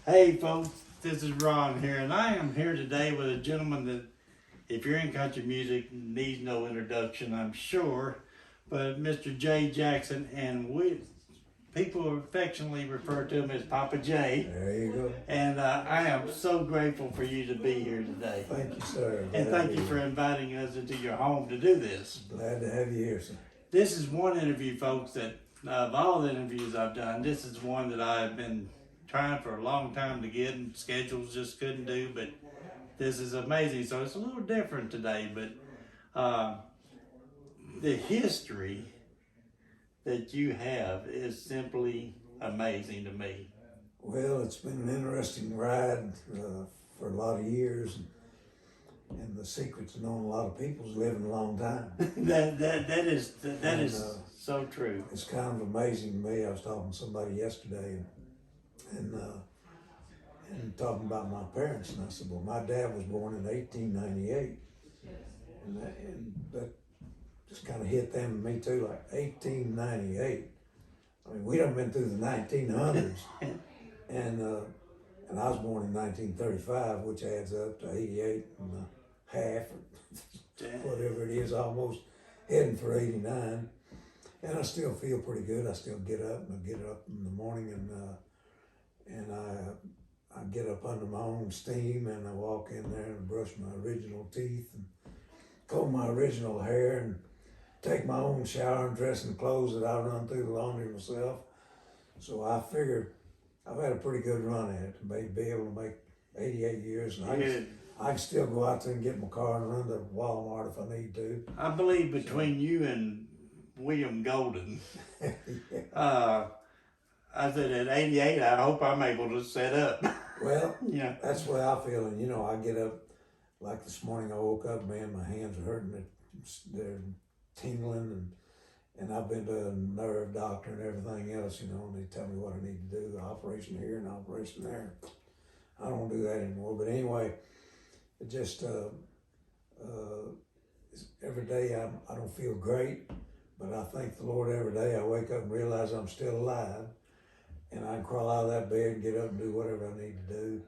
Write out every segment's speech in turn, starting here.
Hey folks, this is Ron here, and I am here today with a gentleman that, if you're in country music, needs no introduction, I'm sure. But Mr. Jay Jackson, and people affectionately refer to him as Papa J. There you go. And I am so grateful for you to be here today. Thank you, sir. And thank you for inviting us into your home to do this. Glad to have you here, sir. This is one interview, folks, that of all the interviews I've done, this is one that I have been trying for a long time to get, and schedules just couldn't do, but this is amazing. So it's a little different today, but the history that you have is simply amazing to me. Well, it's been an interesting ride for a lot of years, and the secret to knowing a lot of people is living a long time. that is so true. It's kind of amazing to me. I was talking to somebody yesterday, and talking about my parents, and I said, well, my dad was born in 1898, and that just kind of hit them and me too, like 1898. I mean, we done been through the 1900s, and I was born in 1935, which adds up to 88 and a half, or whatever it is, almost heading for 89. And I still feel pretty good. I still get up, and I get up in the morning, and I get up under my own steam, and I walk in there and brush my original teeth and comb my original hair and take my own shower and dress in clothes that I run through the laundry myself. So I figured I've had a pretty good run at it to be able to make 88 years. And I can still go out there and get my car and run to Walmart if I need to. I believe between you and William Golden, I said at 88, I hope I'm able to set up. Well, yeah, that's the way I feel. And, you know, I get up, like this morning I woke up, man, my hands are hurting. They're tingling, and I've been to a nerve doctor and everything else, you know, and they tell me what I need to do, the operation here and the operation there. I don't do that anymore. But anyway, it just, every day I don't feel great, but I thank the Lord every day. I wake up and realize I'm still alive, and I can crawl out of that bed and get up and do whatever I need to do.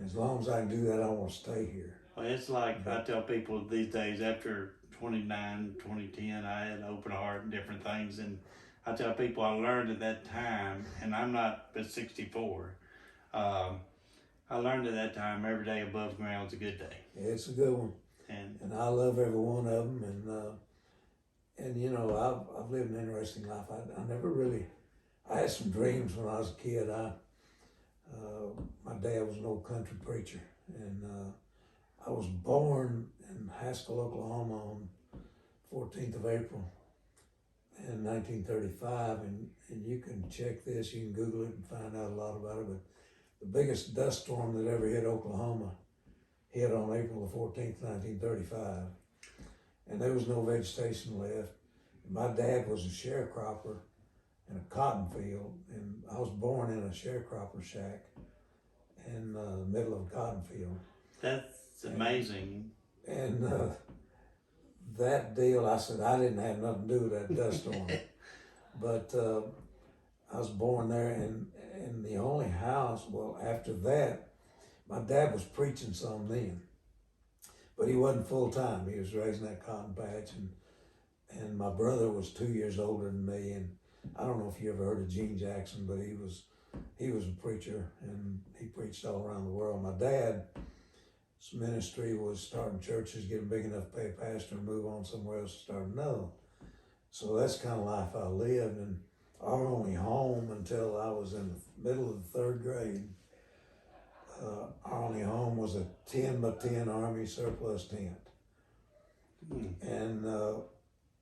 As long as I can do that, I want to stay here. well, it's like I tell people these days, after 2010, I had an open heart and different things, and I tell people I learned at that time, and I'm not but 64, I learned at that time every day above ground is a good day. It's a good one, and I love every one of them, and you know, I've lived an interesting life. I never really, I had some dreams when I was a kid. My dad was an old country preacher, and I was born in Haskell, Oklahoma on 14th of April in 1935, and you can check this, you can Google it and find out a lot about it, but the biggest dust storm that ever hit Oklahoma hit on April the 14th, 1935, and there was no vegetation left. My dad was a sharecropper in a cotton field, and I was born in a sharecropper shack in the middle of a cotton field. That's amazing. And that deal, I said, I didn't have nothing to do with that dust storm. But I was born there, and the only house, well, after that, my dad was preaching some then, but he wasn't full time. He was raising that cotton patch, and my brother was 2 years older than me, and I don't know if you ever heard of Gene Jackson, but he was a preacher, and he preached all around the world. My dad's ministry was starting churches, getting big enough to pay a pastor and move on somewhere else to start another. So that's the kind of life I lived, and our only home until I was in the middle of the third grade, our only home was a 10 by 10 Army surplus tent. And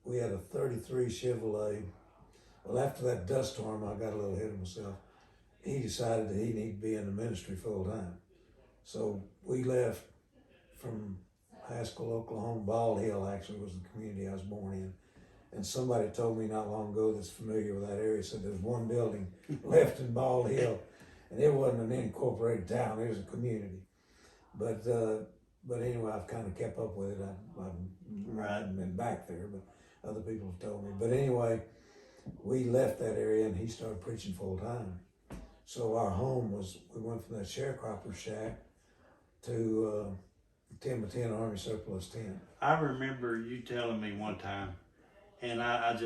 we had a 33 Chevrolet. Well, after that dust storm, I got a little ahead of myself. He decided that he needed to be in the ministry full time. So we left from Haskell, Oklahoma. Bald Hill actually was the community I was born in. And somebody told me not long ago that's familiar with that area, said there's one building left in Bald Hill, and it wasn't an incorporated town, it was a community. But anyway, I've kind of kept up with it. I haven't been back there, but other people have told me. But anyway, we left that area, and he started preaching full time. So our home was, we went from that sharecropper shack to 10x10 Army surplus tent. I remember you telling me one time, and it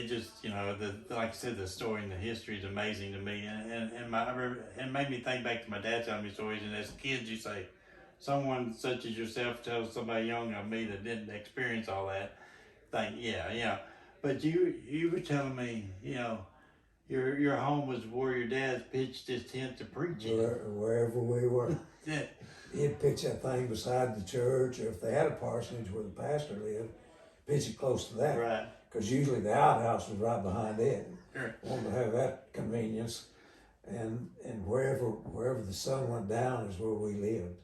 just, you know, like I said, the story and the history is amazing to me, and made me think back to my dad telling me stories. And as kids, you say, someone such as yourself tells somebody younger than me that didn't experience all that, think, yeah. But you were telling me, you know, your home was where your dad pitched his tent to preach in. Wherever we were. Yeah. He'd pitch that thing beside the church, or if they had a parsonage where the pastor lived, pitch it close to that. Right. Because usually the outhouse was right behind it. Sure. Wanted to have that convenience. And wherever the sun went down is where we lived.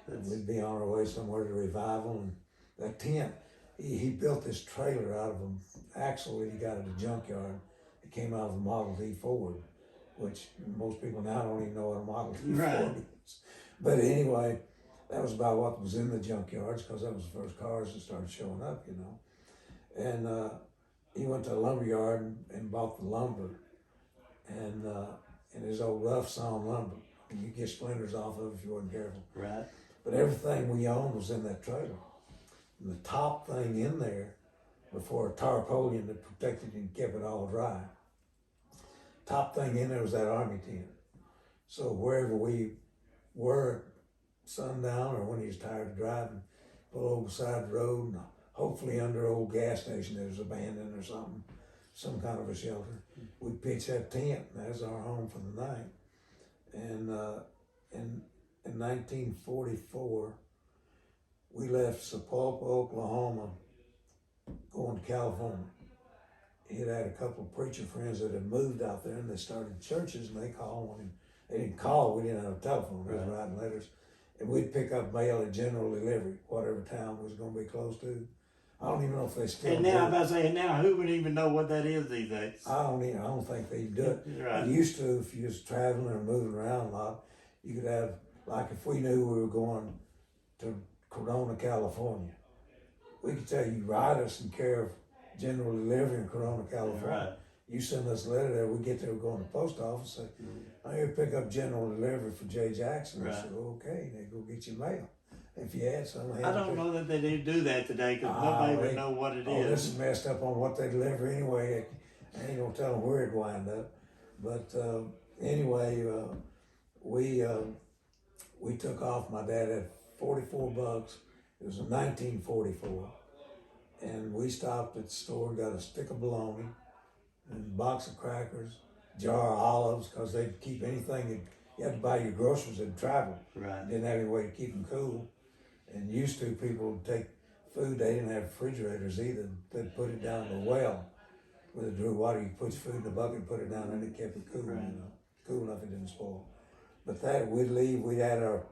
And we'd be on our way somewhere to revival. And that tent, he built this trailer out of an axle that he got at a junkyard. It came out of a Model T Ford, which most people now don't even know what a Model T Ford is. But anyway, that was about what was in the junkyards, because that was the first cars that started showing up, you know. And he went to a lumber yard and bought the lumber, and his old rough sawn lumber. And you get splinters off of it if you weren't careful. Right. But everything we owned was in that trailer. And the top thing in there, before a tarpaulin that protected and kept it all dry, top thing in there was that Army tent. So wherever we were at sundown, or when he was tired of driving, pull over beside the road, and hopefully under an old gas station that was abandoned or something, some kind of a shelter, we'd pitch that tent, and that was our home for the night. And in 1944, we left Sapulpa, Oklahoma, going to California. He'd had a couple of preacher friends that had moved out there, and they started churches, and they called him. They didn't call, we didn't have a telephone, they was writing letters. And we'd pick up mail at general delivery, whatever town was going to be close to. I don't even know if they still And do. now, I'm about to say, now who would even know what that is these days? I don't think they do it. Right. They used to, if you was traveling or moving around a lot, you could have, like if we knew we were going to Corona, California, we could tell you, write us in care of general delivery in Corona, California. Right. You send us a letter there, we get there, we're going to the post office, say, I'm here to pick up general delivery for Jay Jackson. Right. I said, okay, they go get your mail. If you had some, I don't know that they do that today, because nobody would know what it is. This is messed up on what they deliver anyway. I ain't gonna tell them where it wind up. But anyway, we took off. My dad had 44 bucks. It was in 1944. And we stopped at the store and got a stick of bologna and a box of crackers, jar of olives, because they'd keep anything. You had to buy your groceries and travel. Right. Didn't have any way to keep them cool. And used to, people would take food, they didn't have refrigerators either. They'd put it down in the well where they drew water. You put your food in the bucket and put it down and it kept it cool, Right. you know, cool enough it didn't spoil. But that, we'd leave, we had our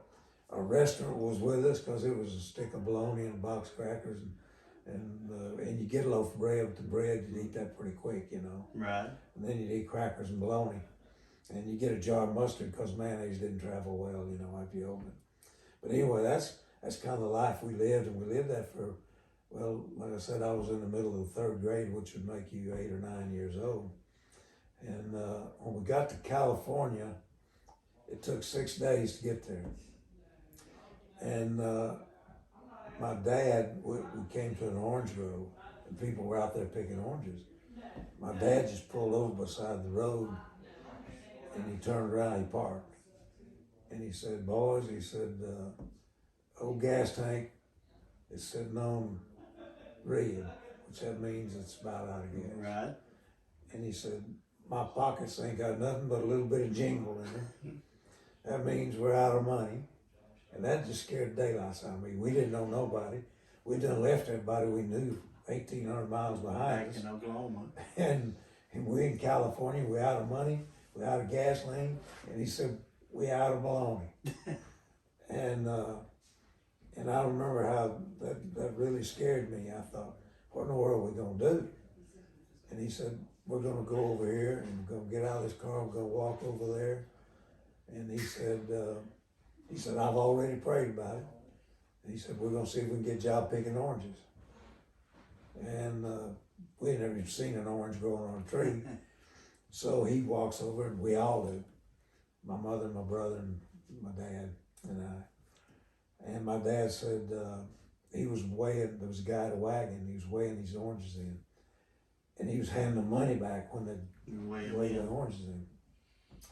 restaurant was with us, because it was a stick of bologna and a box of crackers, and you get a loaf of bread with the bread, you'd eat that pretty quick, you know. Right. And then you'd eat crackers and bologna. And you get a jar of mustard, because mayonnaise didn't travel well, you know, after you open it. But anyway, that's kind of the life we lived, and we lived that for, well, like I said, I was in the middle of the third grade, which would make you 8 or 9 years old. And when we got to California, it took 6 days to get there. And my dad, we came to an orange grove, and people were out there picking oranges. My dad just pulled over beside the road, and he turned around, he parked. And he said, boys, he said, old gas tank is sitting on red, which that means it's about out of gas. Right. And he said, my pockets ain't got nothing but a little bit of jingle in them. That means we're out of money. And that just scared the daylights out of me. We didn't know nobody. We done left everybody we knew 1,800 miles behind Back us. in Oklahoma. And we in California, we out of money, we out of gasoline, and he said, we out of bologna. And I remember how that really scared me. I thought, what in the world are we gonna do? And he said, we're gonna go over here and we're gonna get out of this car, we're gonna walk over there. And he said, I've already prayed about it. And he said, we're gonna see if we can get a job picking oranges. And we had never seen an orange growing on a tree. So he walks over, and we all do. my mother, my brother, and my dad and I. And my dad said he was weighing. There was a guy at a wagon. He was weighing these oranges in, and he was handing the money back when they weighed the oranges in.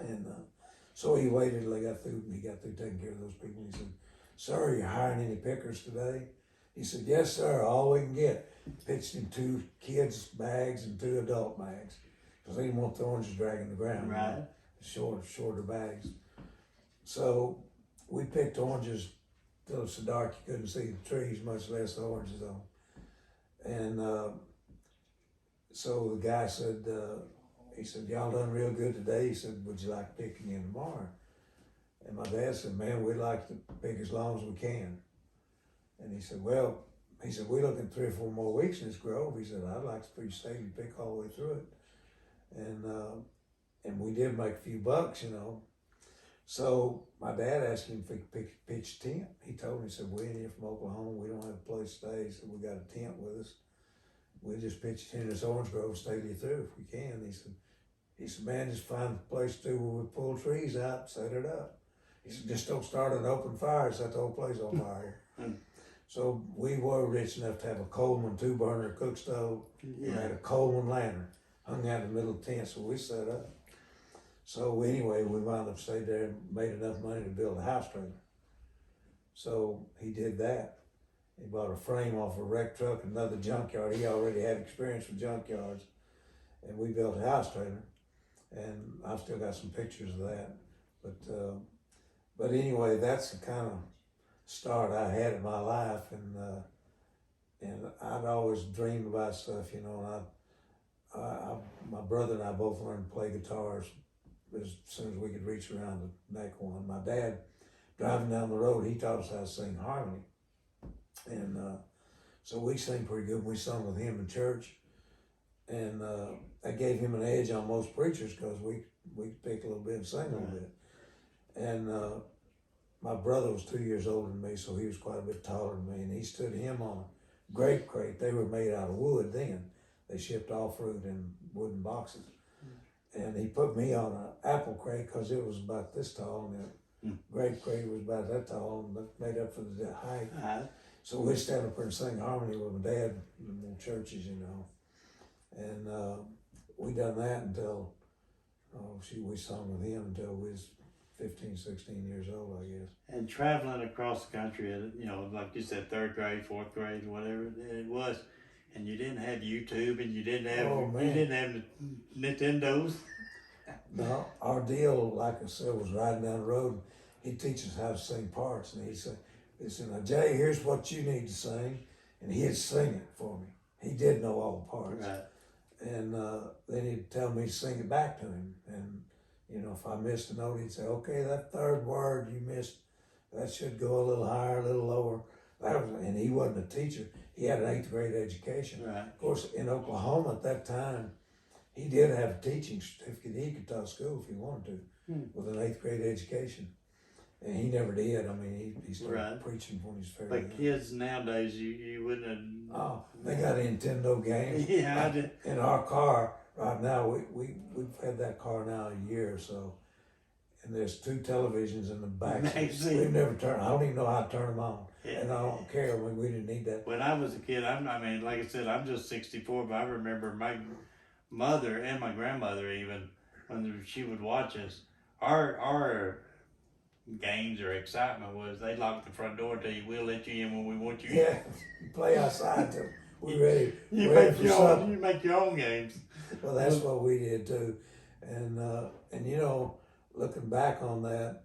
And so he waited till they got through. He got through taking care of those people. He said, "Sir, are you hiring any pickers today?" He said, "Yes, sir. All we can get." Pitched him 2 kids' bags and 2 adult bags because they didn't want the oranges dragging the ground. Right. Shorter bags. So we picked oranges till it's so dark you couldn't see the trees, much less the oranges on. And so the guy said, he said, "Y'all done real good today." He said, "Would you like to pick again tomorrow?" And my dad said, "Man, we'd like to pick as long as we can." And he said, "Well," he said, "we're looking 3 or 4 more weeks in this grove." He said, "I'd like for you to stay and pick all the way through it." And we did make a few bucks, you know. So my dad asked him if he could pitch a tent. He told me, he said, "We're in here from Oklahoma. We don't have a place to stay. He said, we got a tent with us. We'll just pitch a tent in this orange grove, stay you through if we can." He said, "Man, just find a place to do where we pull trees out, set it up." He said, "Just don't start an open fire, set the whole place on fire." So we were rich enough to have a Coleman 2-burner cook stove. We had a Coleman lantern hung out in the middle of the tent, so we set up. So anyway, we wound up staying there and made enough money to build a house trailer. So he did that. He bought a frame off a wreck truck, another junkyard. He already had experience with junkyards. And we built a house trailer. And I've still got some pictures of that. But anyway, that's the kind of start I had in my life. And I'd always dreamed about stuff, you know. And my brother and I both learned to play guitars as soon as we could reach around the neck one. My dad, driving down the road, he taught us how to sing harmony. And so we sang pretty good. We sung with him in church. And that gave him an edge on most preachers because we could pick a little bit and sing a little bit. And my brother was 2 years older than me, so he was quite a bit taller than me. And he stood him on a grape crate. They were made out of wood then. They shipped all fruit in wooden boxes. And he put me on an apple crate because it was about this tall, and the grape crate was about that tall, and made up for the height. So we'd stand up there and sing harmony with my dad in churches, you know. And we done that until, we sung with him until we was 15, 16 years old, I guess. And traveling across the country, you know, like you said, 3rd grade, 4th grade, whatever it was, and you didn't have YouTube, and you didn't have Nintendos. No, our deal, like I said, was riding down the road. He'd teach us how to sing parts, and he'd say, "Now Jay, here's what you need to sing," and he'd sing it for me. He did know all the parts, right. And then he'd tell me to sing it back to him. And you know, if I missed a note, he'd say, "Okay, that 3rd word you missed, that should go a little higher, a little lower." And he wasn't a teacher. He had an 8th grade education. Right. Of course, in Oklahoma at that time, he did have a teaching certificate. He could taught school if he wanted to, with an 8th grade education. And he never did. I mean, he started preaching when he was fairly young. But kids nowadays, you wouldn't have... Oh, they got a Nintendo game. Yeah, I did. In our car, right now, we've had that car now a year or so. And there's 2 televisions in the back. We've never turned. I don't even know how to turn them on. Yeah. And I don't care. I mean, we didn't need that. When I was a kid, I mean, like I said, I'm just 64, but I remember my mother and my grandmother even, when she would watch us, our games or excitement was they locked the front door till you, "We'll let you in when we want you in." Yeah, play outside till we're ready. You make your own games. Well, that's what we did too. And you know, looking back on that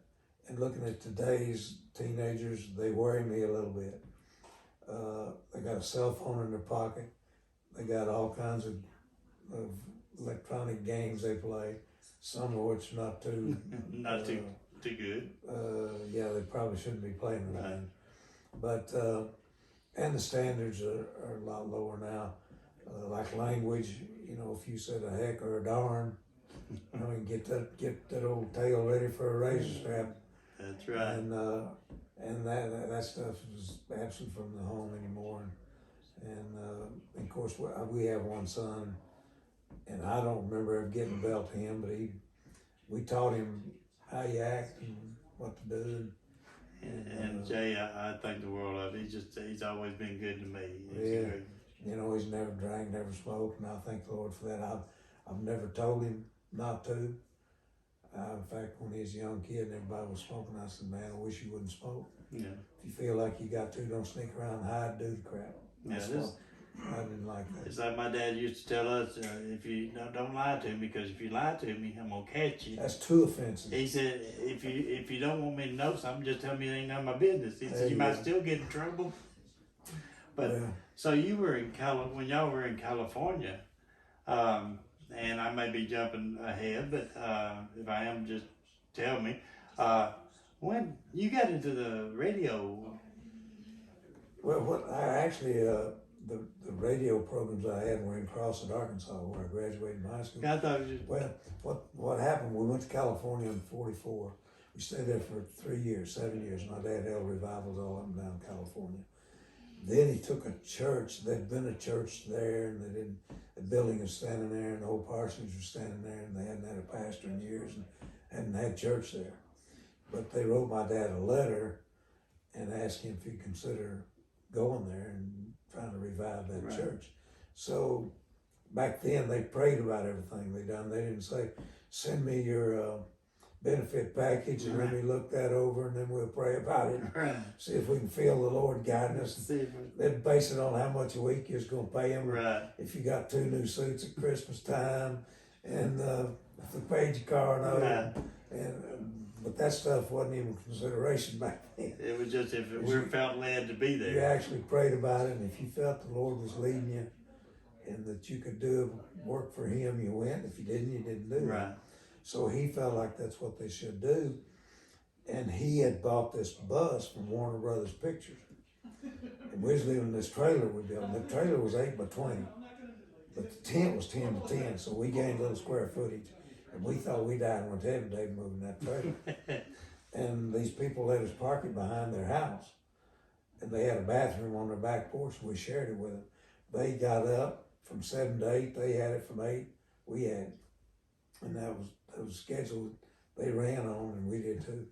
and looking at today's teenagers, they worry me a little bit. They got a cell phone in their pocket. They got all kinds of electronic games they play, some of which not too too good. Yeah, they probably shouldn't be playing that. Right. But and the standards are a lot lower now. Like language, you know, if you said a heck or a darn, you know, you get that old tail ready for a razor strap. That's right. And that stuff is absent from the home anymore. And of course, we have one son, and I don't remember getting a belt to him, but we taught him how you act and what to do. And Jay, I think the world of him. He's always been good to me. Yeah. You know, he's never drank, never smoked, and I thank the Lord for that. I've never told him not to. In fact, when he was a young kid and everybody was smoking, I said, man, I wish you wouldn't smoke. Yeah. If you feel like you got to, don't sneak around and hide, do the crap. That's what I didn't like that. It's like my dad used to tell us, if you don't lie to me, because if you lie to me, I'm gonna catch you. That's too offensive. He said, if you don't want me to know something, just tell me it ain't none of my business. He said, you might still get in trouble. But so you were in when y'all were in California, and I may be jumping ahead, but if I am, just tell me. When you got into the radio? Well, what I actually the radio programs I had were in Crossett, Arkansas, where I graduated from high school. I thought it was just... Well, what happened? We went to California in '44. We stayed there for 7 years. My dad held revivals all up and down California. Then he took a church. There'd been a church there, and the building was standing there, and the old parsonage was standing there, and they hadn't had a pastor in years and hadn't had church there. But they wrote my dad a letter and asked him if he'd consider going there and trying to revive that church. So back then they prayed about everything they done. They didn't say, send me your benefit package and let me look that over and then we'll pray about it. See if we can feel the Lord guiding us. They'd base it on how much a week you're going to pay them. If you got 2 new suits at Christmas time and if they paid your car note. But that stuff wasn't even consideration back then. It was just if we felt led to be there. You actually prayed about it, and if you felt the Lord was leading you and that you could do work for Him, you went. If you didn't do it. So he felt like that's what they should do. And he had bought this bus from Warner Brothers Pictures. And we was living in this trailer we built. And the trailer was 8 by 20. But the tent was 10 by 10, so we gained a little square footage. And we thought we died and went to heaven day moving that trailer. And these people let us park it behind their house. And they had a bathroom on their back porch, and we shared it with them. They got up from 7 to 8. They had it from 8. We had it. And that was scheduled. They ran on, and we did too.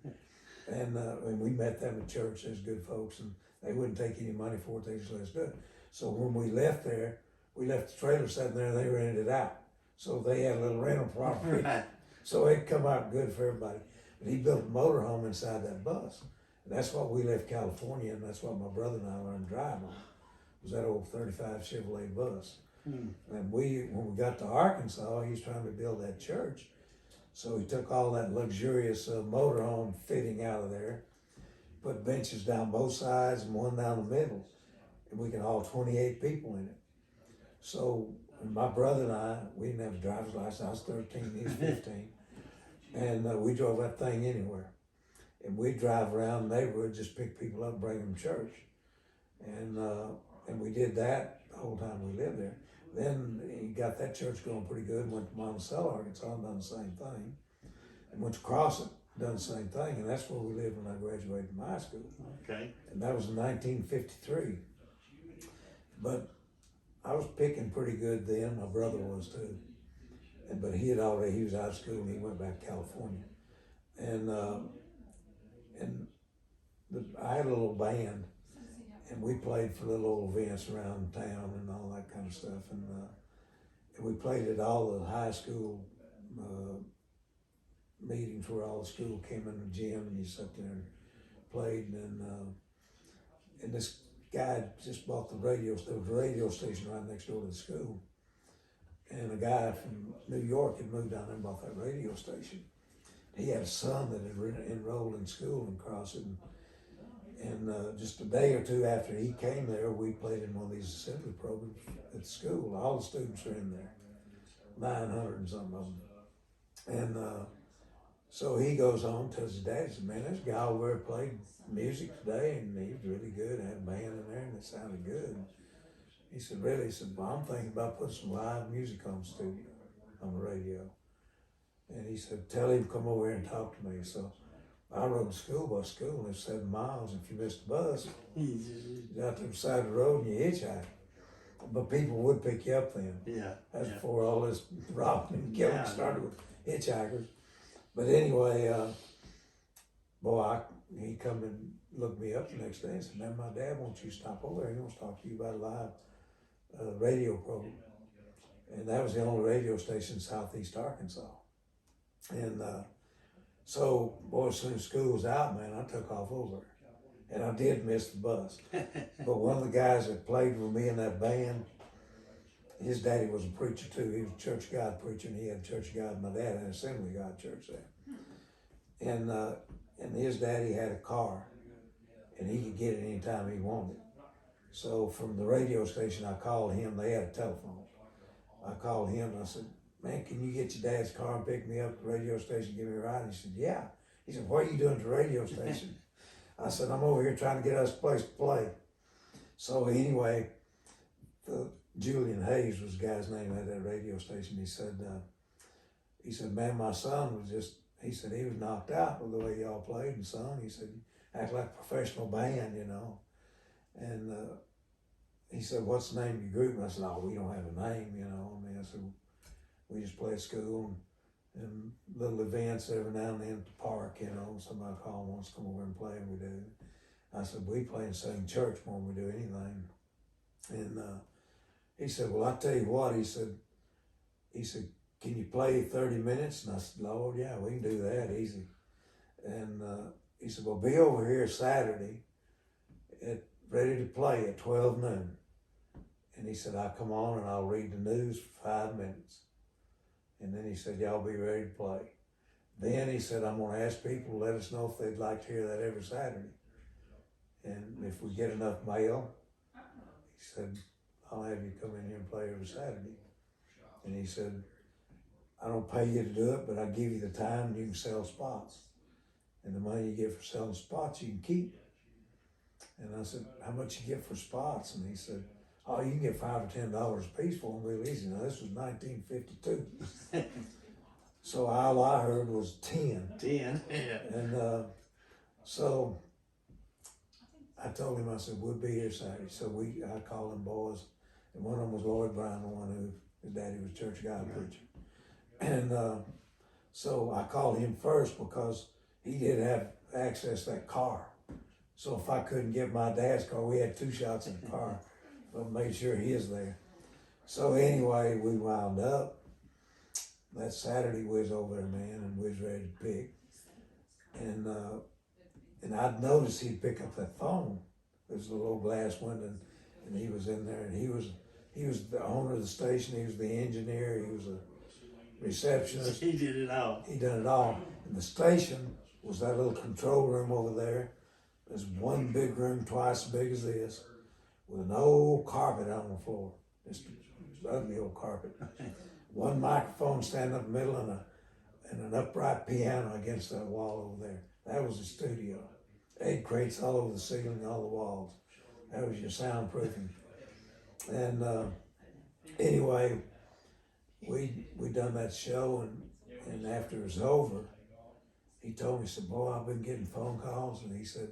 And we met them at church. There's good folks, and they wouldn't take any money for it. They just let us do it. So when we left there, we left the trailer sitting there, and they rented it out. So they had a little rental property. So it come out good for everybody. But he built a motorhome inside that bus. And that's what we left California, and that's what my brother and I learned to drive on. Was that old 35 Chevrolet bus. And when we got to Arkansas, he was trying to build that church. So he took all that luxurious motorhome fitting out of there, put benches down both sides and one down the middle, and we could haul 28 people in it. So my brother and I, we didn't have a driver's license. I was 13, he was 15, and we drove that thing anywhere. And we'd drive around the neighborhood, just pick people up, bring them to church, and we did that the whole time we lived there. Then he got that church going pretty good, went to Monticello, Arkansas, and done the same thing. And went to Crossett, done the same thing, and that's where we lived when I graduated from high school. Okay. And that was in 1953. But I was picking pretty good then, my brother was too. But he was out of school and he went back to California. And I had a little band. And we played for little old events around town and all that kind of stuff. And we played at all the high school meetings where all the school came in the gym and you sat there and played. And this guy just bought the radio. There was a radio station right next door to the school. And a guy from New York had moved down there and bought that radio station. He had a son that had enrolled in school in Crossett. And just a day or two after he came there, we played in one of these assembly programs at the school. All the students were in there, 900 and something of them. And so he goes home, tells his dad, he said, man, this guy over there played music today, and he was really good. I had a band in there, and it sounded good. He said, really? He said, well, I'm thinking about putting some live music on the studio, on the radio. And he said, tell him to come over here and talk to me. So I rode the school bus and it was 7 miles. If you missed the bus, you're out to the side of the road and you hitchhike. But people would pick you up then. That's before all this robbing and killing started with hitchhikers. But anyway, he come and looked me up the next day and said, man, my dad wants you to stop over there. He wants to talk to you about a live radio program. And that was the only radio station in Southeast Arkansas. And so, boy, as soon as school was out, man, I took off over there. And I did miss the bus. But one of the guys that played with me in that band, his daddy was a preacher too. He was a Church of God preacher, and he had a Church of God. My dad had an Assembly of God church there. And his daddy had a car, and he could get it anytime he wanted. So from the radio station, I called him. They had a telephone. I called him and I said, man, can you get your dad's car and pick me up at the radio station, give me a ride? And he said, yeah. He said, what are you doing at the radio station? I said, I'm over here trying to get us a place to play. So anyway, Julian Hayes was the guy's name at that radio station. He said, man, my son was he said he was knocked out with the way y'all played and sung. He said, act like a professional band, you know. And he said, what's the name of your group? And I said, oh, we don't have a name, you know. I mean, I said, we just play at school and little events every now and then at the park, you know. Somebody called wants to come over and play, and we do. I said, we play and sing church more than we do anything. And he said, well, I tell you what, he said, can you play 30 minutes? And I said, Lord, yeah, we can do that easy. And he said, well, be over here Saturday ready to play at 12 noon. And he said, I'll come on and I'll read the news for 5 minutes. And then he said, y'all be ready to play. Then he said, I'm going to ask people to let us know if they'd like to hear that every Saturday. And if we get enough mail, he said, I'll have you come in here and play every Saturday. And he said, I don't pay you to do it, but I give you the time and you can sell spots. And the money you get for selling spots, you can keep. And I said, how much you get for spots? And he said, oh, you can get $5 or $10 a piece for them real easy. Now, this was 1952. So all I heard was 10. 10, yeah. And so I told him, I said, we'll be here Saturday. So I called them boys. And one of them was Lloyd Brown, the one who his daddy was Church of God preacher. And so I called him first because he did have access to that car. So if I couldn't get my dad's car, we had 2 shots in the car, but made sure he is there. So anyway, we wound up. That Saturday we was over there, man, and we was ready to pick. And I'd noticed he'd pick up that phone. There's a little glass window, and he was in there, and he was the owner of the station. He was the engineer. He was a receptionist. He did it all. He done it all. And the station was that little control room over there. There's one big room twice as big as this with an old carpet on the floor. Just ugly old carpet. One microphone standing up in the middle and an upright piano against that wall over there. That was the studio. Egg crates all over the ceiling, all the walls. That was your soundproofing. And anyway, we done that show, and after it was over, he told me, he said, boy, I've been getting phone calls. And he said,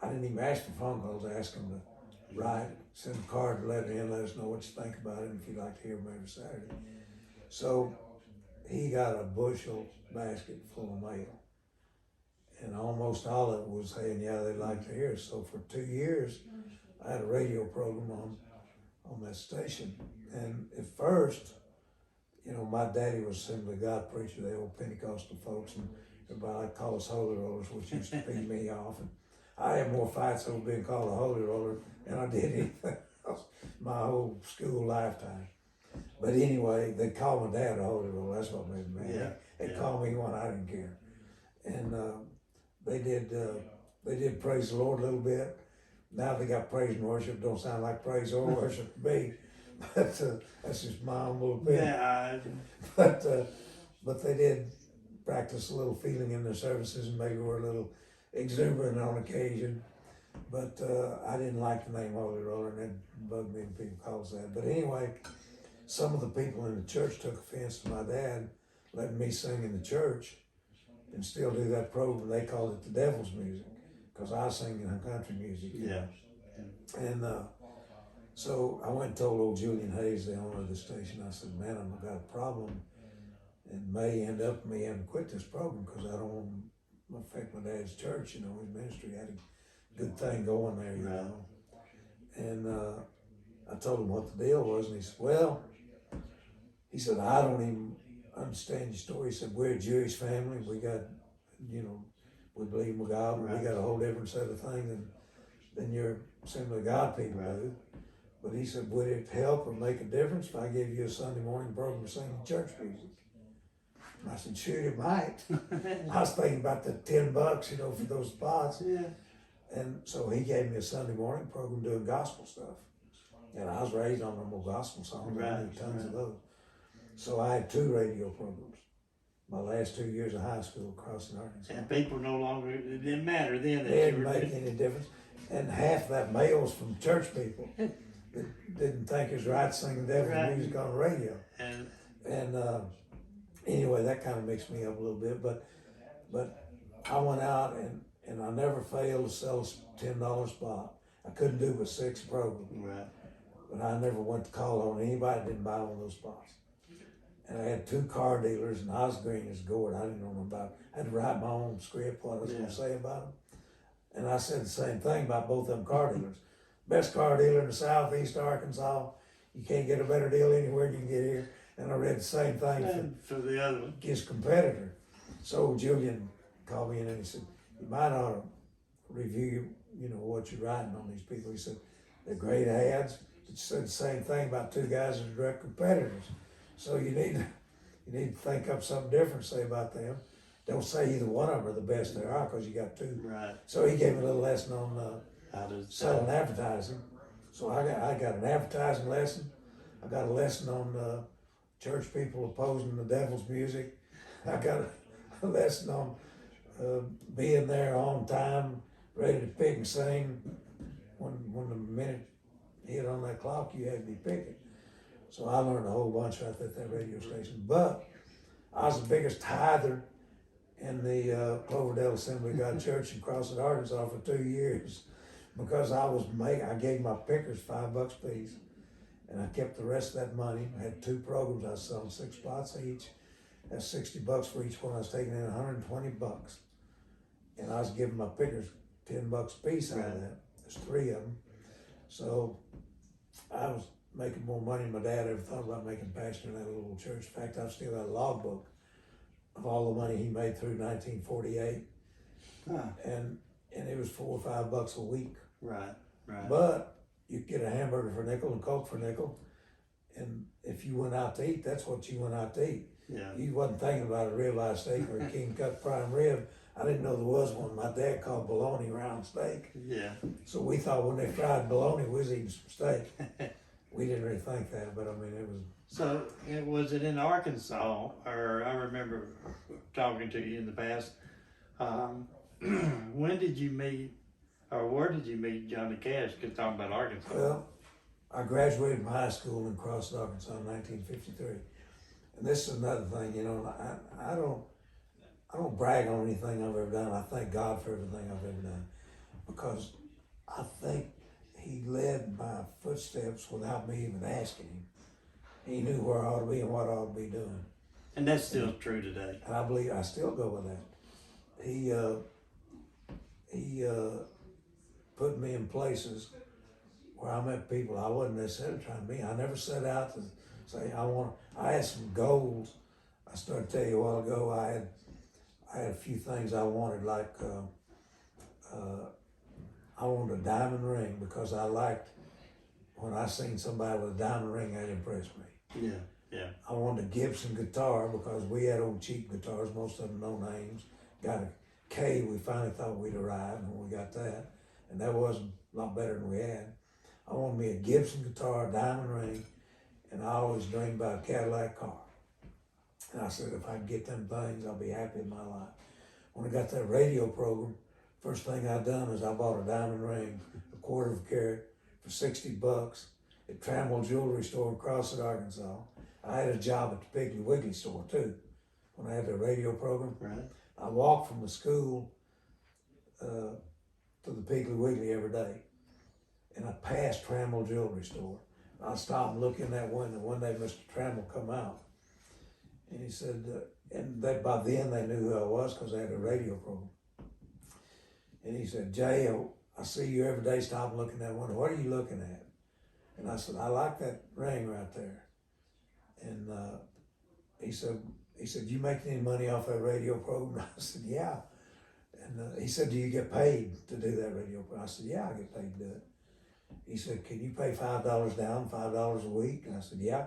I didn't even ask for phone calls. I asked him to write, send a card, letter in, let us know what you think about it, and if you'd like to hear them every Saturday. So he got a bushel basket full of mail. And almost all of it was saying, yeah, they'd like to hear us. So for 2 years, I had a radio program on that station. And at first, you know, my daddy was Assembly of God preacher, the old Pentecostal folks, and everybody like to call us holy rollers, which used to pee me off. And I had more fights over being called a holy roller than I did anything else my whole school lifetime. But anyway, they called my dad a holy roller. That's what made me mad. Yeah. They called me one, I didn't care. And they did praise the Lord a little bit. Now they got praise and worship. Don't sound like praise or worship to me. But that's just my own little opinion. Yeah. But they did practice a little feeling in their services, and maybe were a little exuberant on occasion. But I didn't like the name Holy Roller, and it bugged me when people called us that. But anyway, some of the people in the church took offense to my dad letting me sing in the church and still do that program. They called it the devil's music because I sing in country music. Yeah. And so I went and told old Julian Hayes, the owner of the station, I said, man, I've got a problem. It may end up me having to quit this program because I don't want my fact, my dad's church, his ministry had a good thing going there, Right. And I told him what the deal was, and he said, well, I don't even understand your story. He said, we're a Jewish family. We got, we believe in God, but we got a whole different set of things than your Assembly of God people do. But he said, would it help or make a difference if I gave you a Sunday morning program singing church music? And I said, sure, it might. I was thinking about the $10, for those spots. Yeah. And so he gave me a Sunday morning program doing gospel stuff. And I was raised on them old gospel songs. I knew tons of those. So I had 2 radio programs. My last 2 years of high school across in Arkansas. And people no longer, it didn't matter then. It didn't make any difference. And half that mail was from church people that didn't think it was right singing devil music on the radio. And anyway, that kind of mixed me up a little bit. But I went out and I never failed to sell a $10 spot. I couldn't do but 6 programs. Right. But I never went to call on anybody that didn't buy one of those spots. And I had 2 car dealers, and I was green as gourd. I didn't know nothing about it. I had to write my own script, what I was going to say about them. And I said the same thing about both them car dealers. Best car dealer in the southeast Arkansas. You can't get a better deal anywhere you can get here. And I read the same thing for the other one. His competitor. So Julian called me in and he said, you might ought to review, what you're writing on these people. He said, they're great ads. He said the same thing about 2 guys that are direct competitors. So you need to think up something different to say about them. Don't say either one of them are the best there are because you got 2. Right. So he gave me a little lesson on selling advertising. So I got an advertising lesson. I got a lesson on church people opposing the devil's music. I got a lesson on being there on time, ready to pick and sing. When the minute hit on that clock, you had to be picking. So I learned a whole bunch right at that radio station. But I was the biggest tither in the Cloverdale Assembly of God Church in Crossett, Arkansas for 2 years because I gave my pickers $5 a piece, and I kept the rest of that money. I had 2 programs. I was selling 6 spots each. That's $60 for each one. I was taking in $120, and I was giving my pickers $10 a piece out of that. There's 3 of them. So I was making more money than my dad ever thought about making pastoring that little church. In fact, I've still got a logbook of all the money he made through 1948. And it was $4 or $5 a week. Right. But you could get a hamburger for a nickel and Coke for a nickel. And if you went out to eat, that's what you went out to eat. Yeah. You wasn't thinking about a ribeye steak or a king cut prime rib. I didn't know there was one. My dad called bologna round steak. Yeah. So we thought when they fried bologna, we was eating some steak. We didn't really think that, but it was. So was it in Arkansas, or I remember talking to you in the past, when did you meet, or where did you meet Johnny Cash? Because talking about Arkansas. Well, I graduated from high school in Crossett, Arkansas in 1953. And this is another thing, I don't brag on anything I've ever done. I thank God for everything I've ever done because I think he led my footsteps without me even asking him. He knew where I ought to be and what I ought to be doing. And that's still true today. And I believe I still go with that. He put me in places where I met people I wasn't necessarily trying to be. I never set out to say I had some goals. I started to tell you a while ago, I had a few things I wanted, like I wanted a diamond ring because I liked when I seen somebody with a diamond ring, that impressed me. Yeah. I wanted a Gibson guitar because we had old cheap guitars, most of them no names. Got a K, we finally thought we'd arrived when we got that, and that wasn't a lot better than we had. I wanted me a Gibson guitar, a diamond ring, and I always dreamed about a Cadillac car. And I said, if I can get them things, I'll be happy in my life. When I got that radio program, first thing I done is I bought a diamond ring, a quarter of a carat, for $60 at Trammell Jewelry Store in Crossett, Arkansas. I had a job at the Piggly Wiggly store too, when I had the radio program. Right. I walked from the school to the Piggly Wiggly every day, and I passed Trammell Jewelry Store. I stopped and looked in that window. One day Mr. Trammell come out, and he said, and by then they knew who I was because I had a radio program. And he said, Jay, I see you every day stopping looking at one. What are you looking at? And I said, I like that ring right there. And he said, you make any money off that radio program? I said, yeah. And he said, do you get paid to do that radio program? I said, yeah, I get paid to do it. He said, can you pay $5 down, $5 a week? And I said, yeah.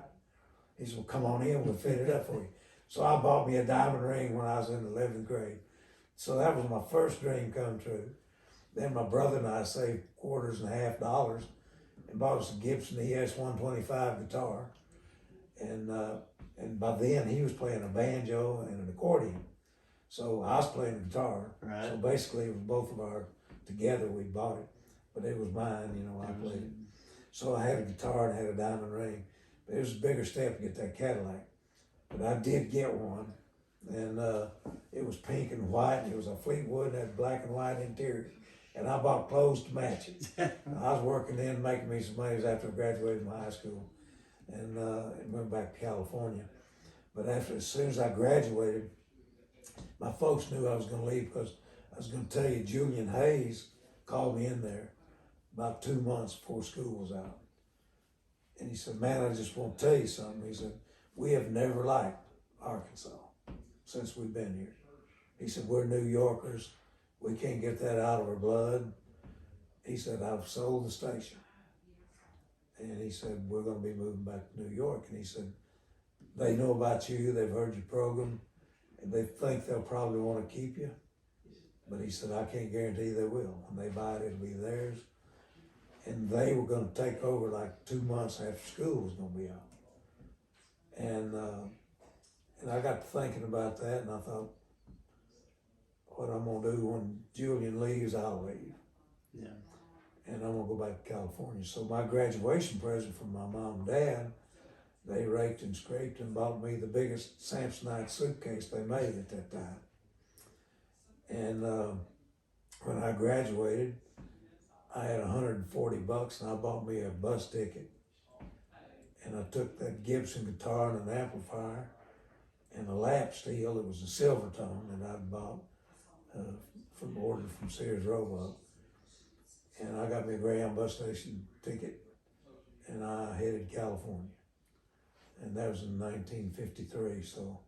He said, well, come on in, we'll fit it up for you. So I bought me a diamond ring when I was in the 11th grade. So that was my first dream come true. Then my brother and I saved $quarters and bought us a Gibson ES 125 guitar. And by then he was playing a banjo and an accordion. So I was playing the guitar. Right. So basically it was both of our, together we bought it. But it was mine, you know, I played it. So I had a guitar and had a diamond ring. But it was a bigger step to get that Cadillac. But I did get one. And it was pink and white. And it was a Fleetwood, had black and white interior. And I bought clothes to match it. I was working then, making me some money after I graduated from high school. And went back to California. But as soon as I graduated, my folks knew I was going to leave because I was going to tell you, Julian Hayes called me in there about 2 months before school was out. And he said, man, I just want to tell you something. He said, we have never liked Arkansas since we've been here. He said, we're New Yorkers. We can't get that out of our blood. He said, I've sold the station. And he said, we're going to be moving back to New York. And he said, they know about you, they've heard your program, and they think they'll probably want to keep you. But he said, I can't guarantee they will. When they buy it, it'll be theirs. And they were going to take over like 2 months after school was going to be out. And I got to thinking about that, and I thought, what I'm going to do when Julian leaves, I'll leave. Yeah. And I'm going to go back to California. So my graduation present from my mom and dad, they raked and scraped and bought me the biggest Samsonite suitcase they made at that time. And when I graduated, I had $140 and I bought me a bus ticket. And I took that Gibson guitar and an amplifier and a lap steel. It was a silver tone that I'd bought ordered from Sears Roebuck. And I got me a Greyhound bus station ticket and I headed California. And that was in 1953, so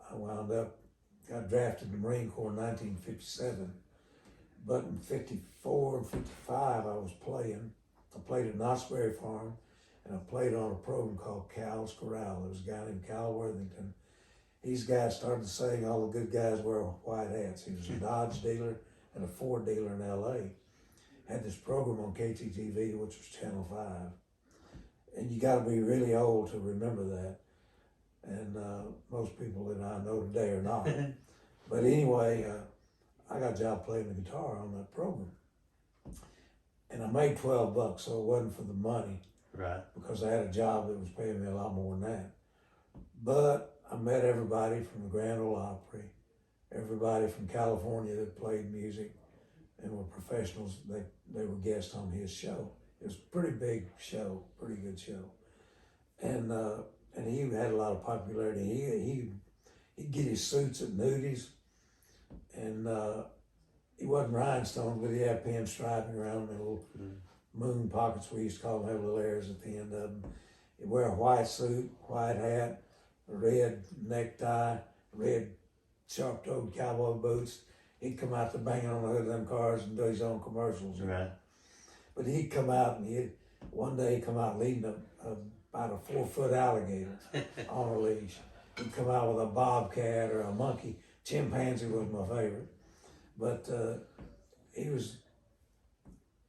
I wound up, got drafted in the Marine Corps in 1957. But in 54 and 55, I was playing. I played at Knott's Berry Farm, and I played on a program called Cal's Corral. There was a guy named Cal Worthington. These guys started saying all the good guys wear white hats. He was a Dodge dealer and a Ford dealer in LA. Had this program on KTTV, which was Channel 5. And you got to be really old to remember that. And most people that I know today are not. But anyway, I got a job playing the guitar on that program. And I made $12, so it wasn't for the money. Right. Because I had a job that was paying me a lot more than that. But I met everybody from the Grand Ole Opry, everybody from California that played music and were professionals. They were guests on his show. It was a pretty big show, pretty good show. And he had a lot of popularity. He'd get his suits at nudies, and he wasn't rhinestones, but he had pinstriping around the little moon pockets, we used to call them, have little airs at the end of them. He'd wear a white suit, white hat, a red necktie, red sharp-toed cowboy boots. He'd come out to banging on the hood of them cars and do his own commercials. Right. But he'd come out and one day he'd come out leading about a 4-foot alligator on a leash. He'd come out with a bobcat or a monkey. Chimpanzee was my favorite. But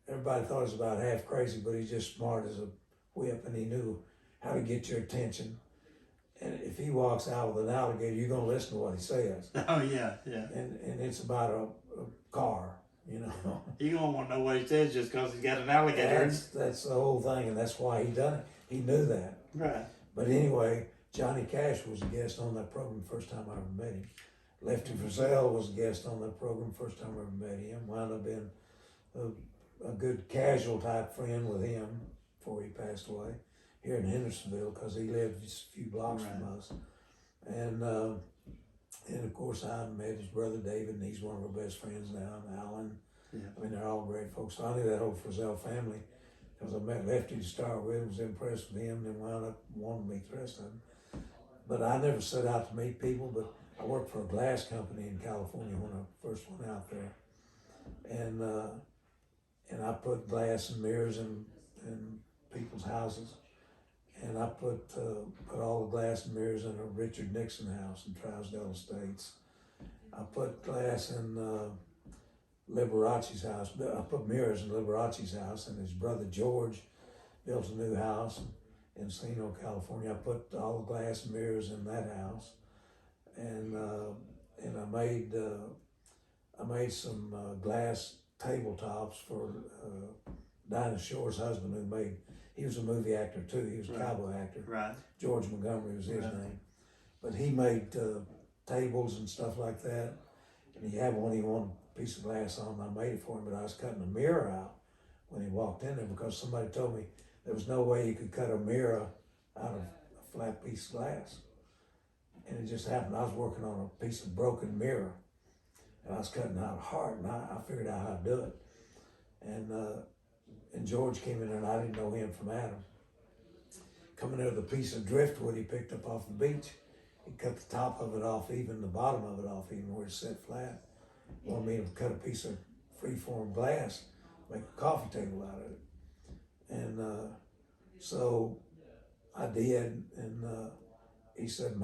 everybody thought he was about half crazy, but he's just smart as a whip, and he knew how to get your attention. And if he walks out with an alligator, you're gonna listen to what he says. Oh yeah, yeah. And it's about a car, you know. You don't want to know what he says just because he's got an alligator. That's the whole thing, and that's why he done it. He knew that. Right. But anyway, Johnny Cash was a guest on that program the first time I ever met him. Lefty Frizzell was a guest on that program the first time I ever met him. Wound up being a good casual type friend with him before he passed away here in Hendersonville, because he lived just a few blocks from us. And of course I met his brother David, and he's one of our best friends now, and Alan. Yeah. I mean, they're all great folks. So I knew that whole Frizzell family because I met Lefty to start with, was impressed with him, and then wound up wanting to meet the rest of them. But I never set out to meet people, but I worked for a glass company in California when I first went out there. And I put glass and mirrors in people's houses. And I put all the glass and mirrors in a Richard Nixon house in Trousdale Estates. I put glass in Liberace's house. I put mirrors in Liberace's house, and his brother George built a new house in Encino, California. I put all the glass and mirrors in that house, and I made some glass tabletops for Dinah Shore's husband, he was a movie actor too. He was a cowboy actor. Right. George Montgomery was his name, but he made tables and stuff like that. And he had one he wanted a piece of glass on. I made it for him, but I was cutting a mirror out when he walked in there because somebody told me there was no way you could cut a mirror out of a flat piece of glass. And it just happened. I was working on a piece of broken mirror, and I was cutting out a heart, and I figured out how to do it. And George came in there, and I didn't know him from Adam. Coming in with a piece of driftwood he picked up off the beach. He cut the top of it off even, the bottom of it off even, where it's set flat. Wanted me to cut a piece of freeform glass, make a coffee table out of it. And so I did, and he said,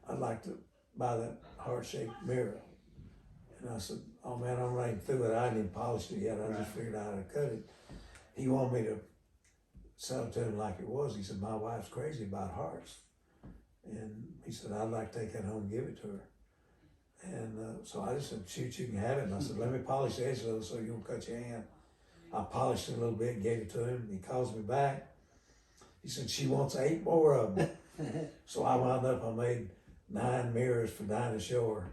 I'd like to buy that heart-shaped mirror. And I said, oh man, I'm right through it. I hadn't even polished it yet. I just figured out how to cut it. He wanted me to sell it to him like it was. He said, my wife's crazy about hearts. And he said, I'd like to take that home and give it to her. And so I just said, shoot, you can have it. And I said, let me polish the edge a little so you don't cut your hand. I polished it a little bit, gave it to him. He calls me back. He said, she wants 8 more of them. So I wound up, I made 9 mirrors for Dinah Shore.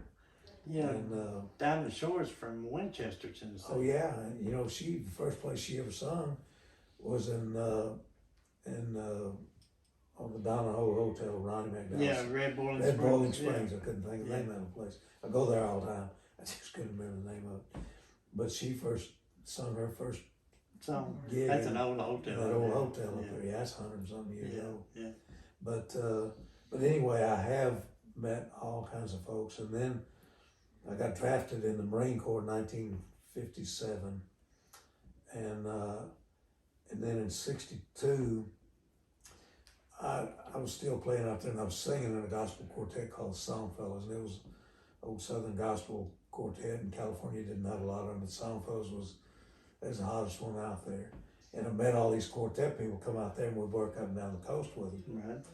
Yeah, and Dinah Shore's from Winchester, Tennessee. Oh yeah, you know, the first place she ever sung was in on the Donahoe Hotel, Ronnie McDonald. Yeah, Red Boiling Red Springs. Boiling Springs. I couldn't think of the name of the place. I go there all the time. I just couldn't remember the name of it. But she first sung her first So gig. that's an old hotel. That old hotel up there. Yeah, that's 100-something years old. Yeah. But anyway, I have met all kinds of folks, and then I got drafted in the Marine Corps in 1957, and then in '62, I was still playing out there, and I was singing in a gospel quartet called the Songfellows, and it was an old Southern gospel quartet, and California didn't have a lot of them. The Songfellows was the hottest one out there, and I met all these quartet people come out there, and we'd work up and down the coast with them, Right.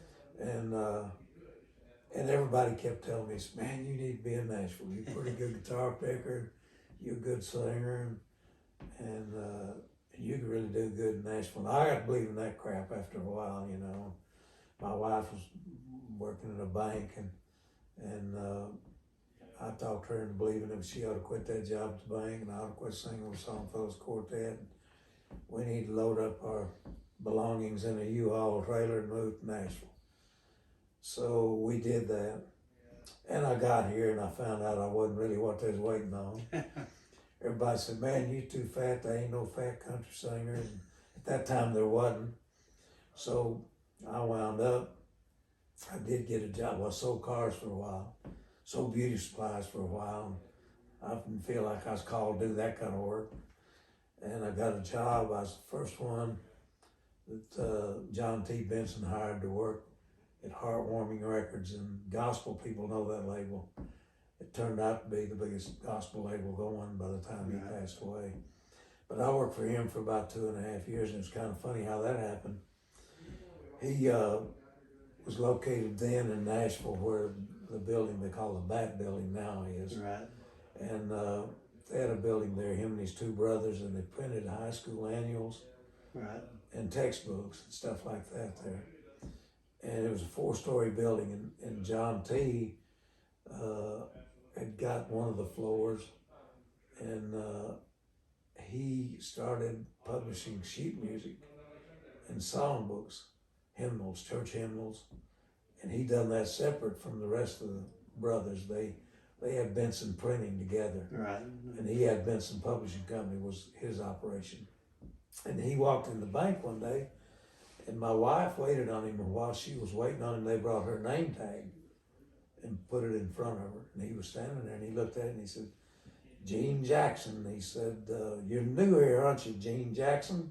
and everybody kept telling me, man, you need to be in Nashville. You're a pretty good guitar picker, you're a good singer, and you could really do good in Nashville. And I got to believe in that crap after a while, you know. My wife was working in a bank, and I talked her into believing that she ought to quit that job at the bank, and I ought to quit singing with Songfellows Quartet. We need to load up our belongings in a U-Haul trailer and move to Nashville. So we did that, and I got here and I found out I wasn't really what they was waiting on. Everybody said, man, you too fat, there ain't no fat country singer, and at that time there wasn't. So I wound up, I did get a job. I sold cars for a while, sold beauty supplies for a while, and I didn't feel like I was called to do that kind of work. And I got a job. I was the first one that John T. Benson hired to work at Heartwarming Records, and gospel people know that label. It turned out to be the biggest gospel label going by the time he passed away. But I worked for him for about 2.5 years, and it's kind of funny how that happened. He was located then in Nashville, where the building they call the Bat Building now is. Right. And they had a building there, him and his 2 brothers, and they printed high school annuals and textbooks and stuff like that there. And it was a 4-story building, and John T. Had got one of the floors, and he started publishing sheet music and songbooks, hymnals, church hymnals, and he done that separate from the rest of the brothers. They they had Benson Printing together. Right. And he had Benson Publishing Company was his operation. And he walked in the bank one day, and my wife waited on him, and while she was waiting on him, they brought her name tag and put it in front of her. And he was standing there, and he looked at it, and he said, Gene Jackson. He said, you're new here, aren't you, Gene Jackson?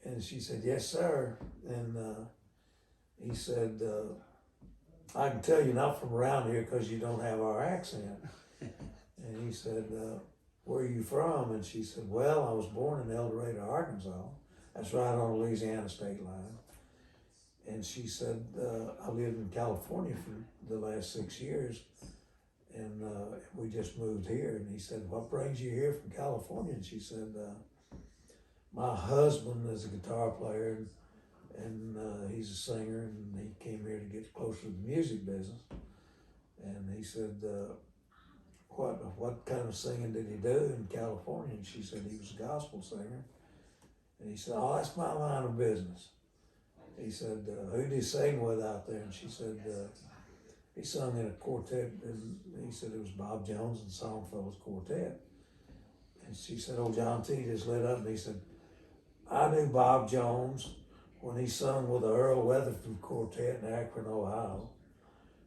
And she said, yes, sir. And he said, I can tell you're not from around here because you don't have our accent. And he said, where are you from? And she said, well, I was born in El Dorado, Arkansas. That's right on the Louisiana state line. And she said, I lived in California for the last 6 years, and we just moved here. And he said, what brings you here from California? And she said, my husband is a guitar player, and he's a singer, and he came here to get closer to the music business. And he said, what kind of singing did he do in California? And she said he was a gospel singer. And he said, oh, that's my line of business. He said, who did he sing with out there? And she said, he sung in a quartet, and he said it was Bob Jones and Songfellow's Quartet. And she said, oh, John T. just lit up, and he said, I knew Bob Jones when he sung with the Earl Weatherford Quartet in Akron, Ohio.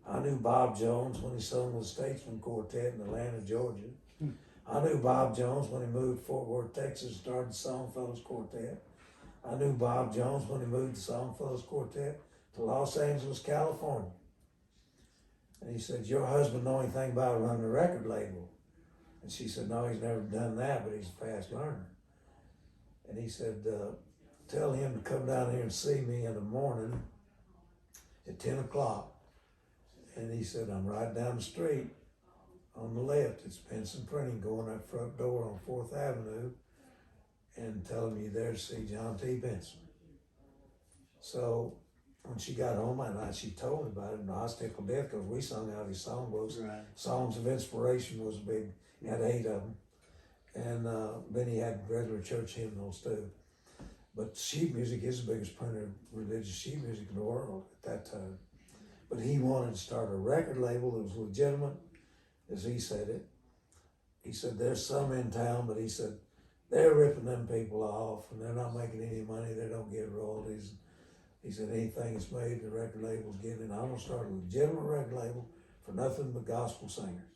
I knew Bob Jones when he sung with the Statesman Quartet in Atlanta, Georgia. I knew Bob Jones when he moved to Fort Worth, Texas, and started the Songfellows Quartet. I knew Bob Jones when he moved the Songfellows Quartet to Los Angeles, California. And he said, your husband know anything about running a record label? And she said, no, he's never done that, but he's a fast learner. And he said, tell him to come down here and see me in the morning at 10 o'clock. And he said, I'm right down the street on the left. It's Benson Printing, going that front door on 4th Avenue, and tell him you're there to see John T. Benson. So when she got home that night, she told me about it, and I was tickled to death because we sung out his songbooks. Right. Songs of Inspiration was big. He had 8 of them. And then he had regular church hymnals too. But sheet music is the biggest printer of religious sheet music in the world at that time. But he wanted to start a record label that was legitimate, as he said it. He said, there's some in town, but he said, they're ripping them people off, and they're not making any money, they don't get royalties. He said, anything that's made, the record label's getting, I'm gonna start a legitimate record label for nothing but gospel singers.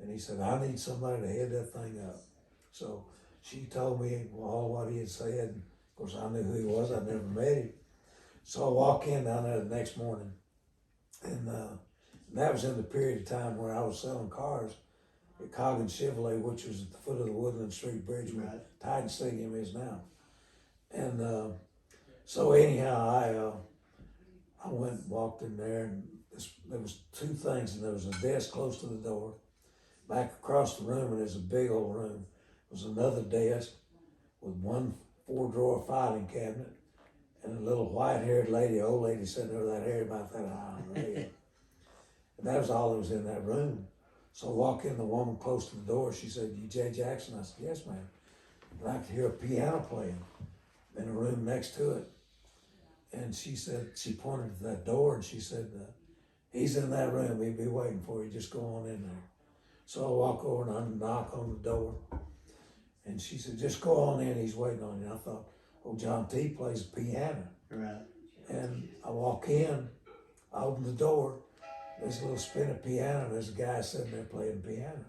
And he said, I need somebody to head that thing up. So she told me all what he had said. Of course, I knew who he was, I'd never met him. So I walk in down there the next morning, and that was in the period of time where I was selling cars at Coggin Chevrolet, which was at the foot of the Woodland Street Bridge where Titan Stadium is now. And so anyhow, I went and walked in there, and there was 2 things, and there was a desk close to the door. Back across the room, and there's a big old room, was another desk with one 4-drawer filing cabinet, and a little white-haired lady, old lady sitting there with that hair about that high on her head. And that was all that was in that room. So I walk in, the woman close to the door, she said, you Jay Jackson? I said, yes, ma'am. And I could hear a piano playing in a room next to it. And she said, she pointed to that door, and she said, he's in that room, he'll be waiting for you, just go on in there. So I walk over and I knock on the door, and she said, just go on in, he's waiting on you. And I thought, oh, John T. plays the piano. Right. And I walk in, I open the door, there's a little spinning piano, and there's a guy sitting there playing the piano.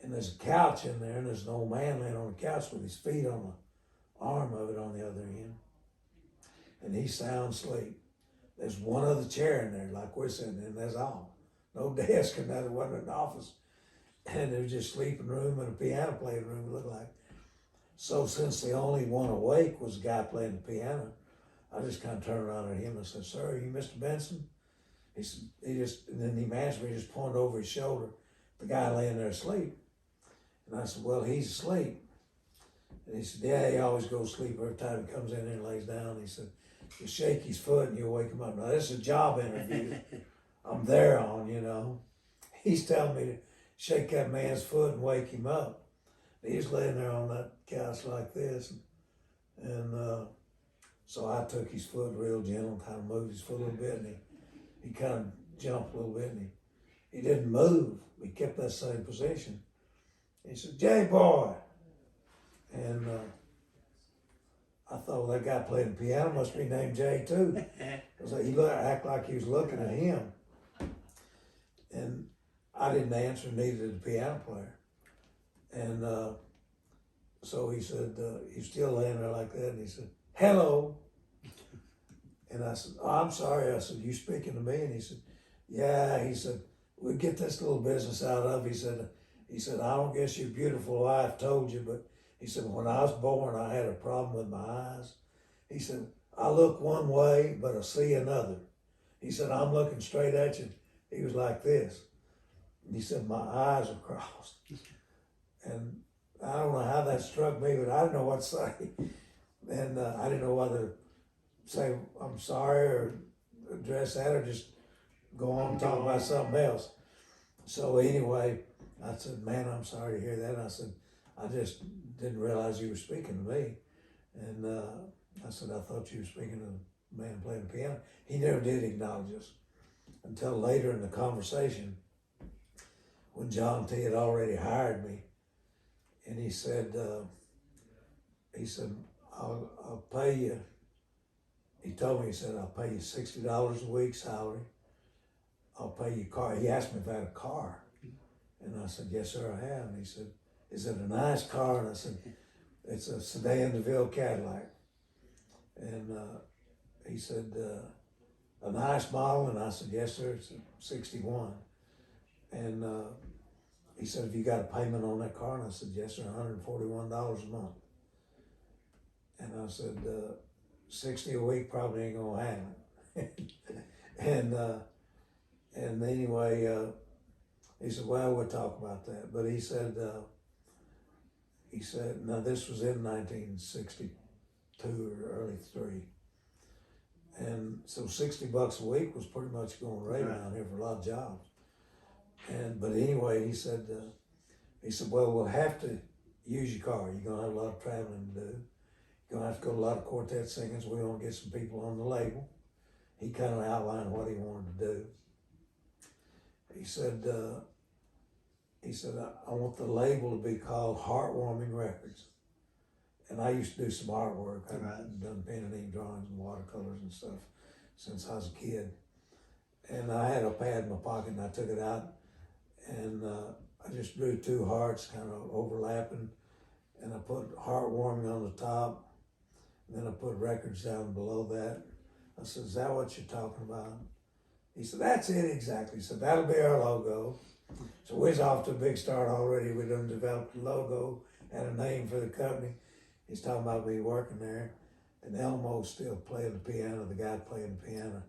And there's a couch in there, and there's an old man laying on the couch with his feet on the arm of it on the other end. And he's sound asleep. There's one other chair in there, like we're sitting in, that's all. No desk or nothing, wasn't an office. And there was just a sleeping room and a piano playing room, it looked like. So since the only one awake was the guy playing the piano, I just kind of turned around at him and said, sir, are you Mr. Benson? He said, and then he answered me, just pointed over his shoulder, the guy laying there asleep. And I said, well, he's asleep. And he said, yeah, he always goes to sleep every time he comes in there and lays down. He said, you shake his foot and you'll wake him up. Now, this is a job interview. I'm there on, you know. He's telling me to shake that man's foot and wake him up. He's laying there on that couch like this. And so I took his foot real gentle, kind of moved his foot a little bit, and he kind of jumped a little bit, and he didn't move. He kept that same position. He said, Jay boy. And I thought, well, that guy playing the piano must be named Jay too. Because he act like he was looking at him. And I didn't answer, neither did the piano player. And so he said, he's still laying there like that, and he said, hello. And I said, oh, I'm sorry. I said, you speaking to me? And he said, yeah. He said, we'll get this little business out of. He said, I don't guess your beautiful wife told you, but he said, when I was born, I had a problem with my eyes. He said, I look one way, but I see another. He said, I'm looking straight at you. He was like this. And he said, my eyes are crossed. And I don't know how that struck me, but I didn't know what to say. And I didn't know whether to say, I'm sorry, or address that, or just go on and talk about something else. So anyway, I said, man, I'm sorry to hear that. And I said, I just didn't realize you were speaking to me. And I said, I thought you were speaking to the man playing the piano. He never did acknowledge us until later in the conversation when John T. had already hired me. And he said, I'll pay you. He told me, he said, I'll pay you $60 a week salary. I'll pay you car. He asked me if I had a car. And I said, yes, sir, I have. And he said, is it a nice car? And I said, it's a sedan DeVille Cadillac. And he said, a nice model? And I said, yes, sir, it's a 61. And he said, have you got a payment on that car? And I said, yes, sir, $141 a month. And I said, 60 a week probably ain't gonna happen. and anyway, he said, well, we'll talk about that. But he said, now this was in 1962 or early 3. And so $60 a week was pretty much going rate around here for a lot of jobs. But anyway, he said, well, we'll have to use your car. You're gonna have a lot of traveling to do. You're gonna have to go to a lot of quartet singings. We want to get some people on the label. He kind of outlined what he wanted to do. He said, I want the label to be called Heartwarming Records. And I used to do some artwork. I've done pen and ink drawings and watercolors and stuff since I was a kid. And I had a pad in my pocket and I took it out and I just drew 2 hearts kind of overlapping, and I put Heartwarming on the top, and then I put records down below that. I said, is that what you're talking about? He said, that's it exactly. He said, that'll be our logo. So we're off to a big start already. We done developed a logo and a name for the company. He's talking about me working there, and Elmo's still playing the piano, the guy playing the piano.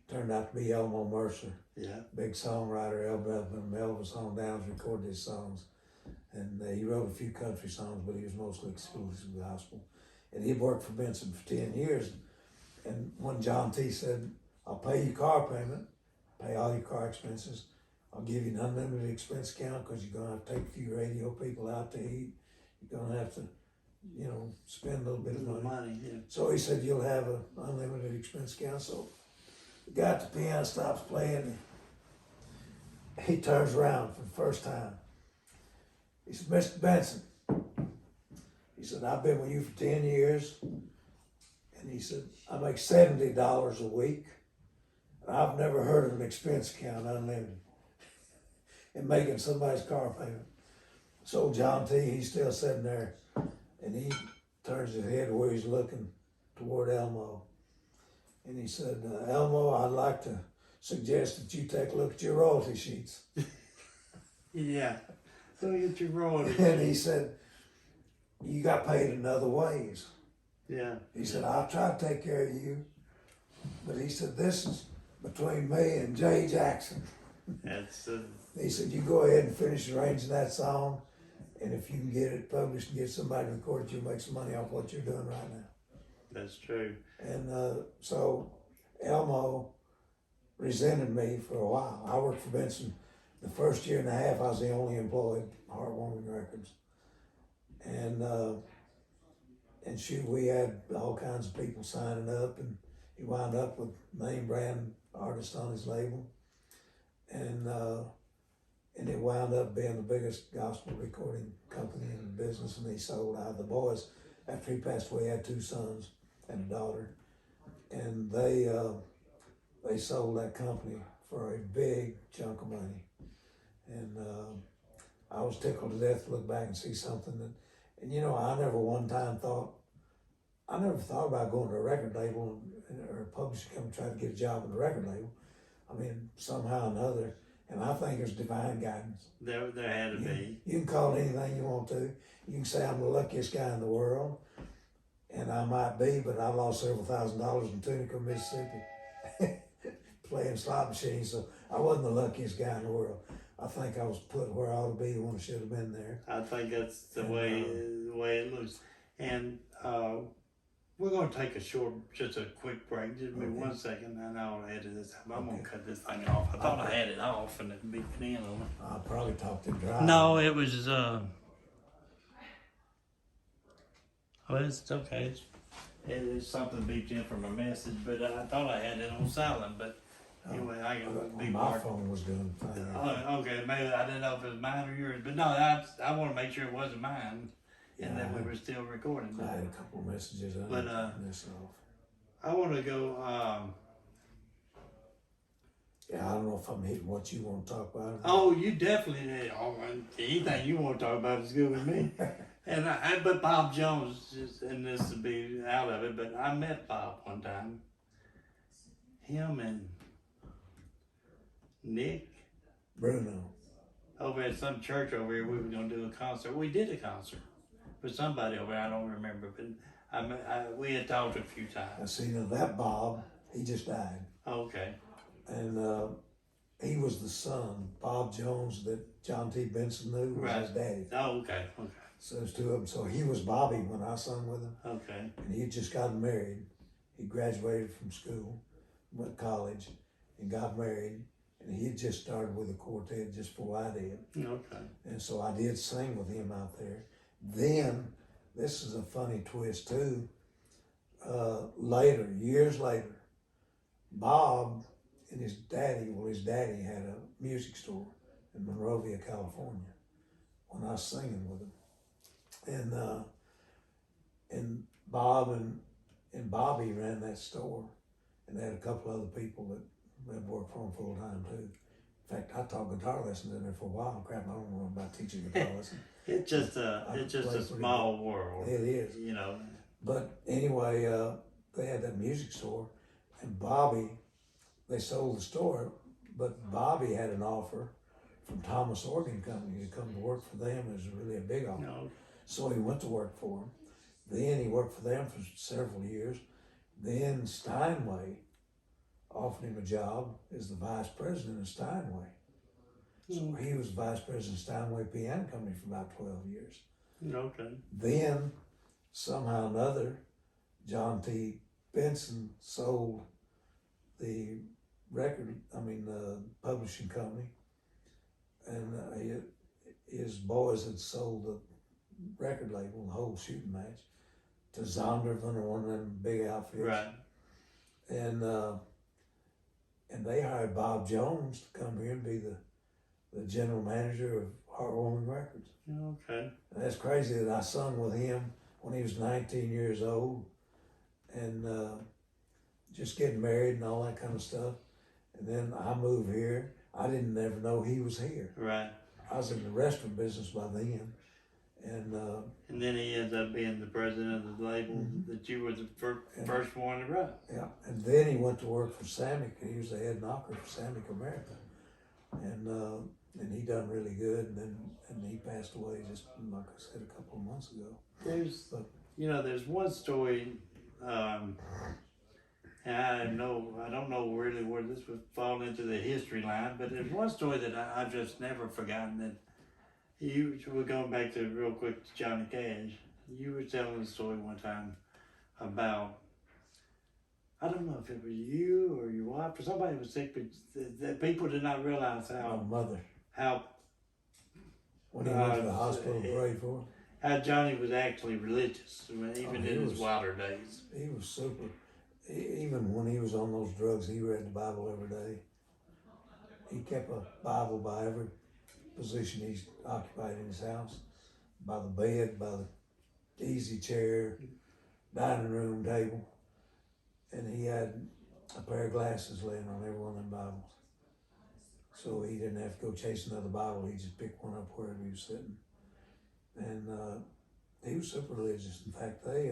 Turned out to be Elmo Mercer. Yeah. Big songwriter, Elvis on Downs recorded his songs. And he wrote a few country songs, but he was mostly exclusive gospel. And he worked for Benson for 10 years. And when John T. said, I'll pay you car payment, pay all your car expenses, I'll give you an unlimited expense account because you're going to have to take a few radio people out to eat. You're going to have to, spend a little bit of money. Yeah. So he said, you'll have an unlimited expense account. So the guy at the piano stops playing. He turns around for the first time. He said, Mr. Benson, he said, I've been with you for 10 years. And he said, I make $70 a week. And I've never heard of an expense account unlimited and making somebody's car payment. So John T., he's still sitting there, and he turns his head where he's looking toward Elmo. And he said, Elmo, I'd like to suggest that you take a look at your royalty sheets. Yeah, so get your royalty sheets. And he said, you got paid in other ways. Yeah. He said, I'll try to take care of you. But he said, this is between me and Jay Jackson. He said, you go ahead and finish arranging that song, and if you can get it published and get somebody to record it, you'll make some money off what you're doing right now. That's true. And so Elmo resented me for a while. I worked for Benson. The first year and a half, I was the only employee at Heartwarming Records. And shoot, we had all kinds of people signing up, and he wound up with name brand artists on his label. and it wound up being the biggest gospel recording company in the business, and he sold out. The boys, after he passed away, had 2 sons and a daughter, and they sold that company for a big chunk of money. And I was tickled to death to look back and see something that, and you know, I never thought about going to a record label or a publisher company try to get a job with a record label. I mean, somehow or another, and I think it's divine guidance. There had to be. You can call it anything you want to. You can say I'm the luckiest guy in the world, and I might be, but I lost several $1,000s in Tunica, Mississippi, playing slot machines, so I wasn't the luckiest guy in the world. I think I was put where I ought to be when I should have been there. I think that's the way it looks. And we're going to take just a quick break. Just give me 1 second. I know I'll edit this out. I'm going to cut this thing off. I thought I had it off and it'd be in on it. I probably talked it dry. No, it was, well, it's okay. It's something beeped in from a message, but I thought I had it on silent, but anyway, I got to be my phone was doing fine. Okay, maybe I didn't know if it was mine or yours, but no, I want to make sure it wasn't mine, and that we were still recording. I had a couple of messages on this off. I want to go. Yeah, I don't know if I'm hitting what you want to talk about. Oh, you definitely did. Oh, anything you want to talk about is good with me. But Bob Jones, and this would be out of it, but I met Bob one time. Him and Nick Bruno over at some church over here. We were gonna do a concert. We did a concert for somebody over there. I don't remember, but we had talked a few times. I seen that Bob. He just died. Okay. And he was the son, Bob Jones, that John T. Benson knew was his daddy. Oh, okay. So there's 2 of them. So he was Bobby when I sung with him. Okay. And he had just gotten married. He graduated from school, went to college, and got married. And he had just started with a quartet just before I did. Okay. And so I did sing with him out there. Then, this is a funny twist too. Years later, Bob and his daddy had a music store in Monrovia, California, when I was singing with him. And Bob and Bobby ran that store, and they had a couple other people that worked for them full time too. In fact, I taught guitar lessons in there for a while. Crap, I don't know about teaching guitar lessons. It's just a small world. It is, you know. But anyway, they had that music store, and Bobby, they sold the store, but Bobby had an offer from Thomas Organ Company to come to work for them. It was really a big offer. No. So he went to work for them. Then he worked for them for several years. Then Steinway offered him a job as the vice president of Steinway. So he was vice president of Steinway Piano Company for about 12 years. Okay. Then, somehow or another, John T. Benson sold the publishing company, and his boys had sold the record label, the whole shooting match, to Zondervan or one of them big outfits. Right. And they hired Bob Jones to come here and be the general manager of Heartwarming Records. Okay. And that's crazy that I sung with him when he was 19 years old, and just getting married and all that kind of stuff. And then I moved here. I didn't ever know he was here. Right. I was in the restaurant business by then. And then he ends up being the president of the label that you were the first one to run. Yeah, and then he went to work for Samick. He was the head knocker for Samick America, and he done really good. And he passed away just like I said a couple of months ago. There's one story, and I don't know really where this would fall into the history line, but there's one story that I've just never forgotten that. We're going back to real quick to Johnny Cash. You were telling a story one time about, I don't know if it was you or your wife or somebody was sick, but that people did not realize My mother. How when he went to the hospital to pray for him. How Johnny was actually religious, even in his wilder days. He was super. Even when he was on those drugs, he read the Bible every day. he kept a Bible by every position he's occupied in his house, by the bed, by the easy chair, dining room table, and he had a pair of glasses laying on every one of them Bibles. So he didn't have to go chase another Bible, he just picked one up wherever he was sitting. And he was super religious. In fact, they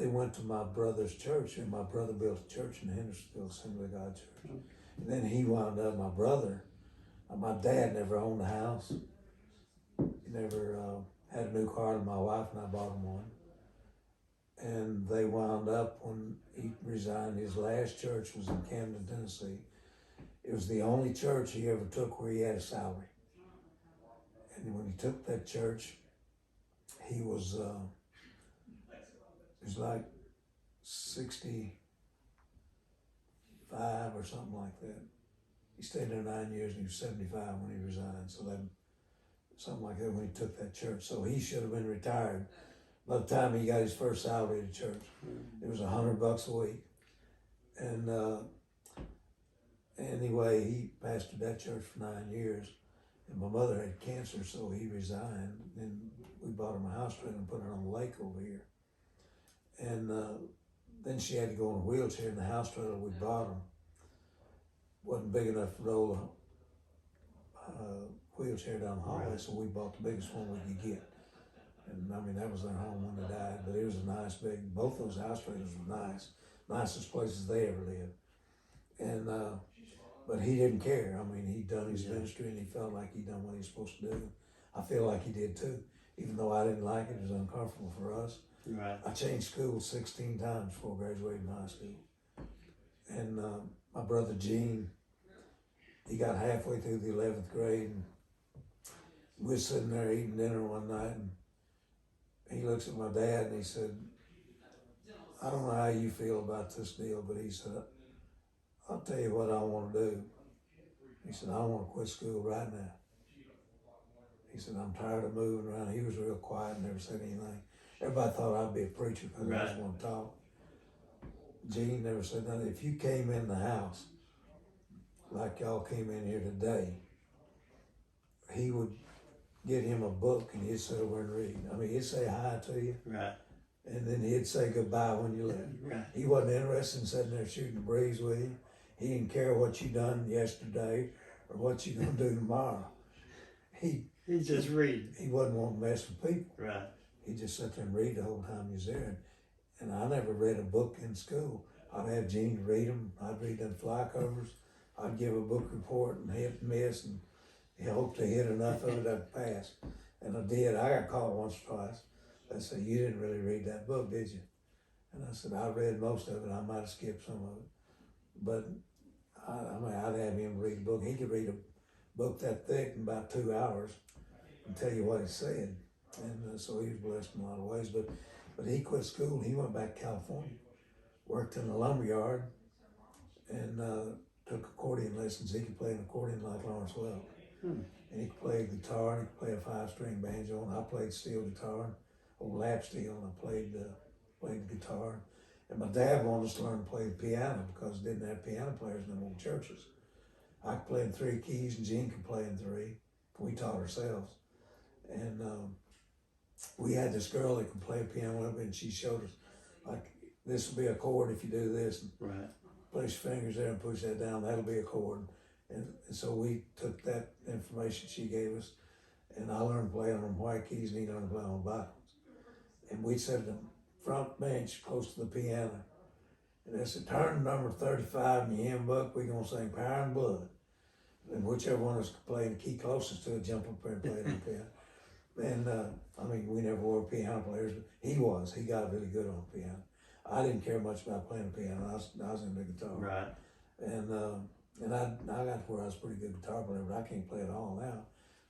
went to my brother's church, and my brother built a church in Hendersonville, Assembly of God Church. And then he wound up, my dad never owned a house. He never had a new car, and my wife and I bought him one. And they wound up, when he resigned, his last church was in Camden, Tennessee. It was the only church he ever took where he had a salary. And when he took that church, he was like 65 or something like that. He stayed there 9 years, and he was 75 when he resigned. So that, something like that when he took that church. So he should have been retired by the time he got his first salary at church. It was $100 a week. And anyway, he pastored that church for 9 years. And my mother had cancer, so he resigned. And we bought him a house trailer and put it on the lake over here. And then she had to go in a wheelchair, and the house trailer we bought him wasn't big enough to roll a wheelchair down the hallway, so we bought the biggest one we could get. And I mean, that was their home when they died, but it was a nice big, both those house trailers were nice, nicest places they ever lived. And, but he didn't care. I mean, he'd done his ministry, and he felt like he'd done what he was supposed to do. I feel like he did too. Even though I didn't like it, it was uncomfortable for us. Right. I changed schools 16 times before graduating high school. And my brother Gene, he got halfway through the 11th grade, and we were sitting there eating dinner one night, and he looks at my dad and he said, I don't know how you feel about this deal, but he said, I'll tell you what I want to do. He said, I want to quit school right now. He said, I'm tired of moving around. He was real quiet, never said anything. Everybody thought I'd be a preacher because I just want to talk. Gene never said nothing. If you came in the house, like y'all came in here today, he would get him a book and he'd sit over and read. I mean, he'd say hi to you. Right. And then he'd say goodbye when you left. Right. He wasn't interested in sitting there shooting the breeze with you. He didn't care what you done yesterday or what you gonna do tomorrow. He just read. He wasn't wanting to mess with people. Right. He just sat there and read the whole time he was there. And I never read a book in school. I'd have Gene read them. I'd read them fly covers. I'd give a book report and hit and miss, and he hoped to hit enough of it I'd pass. And I did. I got caught once or twice. They said, you didn't really read that book, did you? And I said, I read most of it. I might have skipped some of it. But I mean, I'd have him read a book. He could read a book that thick in about 2 hours and tell you what he said. And so he was blessed in a lot of ways. But he quit school. He went back to California, worked in a lumber yard, and took accordion lessons. He could play an accordion like Lawrence Welk. And he could play guitar, and he could play a 5-string banjo, and I played steel guitar, old lap steel, and I played the guitar. And my dad wanted us to learn to play the piano because they didn't have piano players in them old churches. I could play in 3 keys, and Gene could play in 3. We taught ourselves. And we had this girl that could play a piano with me, and she showed us, like, this will be a chord if you do this. And right. Place your fingers there and push that down, that'll be a chord. And so we took that information she gave us, and I learned to play on them white keys, and he learned to play on black ones. And we'd sit at the front bench close to the piano, and they said, turn to number 35 in your hymn book, we're gonna sing Power and Blood. And whichever one of us could play the key closest to it, jump up there and play it on the piano. And I mean, we never were piano players, but he got really good on the piano. I didn't care much about playing the piano, I was into guitar. Right. And I got to where I was a pretty good guitar player, but I can't play it all now.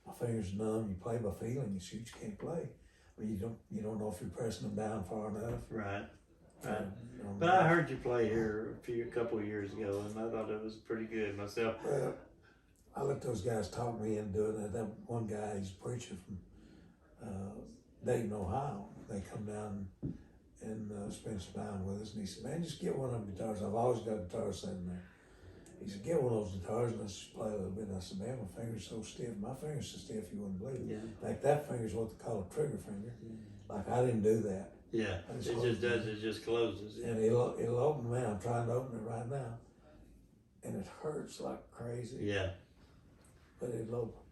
My fingers are numb, you play by feeling, you shoot, you can't play. I mean, you don't know if you're pressing them down far enough. Right. Right. But I heard you play here a couple of years ago, and I thought it was pretty good myself. Well, I let those guys talk me into doing that. That one guy, he's a preacher from Dayton, Ohio. They come down and spend some time with us, and he said, man, just get one of them guitars. I've always got guitars sitting there. He said, get one of those guitars and let's just play a little bit. And I said, man, my finger's so stiff. My finger's so stiff you wouldn't believe it. Yeah. In fact, that finger's what they call a trigger finger. Like I didn't do that. Yeah, it just does, it just closes. And it'll open, man. I'm trying to open it right now. And it hurts like crazy. Yeah. But it'll open.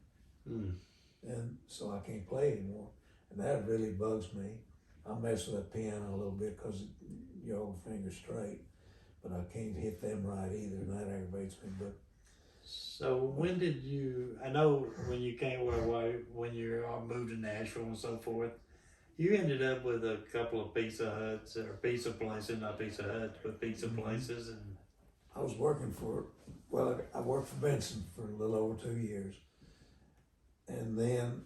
Mm. And so I can't play anymore. And that really bugs me. I mess with that piano a little bit because your old finger's straight. But I can't hit them right either, and that aggravates me. But so when did you? I know when you came away, when you all moved to Nashville and so forth, you ended up with a couple of Pizza Huts or Pizza Places, not Pizza Huts, but Pizza Places, and I was working for. Well, I worked for Benson for a little over 2 years, and then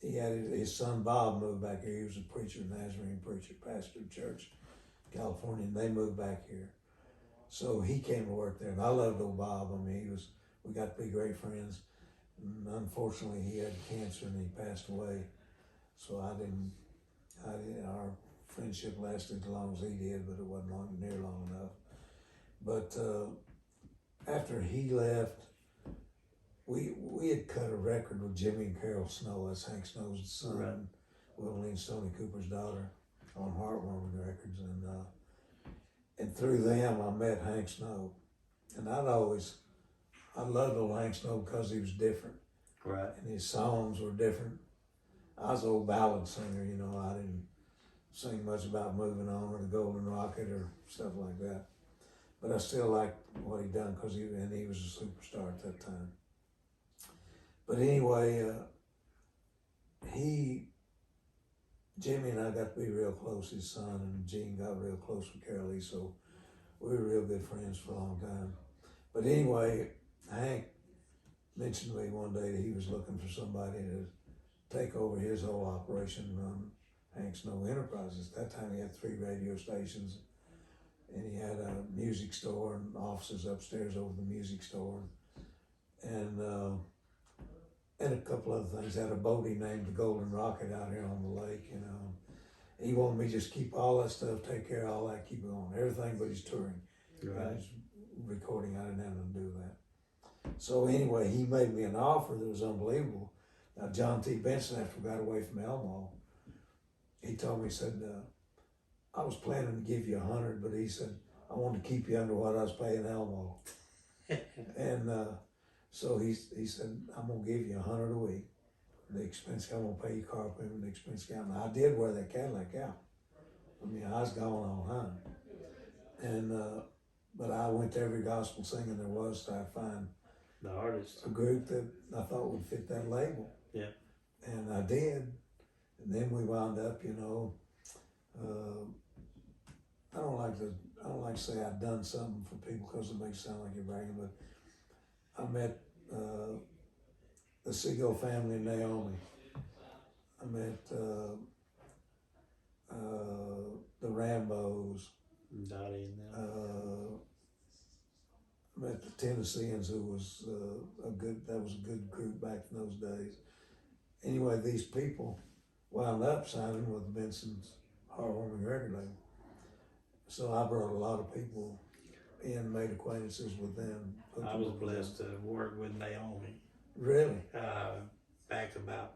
he had his son Bob moved back here. He was a preacher, Nazarene preacher, pastor of church, California, and they moved back here. So he came to work there, and I loved old Bob. I mean, we got to be great friends. And unfortunately, he had cancer and he passed away. So our friendship lasted as long as he did, but it wasn't near long enough. But after he left, we had cut a record with Jimmy and Carol Snow. That's Hank Snow's son, right. Willie and Stoney Cooper's daughter, on Heartwarming Records, and through them I met Hank Snow, and I loved old Hank Snow because he was different, right, and his songs were different. I was an old ballad singer, you know. I didn't sing much about moving on or the Golden Rocket or stuff like that, but I still liked what he done because he was a superstar at that time. But anyway, Jimmy and I got to be real close, his son, and Gene got real close with Carol Lee, so we were real good friends for a long time. But anyway, Hank mentioned to me one day that he was looking for somebody to take over his whole operation and run Hank Snow Enterprises. At that time he had 3 radio stations, and he had a music store and offices upstairs over the music store, and a couple other things. Had a boat he named the Golden Rocket out here on the lake, you know. He wanted me to just keep all that stuff, take care of all that, keep it on. Everything but his touring. right. His recording, I didn't have to do that. So anyway, he made me an offer that was unbelievable. Now, John T. Benson, after we got away from Elmo, he told me, he said, I was planning to give you 100, but he said, I wanted to keep you under what I was paying Elmo. And so he said, I'm going to give you 100 a week. The expense, I'm going to pay you car payment, the expense account. And I did wear that Cadillac out. I mean, I was gone on home. And, but I went to every gospel singing there was to find The artist. a group that I thought would fit that label. Yeah. And I did. And then we wound up, you know, I don't like to say I've done something for people because it makes it sound like you're bragging, but I met the Seagull family and Naomi. I met the Rambos. Dottie and them. I met the Tennesseans, who was a good group back in those days. Anyway, these people wound up signing with Benson's Heartwarming record label. So I brought a lot of people in, made acquaintances with them. I was blessed to work with Naomi. Really? Back about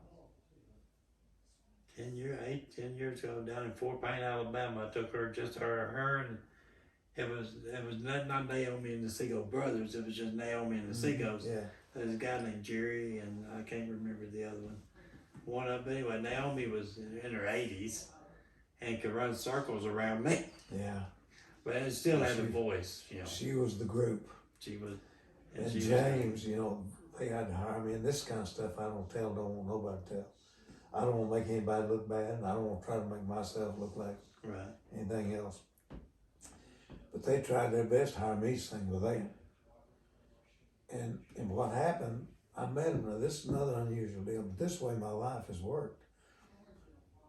10 years ago down in Fort Payne, Alabama. I took her, and it was not Naomi and the Seagull brothers, it was just Naomi and the Seagulls. Yeah. There's a guy named Jerry, and I can't remember the other one. One of them, anyway, Naomi was in her 80s and could run circles around me. Yeah. But it still had a voice, you know. She was the group. She was. And James, you know, they had to hire me, and this kind of stuff I don't want nobody to tell. I don't want to make anybody look bad, and I don't want to try to make myself look like anything else. But they tried their best to hire me to sing with them. And what happened, I met him. Now, this is another unusual deal, but this way my life has worked.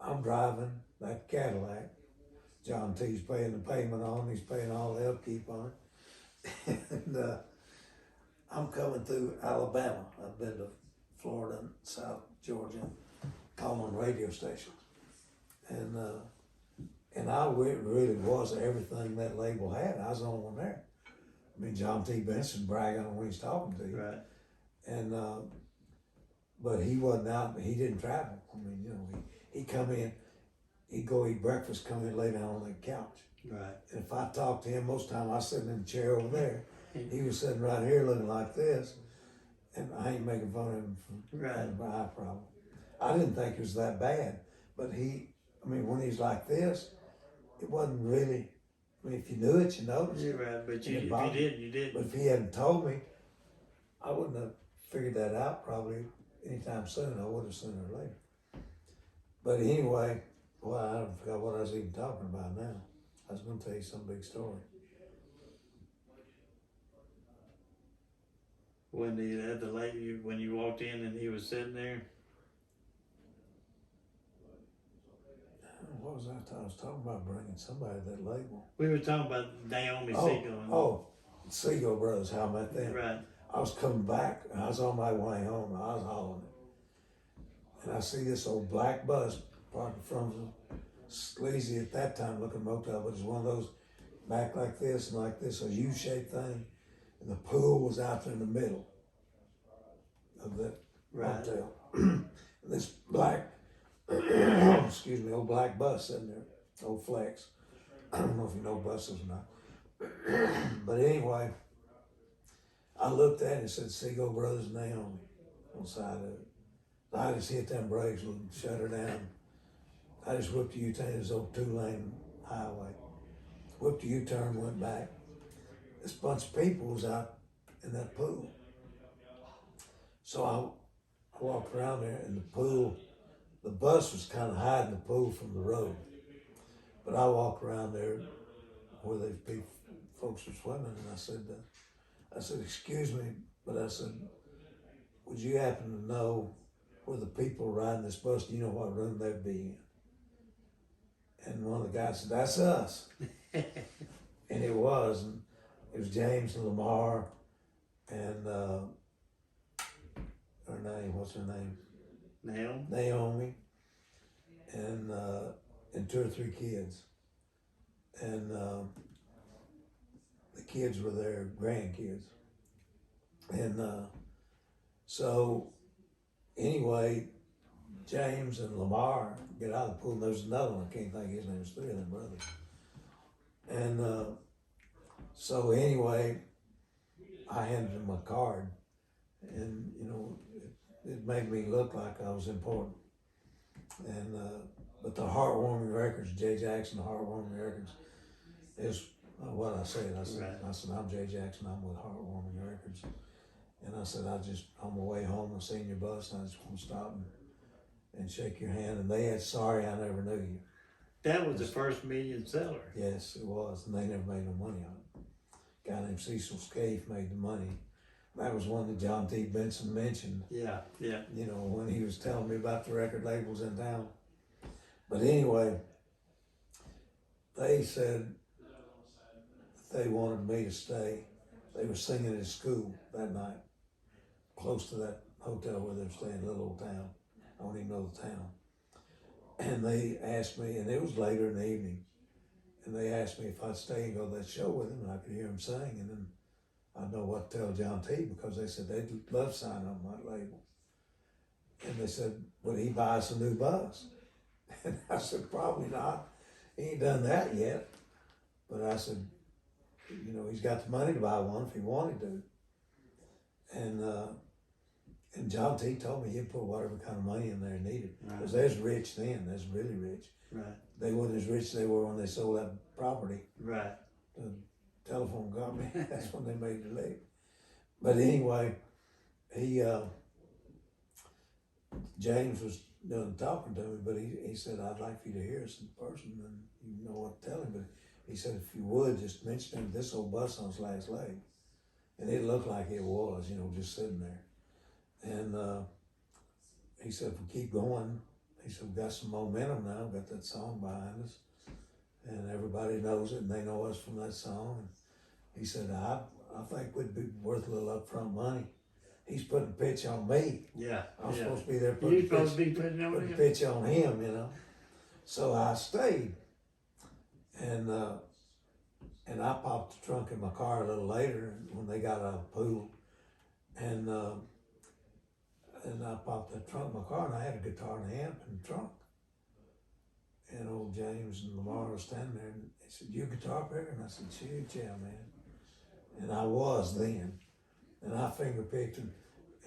I'm driving that Cadillac. John T's paying the payment on, he's paying all the upkeep on it. And I'm coming through Alabama. I've been to Florida and South Georgia, calling radio stations. And I really was everything that label had. I was the only one there. I mean, John T. Benson bragging on when he's talking to you. Right. And, but he wasn't out, he didn't travel. I mean, you know, he come in, he'd go eat breakfast, come in, lay down on the couch. Right. And if I talked to him, most of the time I was sitting in the chair over there. He was sitting right here looking like this. And I ain't making fun of him for having an eye problem. I didn't think it was that bad. But when he's like this, it wasn't really, I mean, if you knew it, you noticed. You're right, but if you didn't, you didn't. But if he hadn't told me, I wouldn't have figured that out probably anytime soon. I would have sooner or later. But anyway, well, I forgot what I was even talking about now. I was going to tell you some big story. When he had the lady, when you walked in and he was sitting there. What was I was talking about bringing somebody that label. We were talking about Naomi Segal. Oh, Segal Brothers, how I met them. Right. I was coming back, and I was on my way home, and I was hollering it. And I see this old black bus parked in front of a sleazy at that time looking motel, but it was one of those back like this and like this, a U-shaped thing. And the pool was out there in the middle of that motel. And this black, excuse me, old black bus sitting there, old Flex. I don't know if you know buses or not. But anyway, I looked at it and it said Segal Brothers and Naomi on the side of it. I just hit them brakes and shut her down. I just whipped a U-turn, this old 2-lane highway. Whipped a U-turn, went back. This bunch of people was out in that pool. So I walked around there and the pool, the bus was kind of hiding the pool from the road. But I walked around there where these folks were swimming and I said, excuse me, but I said, would you happen to know where the people riding this bus, do you know what room they'd be in? And one of the guys said, that's us. And it was. And it was James and Lamar and her name, what's her name? Naomi. And 2 or 3 kids. And the kids were their grandkids. And so anyway, James and Lamar get out of the pool, and there's another one, I can't think his name, there's 3 of them brothers. And so anyway, I handed him my card, and you know, it made me look like I was important. And but the Heartwarming Records, Jay Jackson, the Heartwarming Records, is what I said. I said, I'm Jay Jackson, I'm with Heartwarming Records. And I said, on my way home, I seen your bus, and I just want to stop and shake your hand. And they had, sorry, I never knew you. That was the first million seller. Yes, it was, and they never made no money on it. A guy named Cecil Scaife made the money. That was one that John T. Benson mentioned. Yeah. You know, when he was telling me about the record labels in town. But anyway, they said they wanted me to stay. They were singing at school that night, close to that hotel where they were staying, a little old town. I don't even know the town. And they asked me, and it was later in the evening, and they asked me if I'd stay and go to that show with him, and I could hear him sing, and then I'd know what to tell John T, because they said they'd love signing on my label. And they said, would he buy us a new bus? And I said, probably not. He ain't done that yet. But I said, you know, he's got the money to buy one if he wanted to. And John T told me he'd put whatever kind of money in there needed. Because they was rich then, they was really rich. Right. They weren't as rich as they were when they sold that property. Right. The telephone company, that's when they made the leg. But anyway, James was done talking to me, but he said, I'd like for you to hear us in person and you know what to tell him. But he said, if you would, just mention him, this old bus on its last leg. And it looked like it was, you know, just sitting there. And he said, if we keep going, he said, we've got some momentum now, we've got that song behind us. And everybody knows it, and they know us from that song. And he said, I think we'd be worth a little upfront money. He's putting a pitch on me. Yeah. I'm supposed to be there putting a pitch on him, you know. So I stayed. And And I popped the trunk in my car a little later when they got out of the pool. And I popped that trunk in my car and I had a guitar and amp in the trunk. And old James and Lamar was standing there and they said, "You a guitar player?" And I said, "Shoot, yeah, man." And I was then. And I fingerpicked and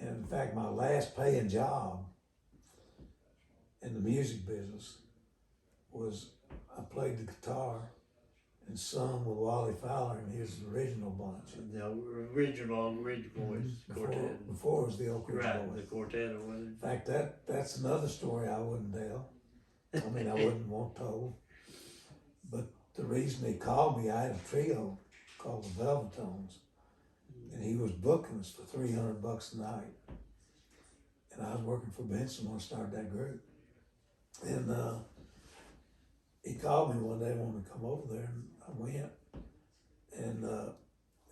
in fact, my last paying job in the music business was I played the guitar and sung with Wally Fowler and his original bunch. The original Boys quartet. Before it was the Oak Ridge Right, Boys. the quartet or whatever. In fact, that's another story I wouldn't tell. I mean, I wouldn't want told. But the reason he called me, I had a trio called the Velvetones, and he was booking us for $300 a night. And I was working for Benson when I started that group. And he called me one day, wanted me to come over there, and I went. And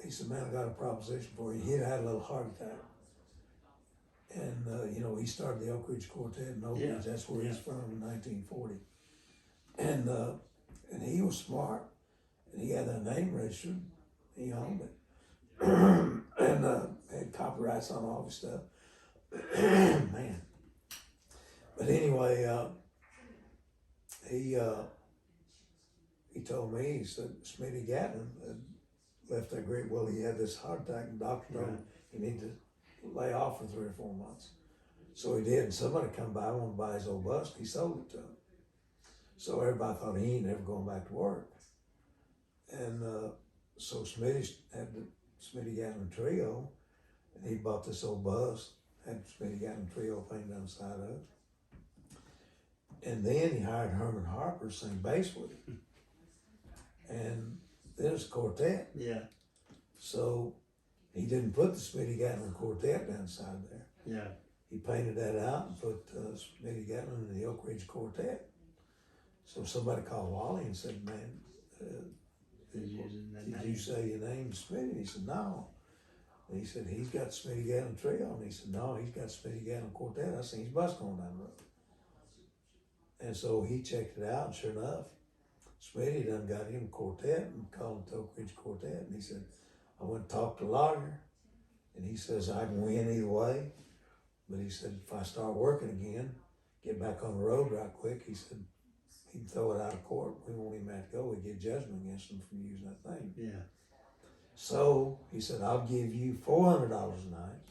he said, "Man, I got a proposition for you." He had a little heart attack. And, you know, he started the Oak Ridge Quartet in Oak Ridge. Yeah. That's where he's from in 1940. And he was smart. And he had that name registered. He owned it. And had copyrights on all his stuff. Man. But anyway, he told me, he said, Smitty Gatlin had left that great, well, he had this heart attack and the doctor told him he needed to lay off for 3 or 4 months. So he did, and somebody come by, wanted to buy his old bus, and he sold it to him. So everybody thought he ain't never going back to work. And so Smitty had the Smitty Gatlin Trio, and he bought this old bus, had Smitty Gatlin Trio painted on the side of it. And then he hired Herman Harper to sing bass with him. And then it was a quartet. Yeah, So he didn't put the Smitty Gatlin Quartet down the side there. yeah. He painted that out and put Smitty Gatlin in the Oak Ridge Quartet. So somebody called Wally and said, "Man, He's using that did name. you say your name's Smitty?" And he said, "No." And he said, "He's got Smitty Gatlin Trio." And he said, "No, he's got Smitty Gatlin Quartet. I seen his bus going down the road." And so he checked it out, and sure enough, Smitty done got him a quartet and called it the Oak Ridge Quartet. And he said, "I went and talked to the lawyer, and he says I can win either way. But he said, if I start working again, get back on the road right quick," he said, he'd throw it out of court. We won't even have to go. We'd get judgment against him from using that thing. Yeah, So he said, "I'll give you $400 a night."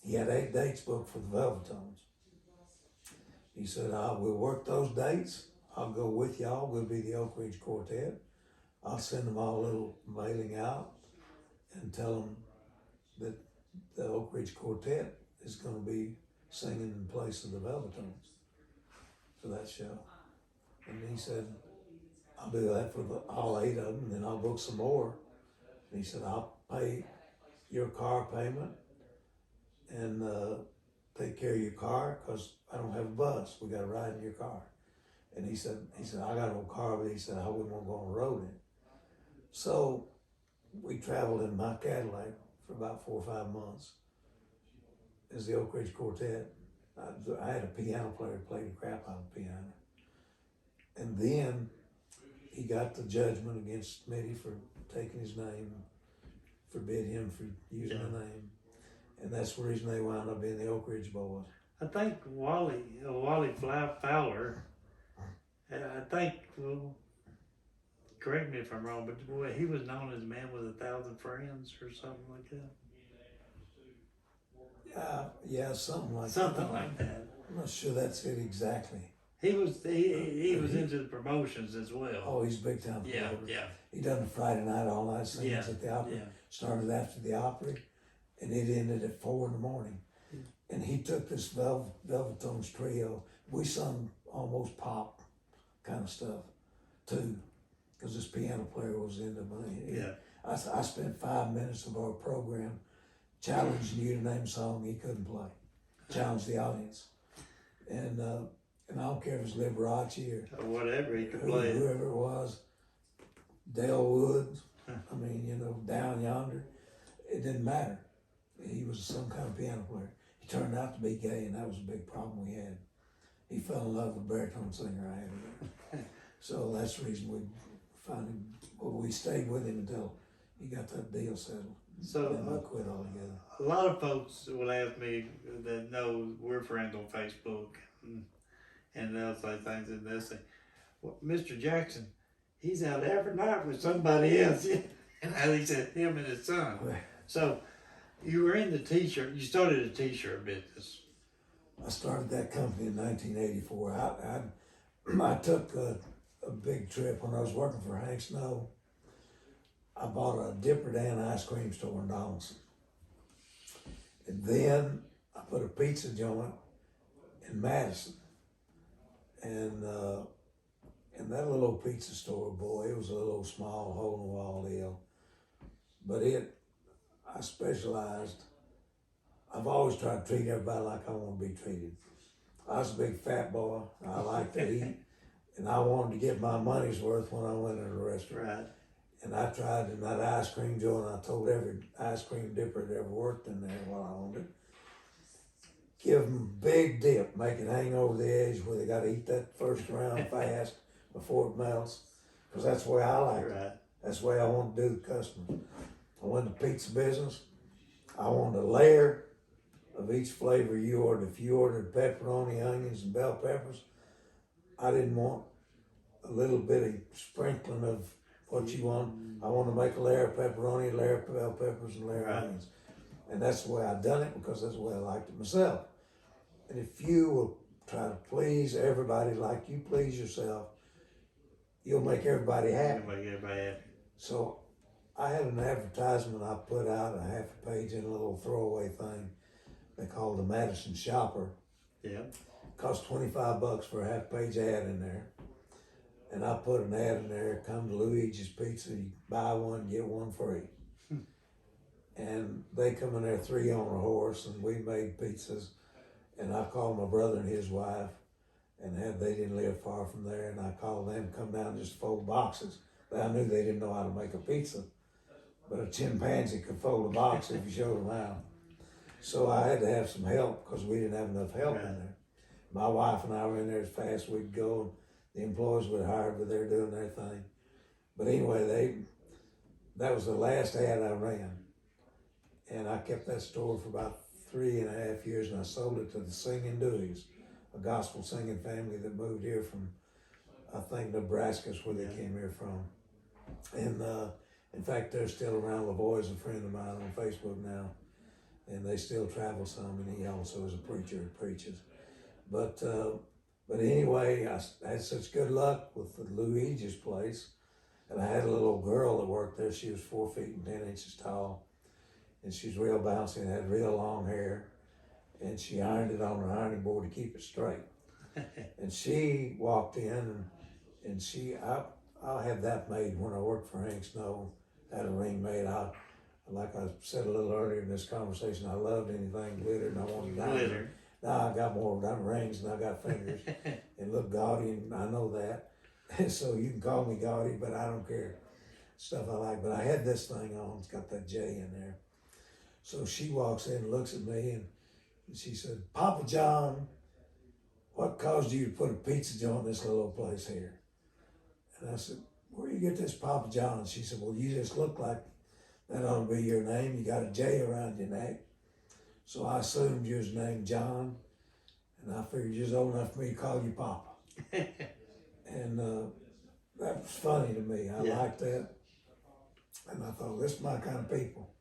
He had 8 dates booked for the Velvetones. He said, "We'll work those dates. I'll go with y'all. We'll be the Oak Ridge Quartet. I'll send them all a little mailing out and tell them that the Oak Ridge Quartet is going to be singing in place of the Velvetones for that show." And he said, "I'll do that for all 8 of them, and then I'll book some more." And he said, "I'll pay your car payment and take care of your car because I don't have a bus. We got to ride in your car." And he said, "I got no car," but he said, "I wouldn't want to go on the road in it." So we traveled in my Cadillac for about 4 or 5 months as the Oak Ridge Quartet. I had a piano player who played the crap out of the piano. And then he got the judgment against Smitty for taking his name, forbid him for using the name. And that's the reason they wound up being the Oak Ridge Boys. I think Wally Fowler, I think, well, correct me if I'm wrong, but boy, he was known as a man with 1,000 friends or something like that. Yeah, something like Something that. like that. I'm not sure that's it exactly. He was into the promotions as well. Oh, he's a big time yeah, promoter. yeah, He done the Friday night all night singing yeah, at the Opry. yeah. Started after the Opry, and it ended at 4 in the morning. And he took this Velvetones Trio. We sung almost pop kind of stuff too, because this piano player was into me. Yeah. I spent 5 minutes of our program challenging you to name a song he couldn't play. Challenge the audience, and I don't care if it's Liberace Or whatever he could play. whoever it was, Dale Woods. I mean, you know, Down Yonder. It didn't matter. He was some kind of piano player. He turned out to be gay, and that was a big problem we had. He fell in love with the baritone singer I had there. So that's the reason we finally, well, we stayed with him until he got that deal settled. So Then I quit altogether. a lot of folks will ask me that know we're friends on Facebook, and they'll say things, and they'll say, well, Mr. Jackson, he's out every night with somebody else. And he said, him and his son. So you were in the t-shirt, you started a t-shirt business. I started that company in 1984. I took a big trip when I was working for Hank Snow. I bought a Dipper Dan ice cream store in Donaldson. And then I put a pizza joint in Madison. And that little pizza store, boy, it was a little small hole-in-the-wall deal. But I specialized. I've always tried to treat everybody like I want to be treated. I was a big fat boy. I liked to eat. And I wanted to get my money's worth when I went in a restaurant. Right. And I tried in that ice cream joint, I told every ice cream dipper that ever worked in there while I owned it, give them big dip, make it hang over the edge where they got to eat that first round fast before it melts. Because that's the way I like it. That's the way I want to do the customers. I went to pizza business. I wanted a layer of each flavor you ordered. If you ordered pepperoni, onions, and bell peppers, I didn't want a little bit of sprinkling of what you want. I want to make a layer of pepperoni, a layer of bell peppers, and a layer of onions. And that's the way I done it because that's the way I liked it myself. And if you will try to please everybody like you please yourself, you'll make everybody happy. So I had an advertisement I put out, a half a page in a little throwaway thing they called the Madison Shopper. Yeah. Cost $25 for a half page ad in there. And I put an ad in there, come to Luigi's Pizza, you buy one, get one free. And they come in there 3 on a horse and we made pizzas. And I called my brother and his wife and they didn't live far from there. And I called them, come down just fold boxes. But I knew they didn't know how to make a pizza. But a chimpanzee could fold a box if you showed them how. So I had to have some help because we didn't have enough help in there. My wife and I were in there as fast as we'd go. And the employees were hired, but they're doing their thing. But anyway, that was the last ad I ran. And I kept that store for about 3.5 years, and I sold it to the Singing Deweys, a gospel singing family that moved here from, I think, Nebraska is where they came here from. And in fact, they're still around. LaVoy's a friend of mine on Facebook now, and they still travel some, and he also is a preacher who preaches. But anyway, I had such good luck with the Luigi's place, and I had a little girl that worked there. She was 4 feet and 10 inches tall, and she was real bouncy and had real long hair, and she ironed it on her ironing board to keep it straight. And she walked in, and I'll have that made when I worked for Hank Snow. Had a ring made. Like I said a little earlier in this conversation, I loved anything glittered, and I wanted diamonds. Glitter. Now I got more diamond rings than I got fingers, and look gaudy, and I know that. So you can call me gaudy, but I don't care. Stuff I like. But I had this thing on. It's got that J in there. So she walks in and looks at me, and she said, Papa John, what caused you to put a pizza joint in this little old place here? And I said, where do you get this Papa John? And she said, well, you just look like that ought to be your name. You got a J around your neck. So I assumed you was named John, and I figured you was old enough for me to call you Papa. And that was funny to me. I liked that. And I thought, this is my kind of people.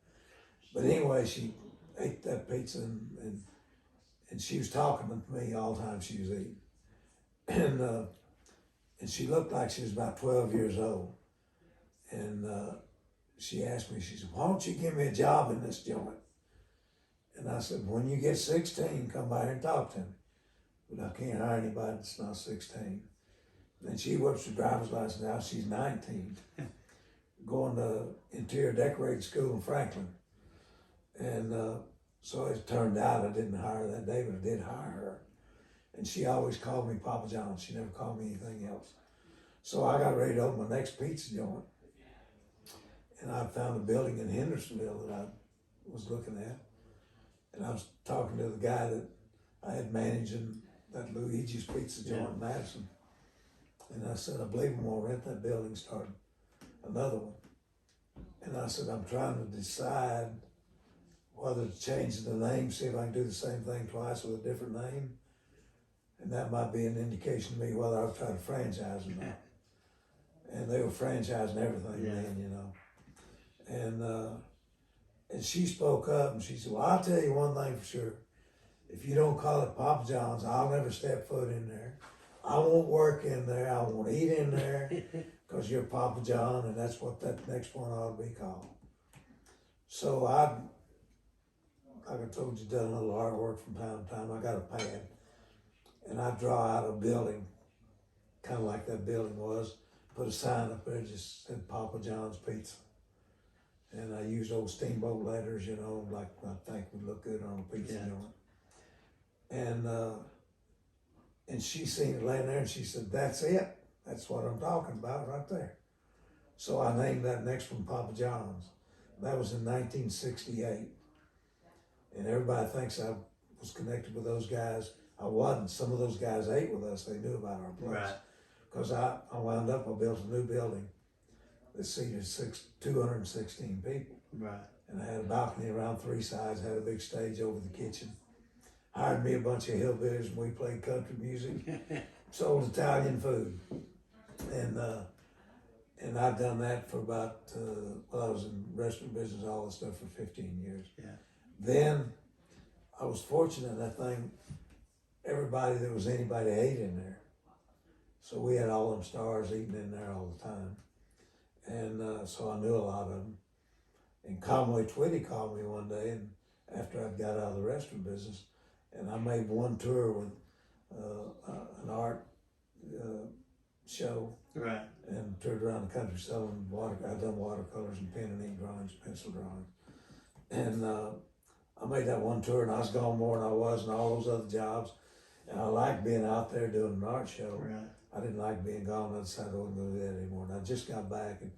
But anyway, she ate that pizza, and she was talking to me all the time she was eating. And she looked like she was about 12 years old. And she asked me, she said, why don't you give me a job in this joint? And I said, when you get 16, come by here and talk to me. But I can't hire anybody that's not 16. Then she whips her driver's license out. She's 19, going to interior decorating school in Franklin. And so it turned out I didn't hire her that day, but I did hire her. And she always called me Papa John. She never called me anything else. So I got ready to open my next pizza joint. And I found a building in Hendersonville that I was looking at. And I was talking to the guy that I had managing that Luigi's Pizza joint in Madison. And I said, I believe I'm gonna rent that building, start another one. And I said, I'm trying to decide whether to change the name, see if I can do the same thing twice with a different name. And that might be an indication to me whether I was trying to franchise or not. And they were franchising everything then, you know. And she spoke up and she said, well, I'll tell you one thing for sure. If you don't call it Papa John's, I'll never step foot in there. I won't work in there. I won't eat in there because you're Papa John, and that's what that next one ought to be called. So like I told you, done a little artwork from time to time. I got a pad, and I draw out a building, kind of like that building was. Put a sign up there, just said Papa John's Pizza. And I used old steamboat letters, you know, like I think would look good on a pizza joint. And she seen it laying there and she said, that's it. That's what I'm talking about right there. So I named that next one Papa John's. That was in 1968. And everybody thinks I was connected with those guys. I wasn't. Some of those guys ate with us. They knew about our place. Right. Because I wound up, I built a new building that seated 216 people. Right. And I had a balcony around three sides, had a big stage over the kitchen. Hired me a bunch of hillbillies and we played country music, sold Italian food. And I'd done that for about, I was in restaurant business, all this stuff for 15 years. Yeah. Then I was fortunate, I think everybody that was anybody ate in there. So we had all them stars eating in there all the time. And so I knew a lot of them. And Conway Twitty called me one day, and after I got out of the restaurant business, and I made one tour with an art show. Right. And toured around the country selling I'd done watercolors and pen and ink drawings, pencil drawings. And I made that one tour, and I was gone more than I was in all those other jobs. And I liked being out there doing an art show. Right. I didn't like being gone. I decided I wasn't going to do that anymore. And I just got back, and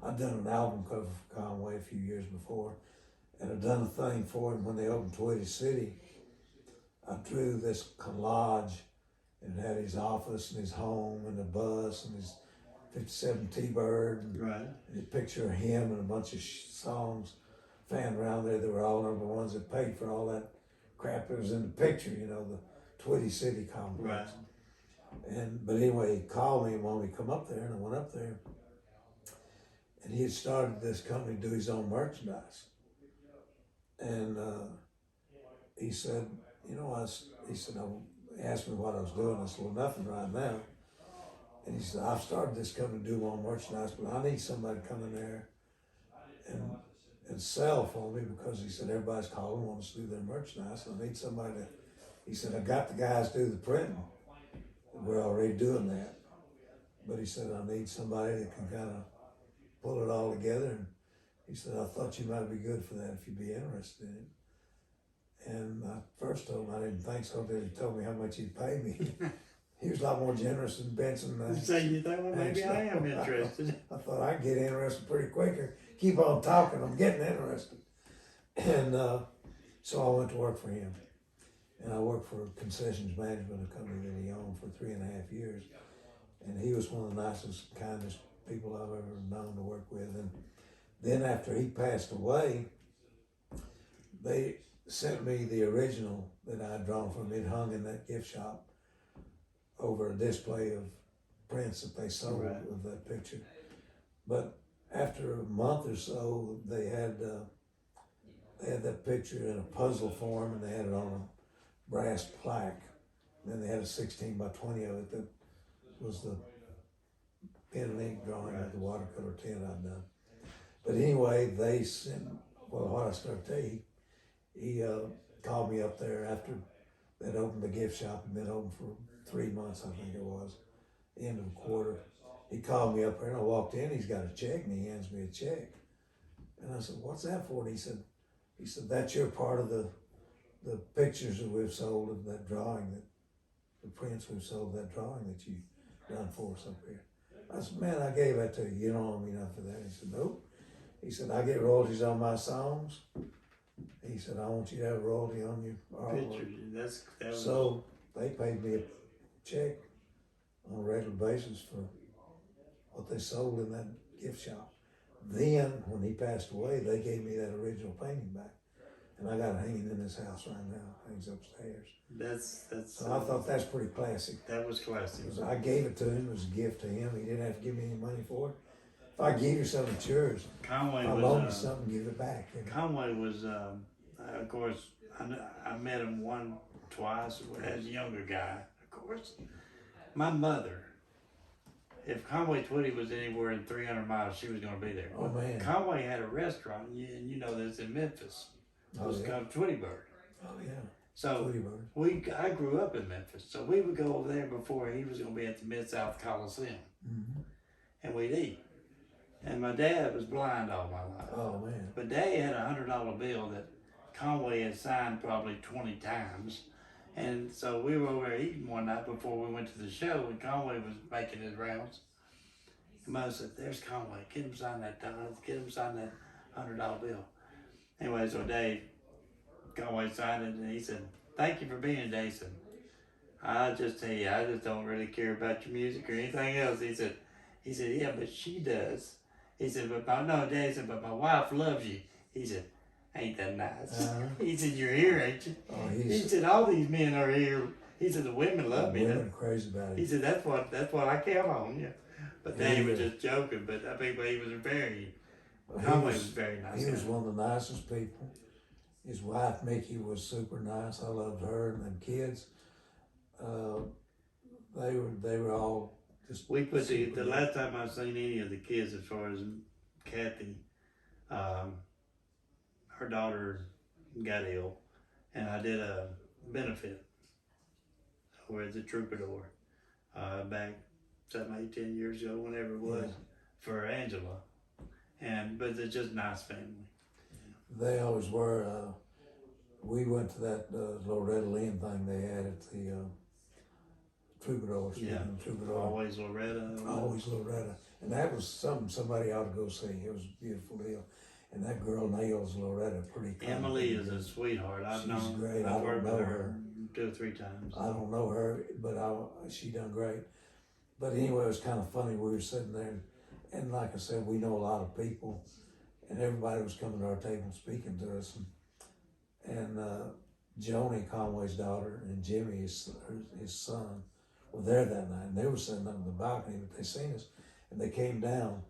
I'd done an album cover for Conway a few years before, and I'd done a thing for him when they opened Twitty City. I drew this collage, and it had his office and his home and a bus and his 57 T-Bird, and, right. and a picture of him and a bunch of songs fanned around there that were all number ones that paid for all that crap that was in the picture, you know, the Twitty City complex. Right. But anyway, he called me and wanted me to come up there, and I went up there. And he had started this company to do his own merchandise. And he said, you know, he asked me what I was doing. I said, well, nothing right now. And he said, I've started this company to do my own merchandise, but I need somebody to come in there and sell for me, because he said, everybody's calling, wants to do their merchandise. I need somebody to, he said, I got the guys do the printing. We're already doing that. But he said, I need somebody that can kind of pull it all together. And he said, I thought you might be good for that if you'd be interested in it. And I first told him I didn't think so until he told me how much he'd pay me. He was a lot more generous than Benson. So you thought, well, maybe I am interested. I thought I'd get interested pretty quicker. Keep on talking, I'm getting interested. And so I went to work for him. And I worked for Concessions Management, a company that he owned for 3.5 years. And he was one of the nicest, kindest people I've ever known to work with. And then after he passed away, they sent me the original that I had drawn from him. It hung in that gift shop over a display of prints that they sold of that picture. But after a month or so, they had that picture in a puzzle form, and they had it on a brass plaque. And then they had a 16 by 20 of it that was the pen and ink drawing of the watercolor tint I'd done. But anyway, they sent, well, what I started to tell you, he called me up there after they'd opened the gift shop and been open for 3 months, I think it was, end of the quarter. He called me up there and I walked in, he's got a check and he hands me a check. And I said, what's that for? And he said, that's your part of the pictures that we've sold of that drawing, that the prints we've sold of that drawing that you done for us up here. I said, man, I gave that to you. You don't owe me nothing for that. He said, nope. He said, I get royalties on my songs. He said, I want you to have a royalty on your artwork. So they paid me a check on a regular basis for what they sold in that gift shop. then when he passed away, they gave me that original painting back. And I got it hanging in this house right now, hangs upstairs. That's. So I thought that's pretty classic. That was classic. 'Cause I gave it to him as a gift to him. He didn't have to give me any money for it. If I give you something, it's yours. Conway I was. loan you something, give it back. You know? Conway was. Of course, I met him twice as a younger guy. Of course, my mother. If Conway Twitty was anywhere in 300 miles, she was going to be there. Oh, man. Conway had a restaurant, and you know this in Memphis. It was called Twitty Bird. Oh, yeah. So Tweety Bird. I grew up in Memphis, so we would go over there before he was going to be at the Mid-South Coliseum, and we'd eat. And my dad was blind all my life. Oh, man. But Dad had a $100 bill that Conway had signed probably 20 times. And so we were over there eating one night before we went to the show, and Conway was making his rounds. And Mother said, "There's Conway. Get him sign that $100 bill." Anyway, so Conway signed it, and he said, "Thank you for being Jason. I just tell you, I just don't really care about your music or anything else." He said, "Yeah, but she does." He said, "But my wife loves you." He said, "Ain't that nice?" He said, "You're here, ain't you?" Oh, He said, "All these men are here." He said, "The women love me." Women are crazy about it. He said, "That's what I count on." Yeah. But Danny was just joking. But I think he was Conway was very nice. He was one of the nicest people. His wife Mickey was super nice. I loved her and them kids. They were all just. We put the last time I've seen any of the kids, as far as Kathy, her daughter got ill, and I did a benefit over at the Troubadour back 7, 8, 10 years ago, whenever it was, for Angela. But they're just nice family. They always were. We went to that Loretta Lynn thing they had at the Troubadour. Troubadour. Always Loretta. Always Loretta. And that was something somebody ought to go see. It was a beautiful deal. And that girl nails Loretta pretty cool. Emily is a sweetheart. She's great. I've I worked don't know with her 2 or 3 times. I don't know her, but she done great. But anyway, it was kind of funny. We were sitting there, and like I said, we know a lot of people, and everybody was coming to our table speaking to us. And Joni, Conway's daughter, and Jimmy, his son, were there that night, and they were sitting up in the balcony, but they seen us, and they came down.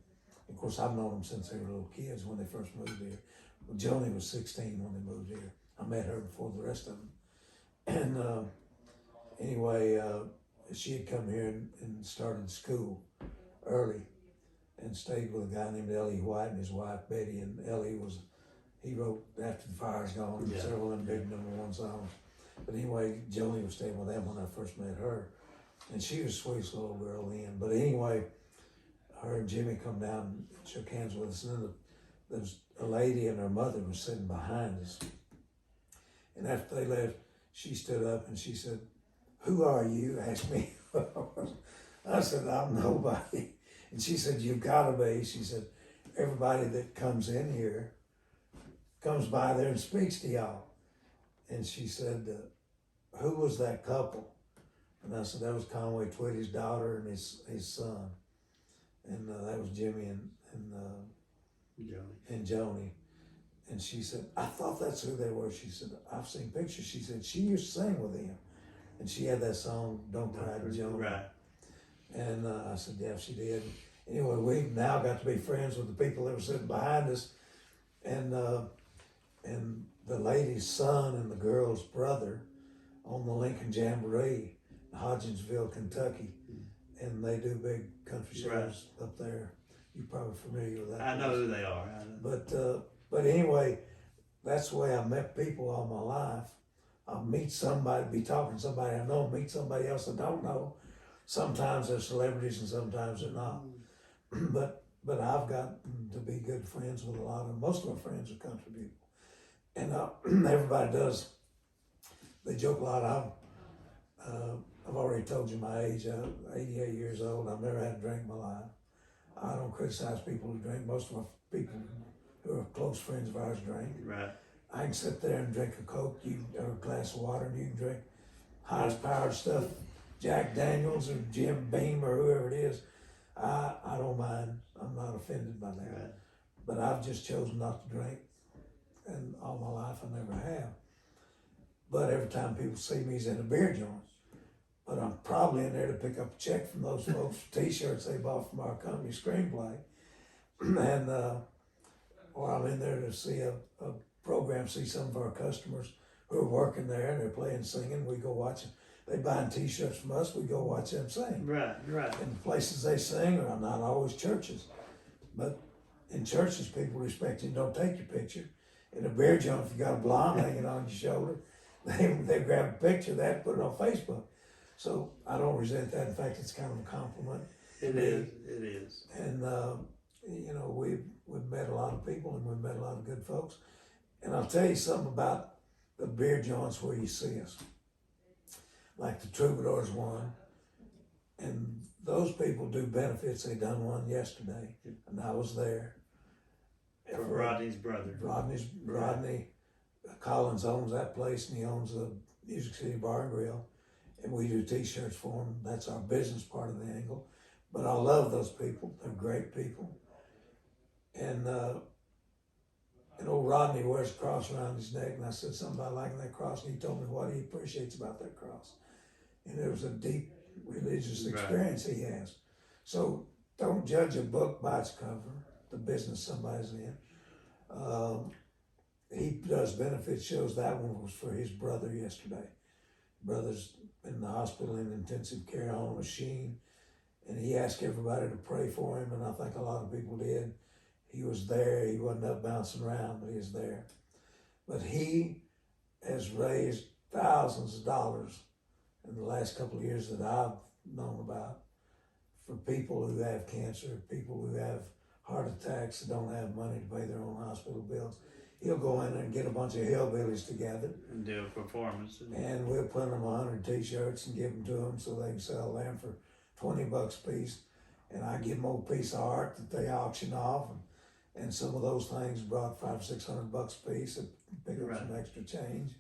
Of course, I've known them since they were little kids when they first moved here. Well, Joni was 16 when they moved here. I met her before the rest of them. And anyway, she had come here and started school early and stayed with a guy named Ellie White and his wife Betty. And Ellie he wrote After the Fire's Gone and several of them big #1 songs. But anyway, Joni was staying with them when I first met her. And she was the sweetest little girl then. But anyway, her and Jimmy come down and shook hands with us. And then there was a lady and her mother was sitting behind us. And after they left, she stood up and she said, "Who are you?" asked me. I said, "I'm nobody." And she said, "You've got to be." She said, "Everybody that comes in here comes by there and speaks to y'all." And she said, "Who was that couple?" And I said, "That was Conway Twitty's daughter and his son. And that was Jimmy and Joni." And she said, "I thought that's who they were." She said, "I've seen pictures." She said, "She used to sing with him." And she had that song, "Don't Cry to Joni." Right. And I said, "Yeah, she did." Anyway, we've now got to be friends with the people that were sitting behind us. And the lady's son and the girl's brother on the Lincoln Jamboree in Hodgensville, Kentucky. And they do big country shows up there. You're probably familiar with that. I know who they are. But anyway, that's the way I met people all my life. I'll meet somebody, be talking to somebody I know, meet somebody else I don't know. Sometimes they're celebrities and sometimes they're not. But I've got to be good friends with most of my friends are country people. And everybody does. They joke a lot. I've already told you my age. I'm 88 years old. I've never had a drink in my life. I don't criticize people who drink. Most of my people who are close friends of ours drink. Right. I can sit there and drink a Coke or a glass of water, and you can drink highest powered stuff, Jack Daniels or Jim Beam or whoever it is. I don't mind. I'm not offended by that. Right. but I've just chosen not to drink, and all my life I never have. But every time people see me, he's in a beer joint. But I'm probably in there to pick up a check from those folks for T-shirts they bought from our company Screenplay, and or I'm in there to see a program, see some of our customers who are working there and they're playing, singing. We go watch them. They buying T-shirts from us. We go watch them sing. Right. And the places they sing are not always churches, but in churches, people respect you and don't take your picture. In a beer joint, if you got a blonde hanging on your shoulder, they grab a picture of that and put it on Facebook. So I don't resent that. In fact, it's kind of a compliment. It is. And you know, we've met a lot of people and we've met a lot of good folks. And I'll tell you something about the beer joints where you see us. Like the Troubadours one, and those people do benefits. They done one yesterday, and I was there. For Rodney's brother. Rodney Collins owns that place, and he owns the Music City Bar and Grill, and we do T-shirts for him. That's our business part of the angle. But I love those people. They're great people. And old Rodney wears a cross around his neck, and I said something about liking that cross, and he told me what he appreciates about that cross. And it was a deep religious experience he has. So don't judge a book by its cover, the business somebody's in. He does benefit shows. That one was for his brother yesterday. Brother's in the hospital in intensive care on a machine, and he asked everybody to pray for him, and I think a lot of people did. He was there. He wasn't up bouncing around, but he was there. But he has raised thousands of dollars in the last couple of years that I've known about for people who have cancer, people who have heart attacks that don't have money to pay their own hospital bills. He'll go in there and get a bunch of hillbillies together And do a performance. and we'll print them 100 T-shirts and give them to them so they can sell them for $20 a piece. And I give them a piece of art that they auction off, and some of those things brought $500-600 a piece and pick up some extra change.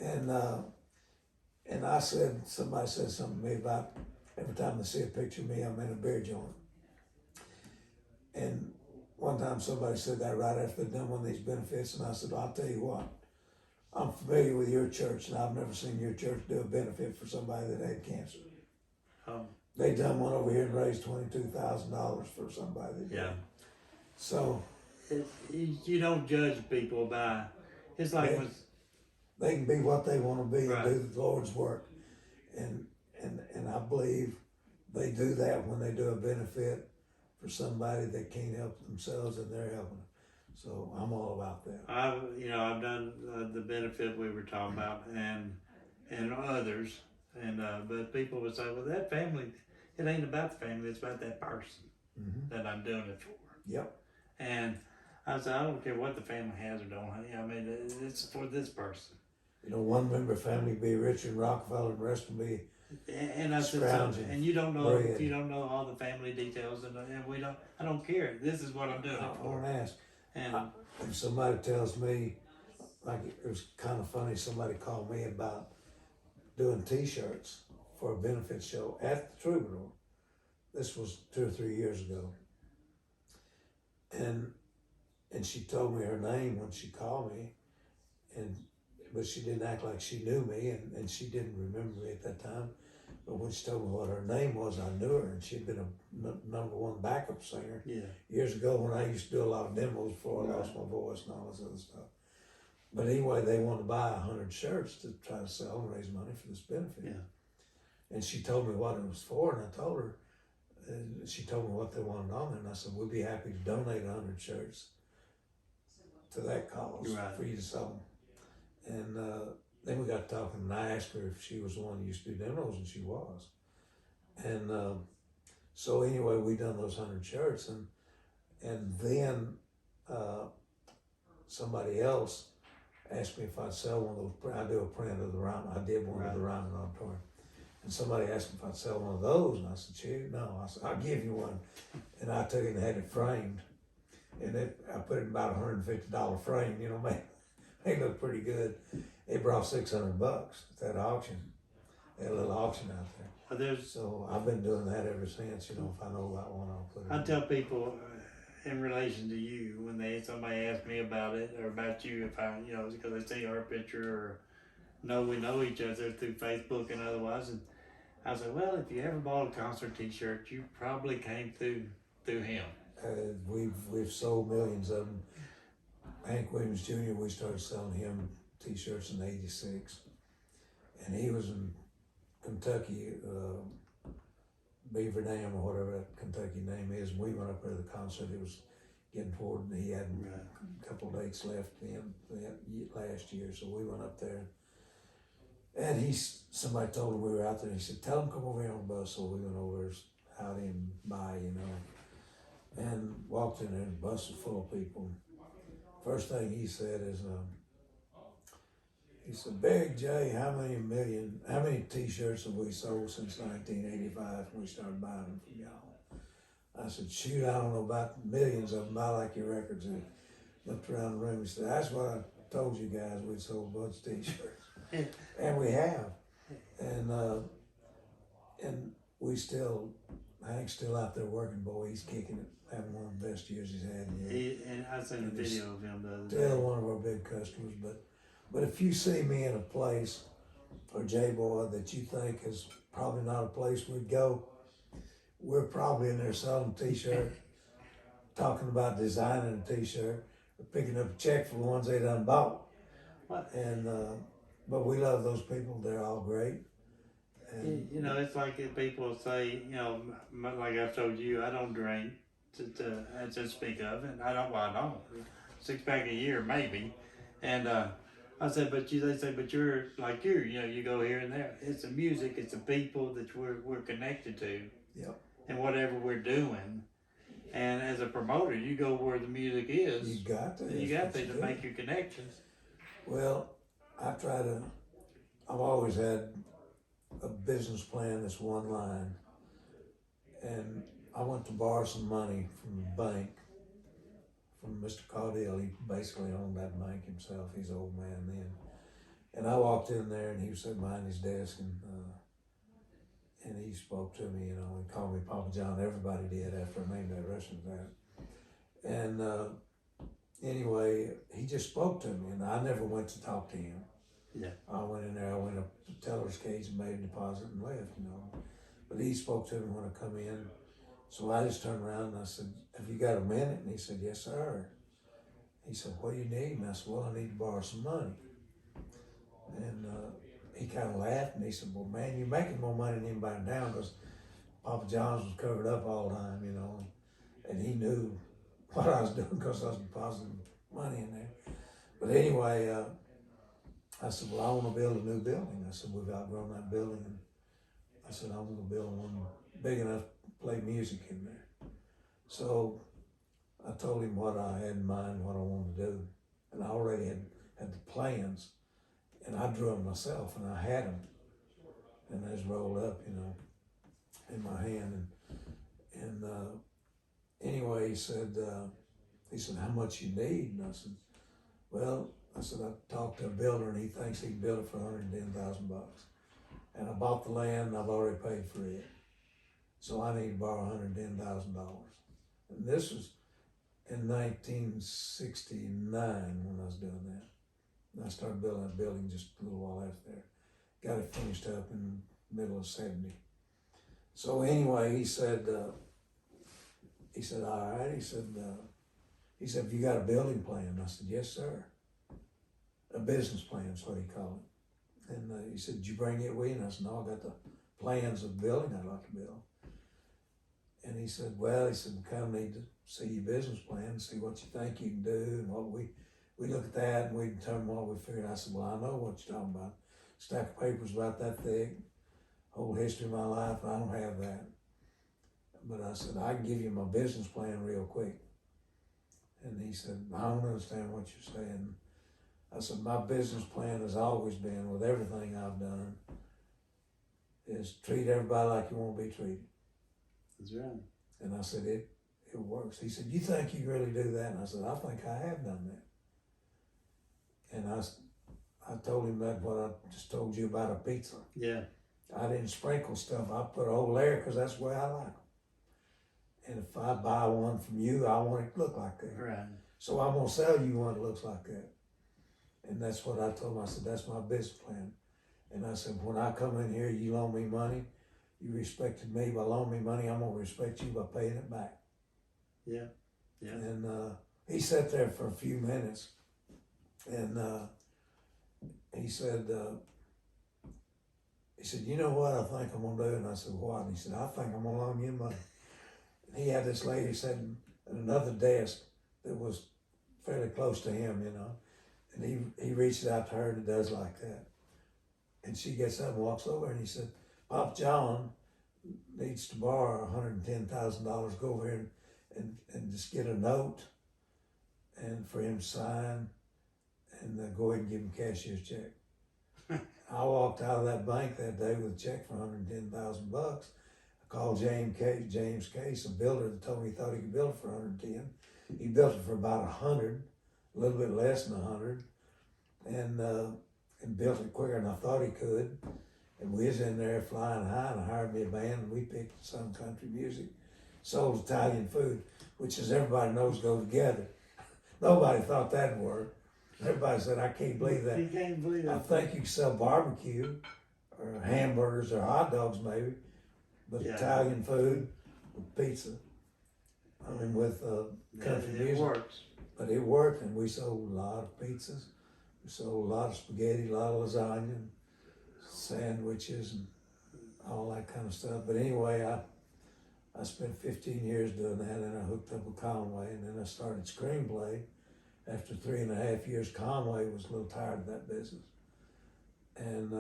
And I said, somebody said something to me about every time they see a picture of me, I'm in a beer joint. And one time somebody said that right after they'd done one of these benefits, and I said, I'll tell you what, I'm familiar with your church, and I've never seen your church do a benefit for somebody that had cancer. They done one over here and raised $22,000 for somebody that did. So you don't judge people by, it's like they can be what they want to be and do the Lord's work. And I believe they do that when they do a benefit for somebody that can't help themselves and they're helping them. So I'm all about that. I've done the benefit we were talking about and others, and but people would say, well, that family, it ain't about the family, it's about that person that I'm doing it for. Yep. And I said, I don't care what the family has or don't have. I mean, it's for this person. You know, one member of family be Richard Rockefeller and the rest will be and I said, and you don't know if you don't know all the family details, and we don't. I don't care. This is what I'm doing it for. I don't ask. And if somebody tells me, like it was kind of funny, somebody called me about doing T-shirts for a benefit show at the Troubadour. This was 2 or 3 years ago. And she told me her name when she called me, but she didn't act like she knew me, and she didn't remember me at that time. But when she told me what her name was, I knew her, and she'd been a #1 backup singer years ago when I used to do a lot of demos before I lost my voice and all this other stuff. But anyway, they wanted to buy 100 shirts to try to sell and raise money for this benefit. Yeah. And she told me what it was for, and I told her, and she told me what they wanted on there, and I said, we'd be happy to donate 100 shirts to that cause for you to sell them. And then we got talking, and I asked her if she was the one who used to do demos, and she was. And so anyway, we done those 100 shirts, and then somebody else asked me if I'd sell one of those. I do a print of the Ryman. I did one of the Ryman Auditorium. And somebody asked me if I'd sell one of those, and I said, shoot, no. I said, I'll give you one. And I took it and had it framed. And I put it in about $150 frame, you know, they look pretty good. It brought $600 at that auction. They had a little auction out there. So I've been doing that ever since, you know, if I know about one, I'll put it I tell people, in relation to you, when somebody asked me about it or about you, if I, because they see our picture or know we know each other through Facebook and otherwise, and I said, well, if you ever bought a concert T-shirt, you probably came through him. We've sold millions of them. Hank Williams Jr., we started selling him T-shirts in '86, and he was in Kentucky, Beaver Dam or whatever that Kentucky name is. And we went up there to the concert. It was getting toward, and he had a couple of dates left last year, so we went up there. And somebody told him we were out there, and he said, tell him come over here on the bus. So we went over, howdy and bye, and walked in there, and the bus was full of people. First thing he said is, he said, Big J, how many T-shirts have we sold since 1985 when we started buying them from y'all? I said, shoot, I don't know about millions of them. I like your records. And he looked around the room and said, that's what I told you guys, we sold a bunch of T-shirts. And we have. And we still, Hank's still out there working, boy, he's kicking it, having one of the best years he's had in years. And I seen a video of him the other day. Still one of our big customers, but if you see me in a place, or J-Boy, that you think is probably not a place we'd go, we're probably in there selling a T-shirt, talking about designing a T-shirt, or picking up a check for the ones they done bought. What? And but we love those people. They're all great. And it's like if people say, like I've told you, I don't drink to speak of, and I don't. 6 pack a year maybe, and I said, they say, but you're like you go here and there. It's the music, it's the people that we're connected to. Yep. And whatever we're doing, and as a promoter, you go where the music is. You got to. You got to make your connections. Well, I've always had a business plan that's one line, and I went to borrow some money from the bank, from Mr. Caudill. He basically owned that bank himself. He's an old man then. And I walked in there, and he was sitting behind his desk, and he spoke to me, and called me Papa John. Everybody did after I named that restaurant that. And anyway, he just spoke to me, and I never went to talk to him. Yeah. I went in there, I went up to the teller's cage and made a deposit and left, But he spoke to me when I come in. So I just turned around and I said, have you got a minute? And he said, yes, sir. He said, what do you need? And I said, well, I need to borrow some money. And he kind of laughed, and he said, well, man, you're making more money than anybody in town, because Papa John's was covered up all the time, and he knew what I was doing because I was depositing money in there. But anyway, I said, well, I want to build a new building. I said, we've outgrown that building, and I said, I want to build one big enough to play music in there. So I told him what I had in mind, what I wanted to do, and I already had the plans. And I drew them myself, and I had them, and they was rolled up, in my hand. And anyway, he said, how much you need? And I said, well, I talked to a builder, and he thinks he can build it for $110,000. And I bought the land, and I've already paid for it. So I need to borrow $110,000. And this was in 1969 when I was doing that. And I started building that building just a little while after there. Got it finished up in the middle of '70. So anyway, he said, all right. He said, have you got a building plan? I said, yes, sir. A business plan is what he called it. And he said, did you bring it with you? And I said, no, I got the plans of the building I'd like to build. And he said, we kind of need to see your business plan and see what you think you can do, and what we look at that and we determine what we figured. I said, well, I know what you're talking about. Stack of papers about that thick, whole history of my life. I don't have that. But I said, I can give you my business plan real quick. And he said, I don't understand what you're saying. I said, my business plan has always been, with everything I've done, is treat everybody like you want to be treated. That's right. And I said, it works. He said, you think you really do that? And I said, I think I have done that. And I told him that what I just told you about a pizza. Yeah. I didn't sprinkle stuff. I put a whole layer because that's the way I like them. And if I buy one from you, I want it to look like that. Right. So I'm gonna sell you one that looks like that. And that's what I told him. I said, that's my business plan. And I said, when I come in here, you loan me money. You respected me by loaning me money. I'm gonna respect you by paying it back. Yeah. Yeah. And he sat there for a few minutes, and he said, you know what I think I'm gonna do? And I said, what? And he said, I think I'm gonna loan you money. And he had this lady sitting at another desk that was fairly close to him, you know. And he reaches out to her and does like that. And she gets up and walks over, and he said, Pop John needs to borrow $110,000. Go over here and just get a note and for him to sign and go ahead and give him cashier's check. I walked out of that bank that day with a check for $110,000. I called James Case, a builder, that told me he thought he could build it for 110. He built it for about 100, a little bit less than 100, and built it quicker than I thought he could. And we was in there flying high, and I hired me a band, and we picked some country music, sold Italian food, which, as everybody knows, go together. Nobody thought that'd work. Everybody said, I can't believe that. You can't believe that. I think you can sell barbecue or hamburgers or hot dogs maybe, but Yeah. Italian food with pizza, I mean with country it music. works. But it worked, and we sold a lot of pizzas. We sold a lot of spaghetti, a lot of lasagna, and sandwiches, and all that kind of stuff. But anyway, I spent 15 years doing that, and I hooked up with Conway, and then I started Screenplay. After 3.5 years, Conway was a little tired of that business, and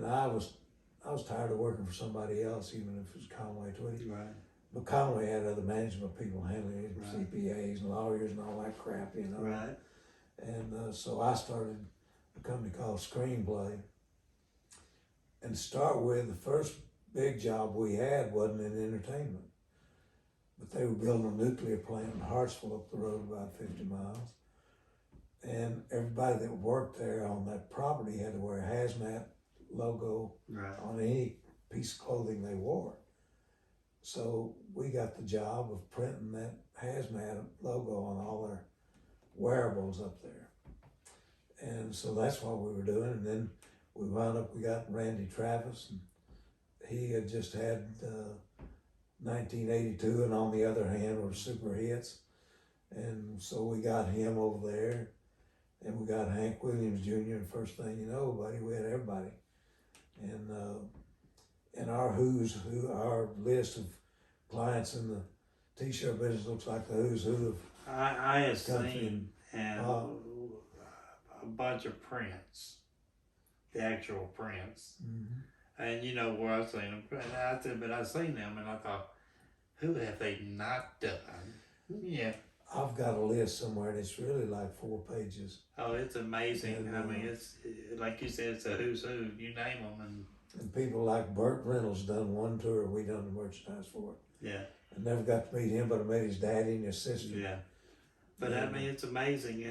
I was tired of working for somebody else, even if it was Conway Twitty. Right. But Conway had other management people handling it, Right. CPAs and lawyers and all that crap, you know. Right. And so I started a company called Screenplay. And to start with, the first big job we had wasn't in entertainment. But they were building a nuclear plant in Hartsville up the road about 50 miles. And everybody that worked there on that property had to wear a hazmat logo Right. on any piece of clothing they wore. So we got the job of printing that hazmat logo on all their wearables up there. And so that's what we were doing. And then we got Randy Travis, and he had just had 1982 and On the Other Hand were super hits. And so we got him over there, and we got Hank Williams Jr. And first thing you know, buddy, we had everybody. And our our list of clients in the t-shirt business looks like the who's who of I have country seen and a bunch of prints, the actual prints. Mm-hmm. And you know where I've seen them. And I said, but I've seen them, and I thought, who have they not done? Yeah. I've got a list somewhere, and it's really like 4 pages. Oh, it's amazing. And, I mean, it's like you said, it's a who's who. You name them, And people like Burt Reynolds done one tour, we done the merchandise for it. yeah. I never got to meet him, but I met his daddy and his sister. Yeah. But Yeah. I mean, it's amazing.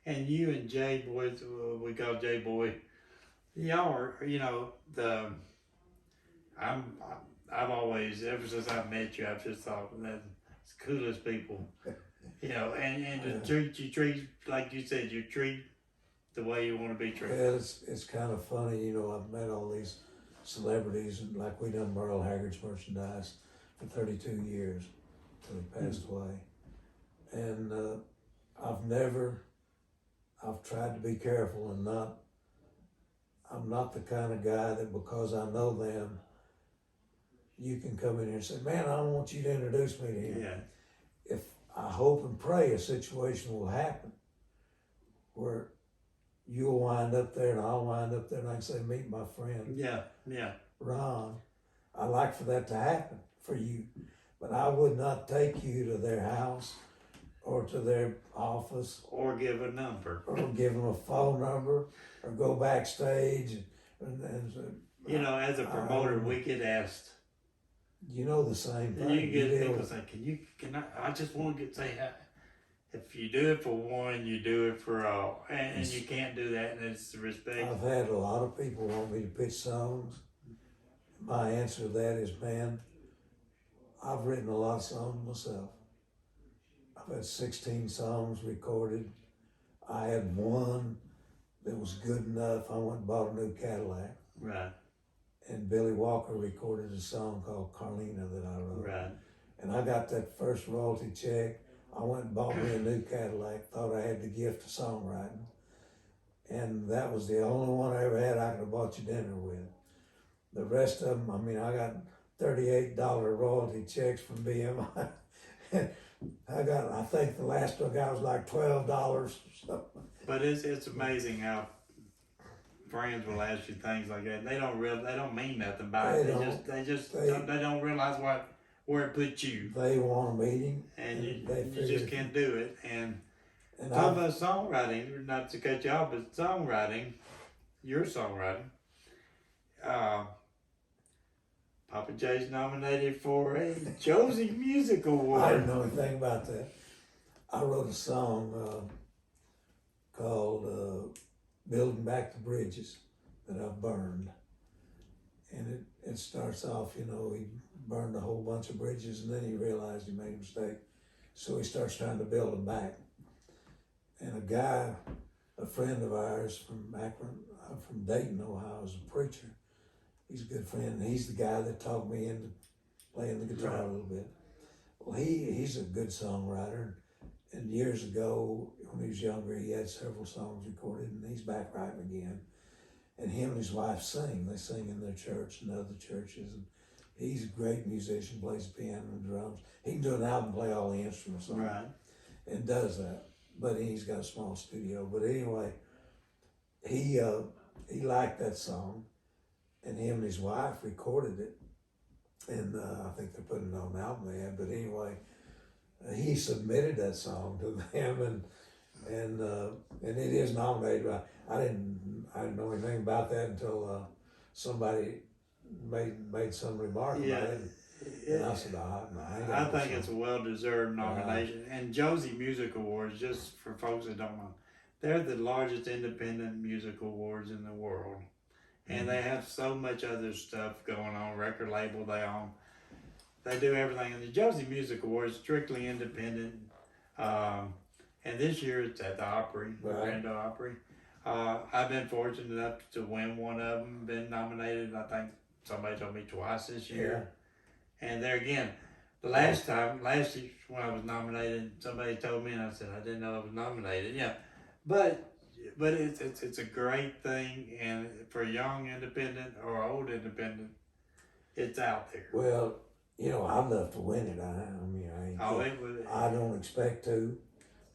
And you and Jay Boy, we call Jay Boy, y'all are, you know, I've always, ever since I met you, I've just thought that's the coolest people. You know, and you treat, like you said, you treat the way you want to be treated. Well, it's kind of funny, you know, I've met all these celebrities, and like we done Merle Haggard's merchandise for 32 years till he passed away. And I've tried to be careful and I'm not the kind of guy that because I know them, you can come in here and say, man, I don't want you to introduce me to him. Yeah. If I hope and pray a situation will happen where you'll wind up there and I'll wind up there and I can say, meet my friend. Yeah. Yeah. Ron. I like for that to happen for you, but I would not take you to their house or to their office Or give a number. or give them a phone number or go backstage and You know, as a promoter, we get asked. you know the same thing. You get deal people with- saying, can I just want to say hi. If you do it for one, you do it for all. And you can't do that, and it's respect. I've had a lot of people want me to pitch songs. My answer to that is, man, I've written a lot of songs myself. I've had 16 songs recorded. I had one that was good enough. I went and bought a new Cadillac. Right. And Billy Walker recorded a song called Carlina that I wrote. Right. And I got that first royalty check. I went and bought me a new Cadillac, thought I had the gift of songwriting. And that was the only one I ever had I could have bought you dinner with. The rest of them, I mean, I got $38 royalty checks from BMI. I think the last one I got was like $12 or something. But it's amazing how friends will ask you things like that. They don't mean nothing by it. They don't realize where it puts you. They want a meeting, and you just can't do it. And And talk about songwriting, not to cut you off, but songwriting, your songwriting. Papa J's nominated for a Josie Music Award. I didn't know anything about that. I wrote a song called Building Back the Bridges that I've burned. And it starts off, you know, he burned a whole bunch of bridges and then he realized he made a mistake. So he starts trying to build them back. And a guy, a friend of ours from Akron, from Dayton, Ohio, is a preacher. He's a good friend. He's the guy that taught me into playing the guitar a little bit. Well, he's a good songwriter. And years ago, when he was younger, he had several songs recorded, and he's back writing again. And him and his wife sing. They sing in their church and other churches. And he's a great musician, plays the piano and drums. He can do an album, play all the instruments on it, and does that. But he's got a small studio. But anyway, he liked that song, and him and his wife recorded it. And I think they're putting it on an album they had. But anyway, he submitted that song to them, and it is nominated. I didn't know anything about that until somebody made some remark about it. And I said, I think it's a well-deserved nomination. And Josie Music Awards, just for folks that don't know, they're the largest independent music awards in the world. And they have so much other stuff going on, record label they own. They do everything. And the Josie Music Awards, strictly independent. And this year it's at the Opry, the Grand Ole Opry. I've been fortunate enough to win one of them, been nominated, I think somebody told me twice this year. And there again, last year when I was nominated, somebody told me, and I said, I didn't know I was nominated. Yeah, but it's a great thing, and for a young independent or old independent, it's out there. Well, you know, I'd love to win it. I don't expect to.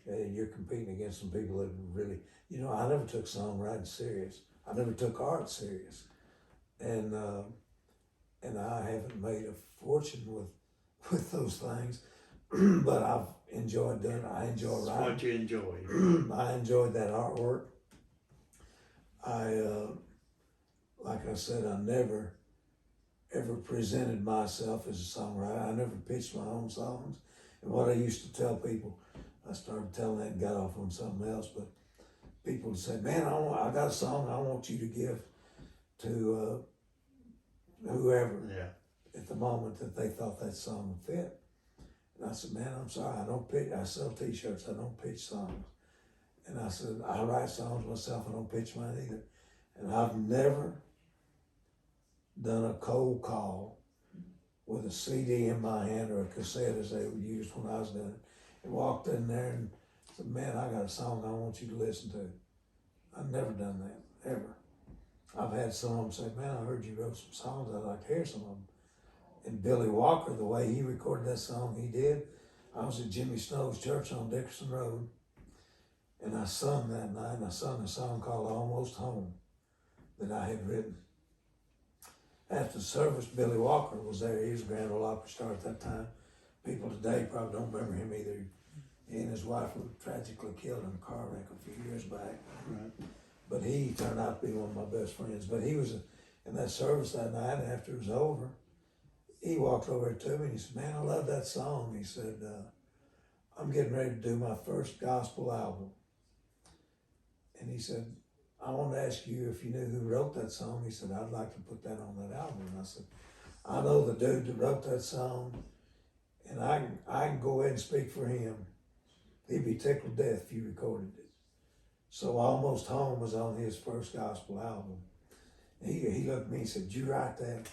You're competing against some people that really, you know, I never took songwriting serious. I never took art serious, and I haven't made a fortune with those things, but I've enjoyed doing it. I enjoy writing. What you enjoy. I enjoyed that artwork. Like I said, I never ever presented myself as a songwriter. I never pitched my own songs. And what I used to tell people, I started telling that and got off on something else, but people would say, man, I got a song I want you to give to whoever at the moment that they thought that song would fit. And I said, man, I'm sorry, I sell t-shirts, I don't pitch songs. And I said, I write songs myself, I don't pitch mine either. And I've never done a cold call with a CD in my hand or a cassette as they would use when I was doing it. And walked in there and said, man, I got a song I want you to listen to. I've never done that, ever. I've had some of them say, man, I heard you wrote some songs, I'd like to hear some of them. And Billy Walker, the way he recorded that song he did, I was at Jimmy Snow's church on Dickerson Road, and I sung that night, and I sung a song called Almost Home that I had written. After the service, Billy Walker was there. He was a Grand Ole Opry star at that time. People today probably don't remember him either. He and his wife were tragically killed in a car wreck a few years back. But he turned out to be one of my best friends. But he was in that service that night, and after it was over, he walked over to me and he said, man, I love that song. He said, I'm getting ready to do my first gospel album. And he said, I want to ask you if you knew who wrote that song. He said, I'd like to put that on that album. And I said, I know the dude that wrote that song. And I can go ahead and speak for him. He'd be tickled to death if you recorded it. So Almost Home was on his first gospel album. He looked at me and said, "Did you write that?"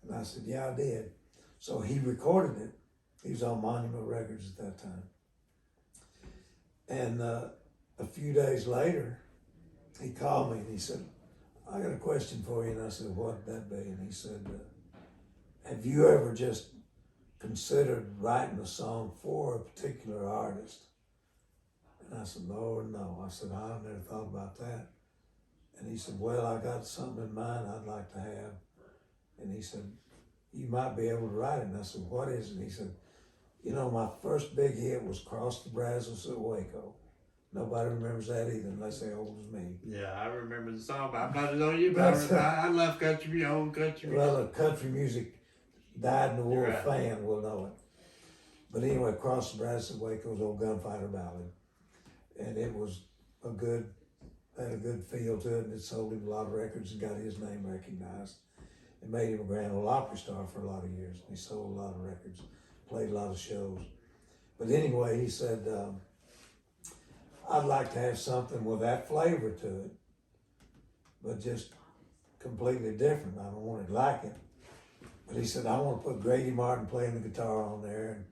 And I said, "Yeah, I did." So he recorded it. He was on Monument Records at that time. And a few days later, he called me and he said, "I got a question for you." And I said, "What'd that be?" And he said, "Have you ever just considered writing a song for a particular artist?" And I said, "Lord, no." I said, "I've never thought about that." And he said, "Well, I got something in mind I'd like to have." And he said, "You might be able to write it." And I said, "What is it?" And he said, "My first big hit was Cross the Brazos at Waco." Nobody remembers that either unless they're old as me. Yeah, I remember the song, but I'm not as old as you, but I love country, old country music. Well, a country music dyed-in-the-wool Right. fan will know it. But anyway, Cross the Brazos at Waco's old gunfighter ballad. And it was had a good feel to it, and it sold him a lot of records and got his name recognized. It made him a Grand Ole Opry star for a lot of years. He sold a lot of records, played a lot of shows. But anyway, he said, "I'd like to have something with that flavor to it, but just completely different. I don't want it like it." But he said, "I want to put Grady Martin playing the guitar on there, and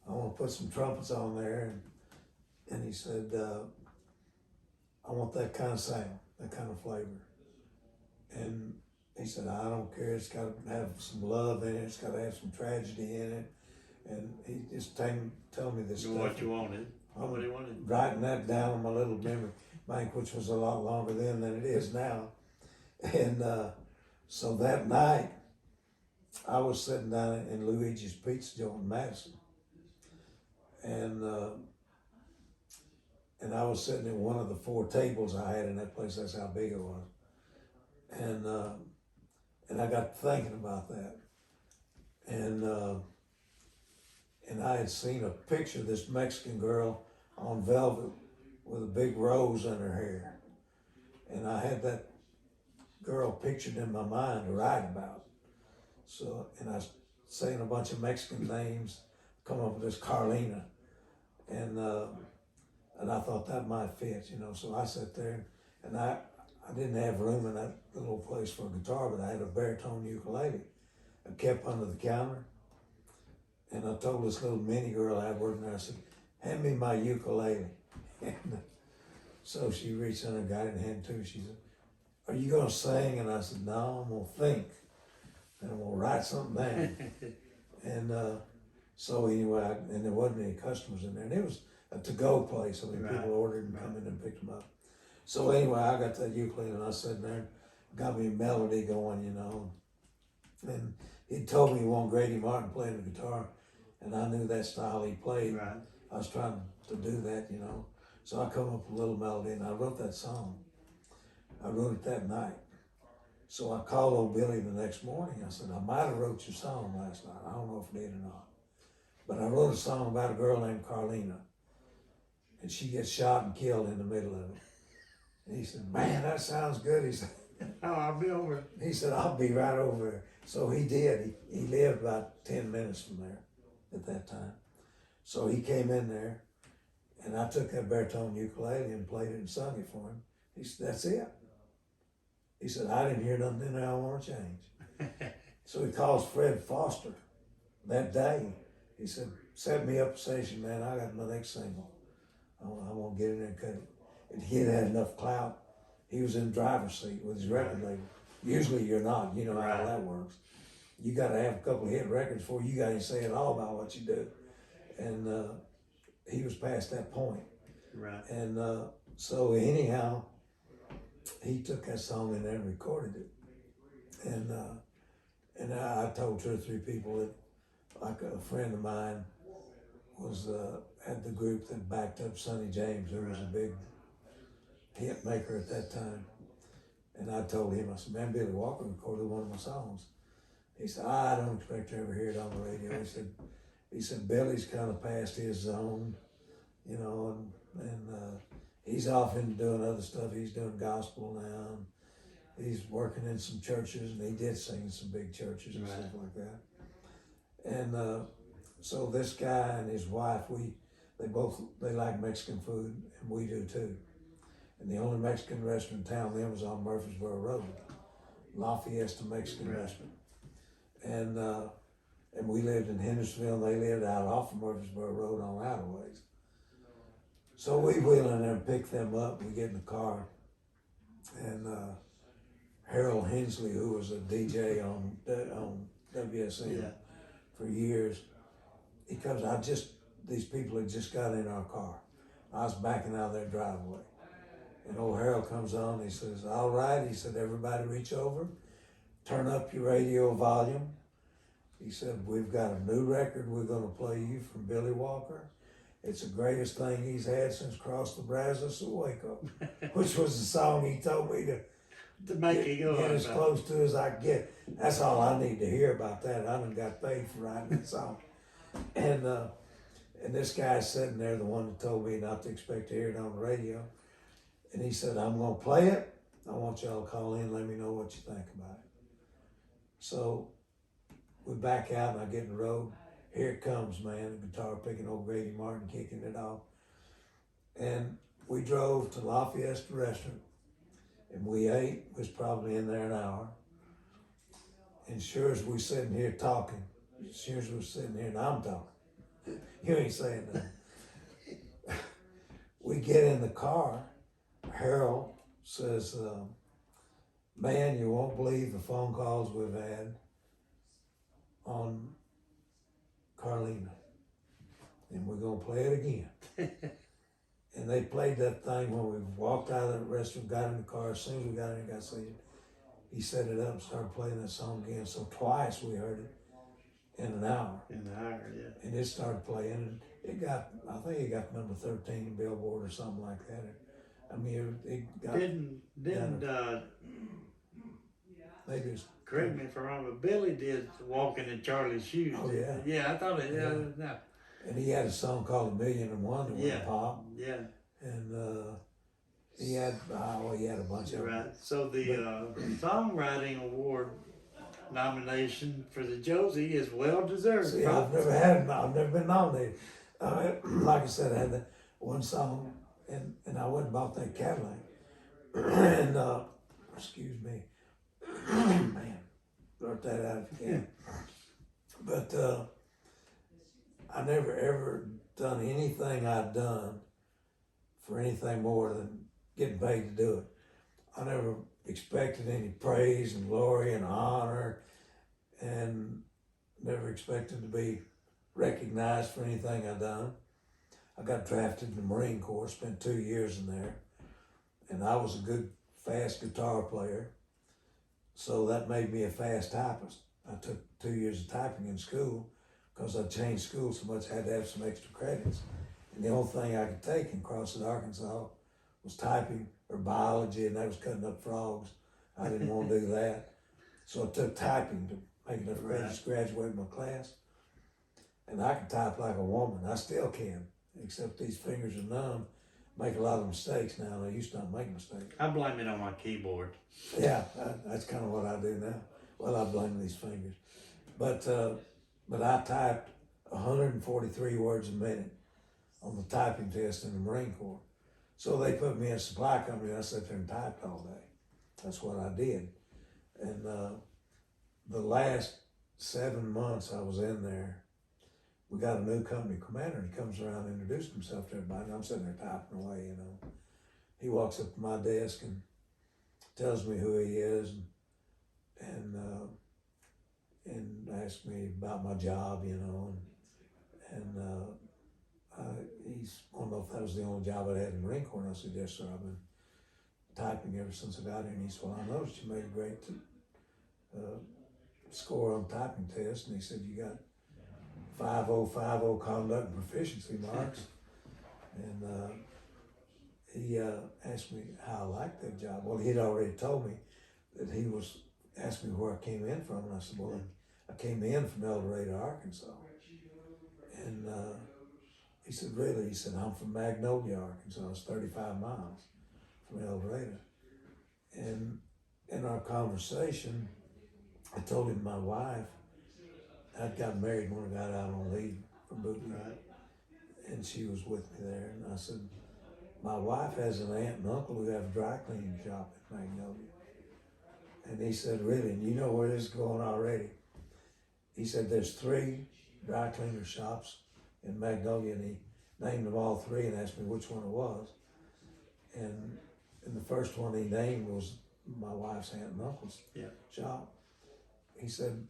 I want to put some trumpets on there." And he said, "I want that kind of sound, that kind of flavor." And he said, "I don't care. It's got to have some love in it. It's got to have some tragedy in it." And he just told me this stuff. What you wanted. What he wanted. Writing that down on my little memory bank, which was a lot longer then than it is now. And so that night, I was sitting down in Luigi's Pizza Joint in Madison. And I was sitting at one of the 4 tables I had in that place. That's how big it was. And I got thinking about that. And I had seen a picture of this Mexican girl on velvet with a big rose in her hair. And I had that girl pictured in my mind to write about. So, and I was saying a bunch of Mexican names, come up with this Carlina. And I thought that might fit, So I sat there, and I didn't have room in that little place for a guitar, but I had a baritone ukulele. I kept under the counter, and I told this little mini girl I had working there, I said, "Hand me my ukulele." And so she reached in and got it and handed it to me. She said, "Are you going to sing?" And I said, "No, I'm going to think, and I'm going to write something down." And so anyway, and there wasn't any customers in there, and it was a to-go place. I mean, Right. people ordered and come in and picked them up. So anyway, I got that ukulele and I was sitting there, got me a melody going, And he told me he wanted Grady Martin playing the guitar, and I knew that style he played. Right. I was trying to do that, So I come up with a little melody, and I wrote that song. I wrote it that night. So I called old Billy the next morning. I said, "I might have wrote your song last night. I don't know if I did or not. But I wrote a song about a girl named Carlina, and she gets shot and killed in the middle of it." And he said, "Man, that sounds good." He said, "Oh, I'll be over." He said, "I'll be right over there." So he did. He lived about 10 minutes from there at that time. So he came in there, and I took that baritone ukulele and played it and sung it for him. He said, "That's it." He said, "I didn't hear nothing in there I want to change." So he calls Fred Foster that day. He said, "Set me up a session, man. I got my next single. I want to get in there and cut it." And he had enough clout. He was in the driver's seat with his record label. Usually you're not. You know Right. how that works. You got to have a couple of hit records before you got to say it all about what you do. And he was past that point. Right. And so anyhow, he took that song in there and recorded it. And I told 2 or 3 people that, like a friend of mine was at the group that backed up Sonny James, who was a big hit maker at that time. And I told him, I said, "Man, Billy Walker recorded one of my songs." He said, "I don't expect to ever hear it on the radio." He said, "Billy's kind of past his zone, and he's off into doing other stuff. He's doing gospel now. And he's working in some churches, and he did sing in some big churches and Right. stuff like that." And So this guy and his wife, they like Mexican food, and we do too. And the only Mexican restaurant in town then was on Murfreesboro Road, La Fiesta Mexican Right. Restaurant. And we lived in Hendersonville, and they lived out off of Murfreesboro Road on Outerways. So we wheel in there and pick them up. We get in the car, and Harold Hensley, who was a DJ on WSM Yeah. for years, he comes. These people had just got in our car. I was backing out of their driveway, and old Harold comes on. He says, "All right," he said, "everybody reach over, turn up your radio volume." He said, "We've got a new record we're going to play you from Billy Walker. It's the greatest thing he's had since Cross the Brazos to Waco," which was the song he told me To make it go get as about. close to as I could get. That's all I need to hear about that. I done got paid for writing that song. And this guy's sitting there, the one that told me not to expect to hear it on the radio. And he said, "I'm going to play it. I want y'all to call in and let me know what you think about it." So we back out and I get in the road. Here it comes, man, the guitar picking, old Grady Martin kicking it off. And we drove to La Fiesta Restaurant, and we ate, was probably in there an hour. And sure as we're sitting here talking, sure as we're sitting here and I'm talking, you ain't saying nothing. We get in the car, Harold says, "Man, you won't believe the phone calls we've had on Carlina, and we're gonna play it again." And they played that thing when we walked out of the restaurant, got in the car. As soon as we got in, got seated, he set it up and started playing that song again. So twice we heard it in an hour. In the hour, yeah. And it started playing, and I think it got number 13 in Billboard or something like that. I mean, it got, Didn't maybe it's, correct me if I'm wrong, but Billy did Walking in Charlie's Shoes. Oh, yeah. Yeah, I thought it. Yeah. No. and he had a song called "1,000,001" that Yeah. went pop, Yeah. and he had a bunch of them. Right. So the songwriting award nomination for the Josie is well deserved. See, I've never been nominated. Like I said, I had that one song, and I went and bought that Cadillac. And excuse me, man, blurt that out if you can. But I never ever done anything I'd done for anything more than getting paid to do it. I never expected any praise and glory and honor, and never expected to be recognized for anything I done. I got drafted in the Marine Corps, spent 2 years in there, and I was a good, fast guitar player, so that made me a fast typist. I took 2 years of typing in school because I changed schools so much I had to have some extra credits. And the only thing I could take in Crossett, Arkansas was typing or biology, and that was cutting up frogs. I didn't want to do that. So I took typing to make enough credits to graduate my class. And I can type like a woman. I still can, except these fingers are numb. Make a lot of mistakes now, and I used to not make mistakes. I blame it on my keyboard. Yeah, that's kind of what I do now. Well, I blame these fingers. But I typed 143 words a minute on the typing test in the Marine Corps. So they put me in a supply company, and I sat there and typed all day. That's what I did. And the last 7 months I was in there, we got a new company commander, and he comes around and introduced himself to everybody, and I'm sitting there typing away, you know. He walks up to my desk and tells me who he is, and asks me about my job, you know, and he's, I don't know if that was the only job I had in the Marine Corps, and I said, "Yes, sir, I've been typing ever since I got here." And he said, "Well, I noticed you made a great score on typing test," and he said, "You got 5050 conduct and proficiency marks." And he asked me how I liked that job. Well, he'd already told me that he was asking me where I came in from, and I said, "Well, I came in from El Dorado, Arkansas." And he said, "Really?" He said, "I'm from Magnolia, Arkansas. It's 35 miles from El Dorado." And in our conversation, I told him my wife, I'd gotten married when I got out on leave for boot camp. Right. And she was with me there, and I said, my wife has an aunt and uncle who have a dry cleaning shop in Magnolia. And he said, really? And you know where this is going already? He said, there's 3 dry cleaner shops in Magnolia, and he named them all 3 and asked me which one it was. And the first one he named was my wife's aunt and uncle's shop. He said,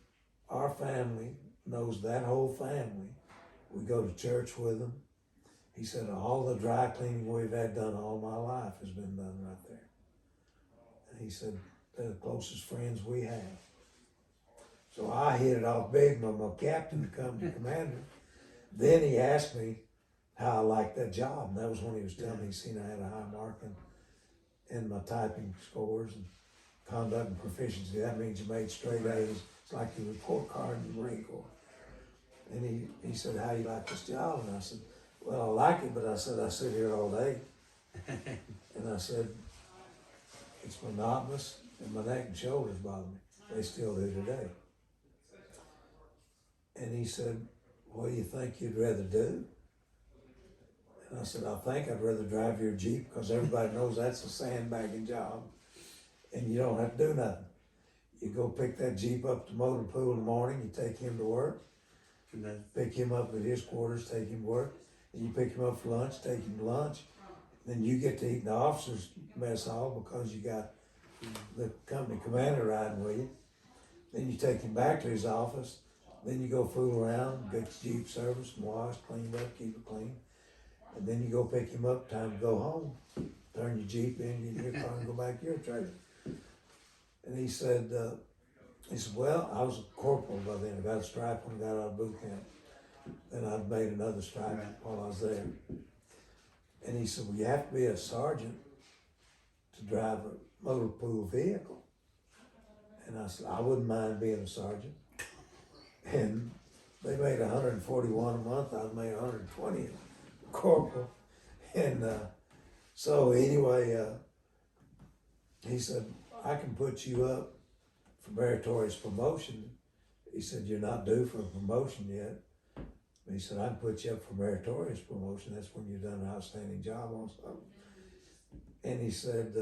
our family knows that whole family. We go to church with them. He said, all the dry cleaning we've had done all my life has been done right there. And he said, they're the closest friends we have. So I hit it off big with my captain, the company commander. Then he asked me how I liked that job. And that was when he was telling me he seen I had a high mark in my typing scores and conduct and proficiency. That means you made straight A's. It's like your report card in the Marine Corps. And he said, how you like this job? And I said, well, I like it, but I said, I sit here all day. And I said, it's monotonous and my neck and shoulders bother me. They still do today. And he said, what do you think you'd rather do? And I said, I think I'd rather drive your Jeep because everybody knows that's a sandbagging job and you don't have to do nothing. You go pick that Jeep up to motor pool in the morning, you take him to work, pick him up at his quarters, take him to work, and you pick him up for lunch, take him to lunch. Then you get to eat in the officer's mess hall because you got the company commander riding with you. Then you take him back to his office. Then you go fool around, get your Jeep serviced, washed, cleaned up, keep it clean. And then you go pick him up, time to go home. Turn your Jeep in, get in your car and go back to your trailer. And he said, well, I was a corporal by then. I got a stripe when I got out of boot camp. Then I'd made another stripe while I was there. And he said, well, you have to be a sergeant to drive a motor pool vehicle. And I said, I wouldn't mind being a sergeant. And they made 141 a month. I made 120 corporal. And so anyway, he said, I can put you up for meritorious promotion. He said, you're not due for a promotion yet. He said, I can put you up for meritorious promotion. That's when you've done an outstanding job on something. And he said,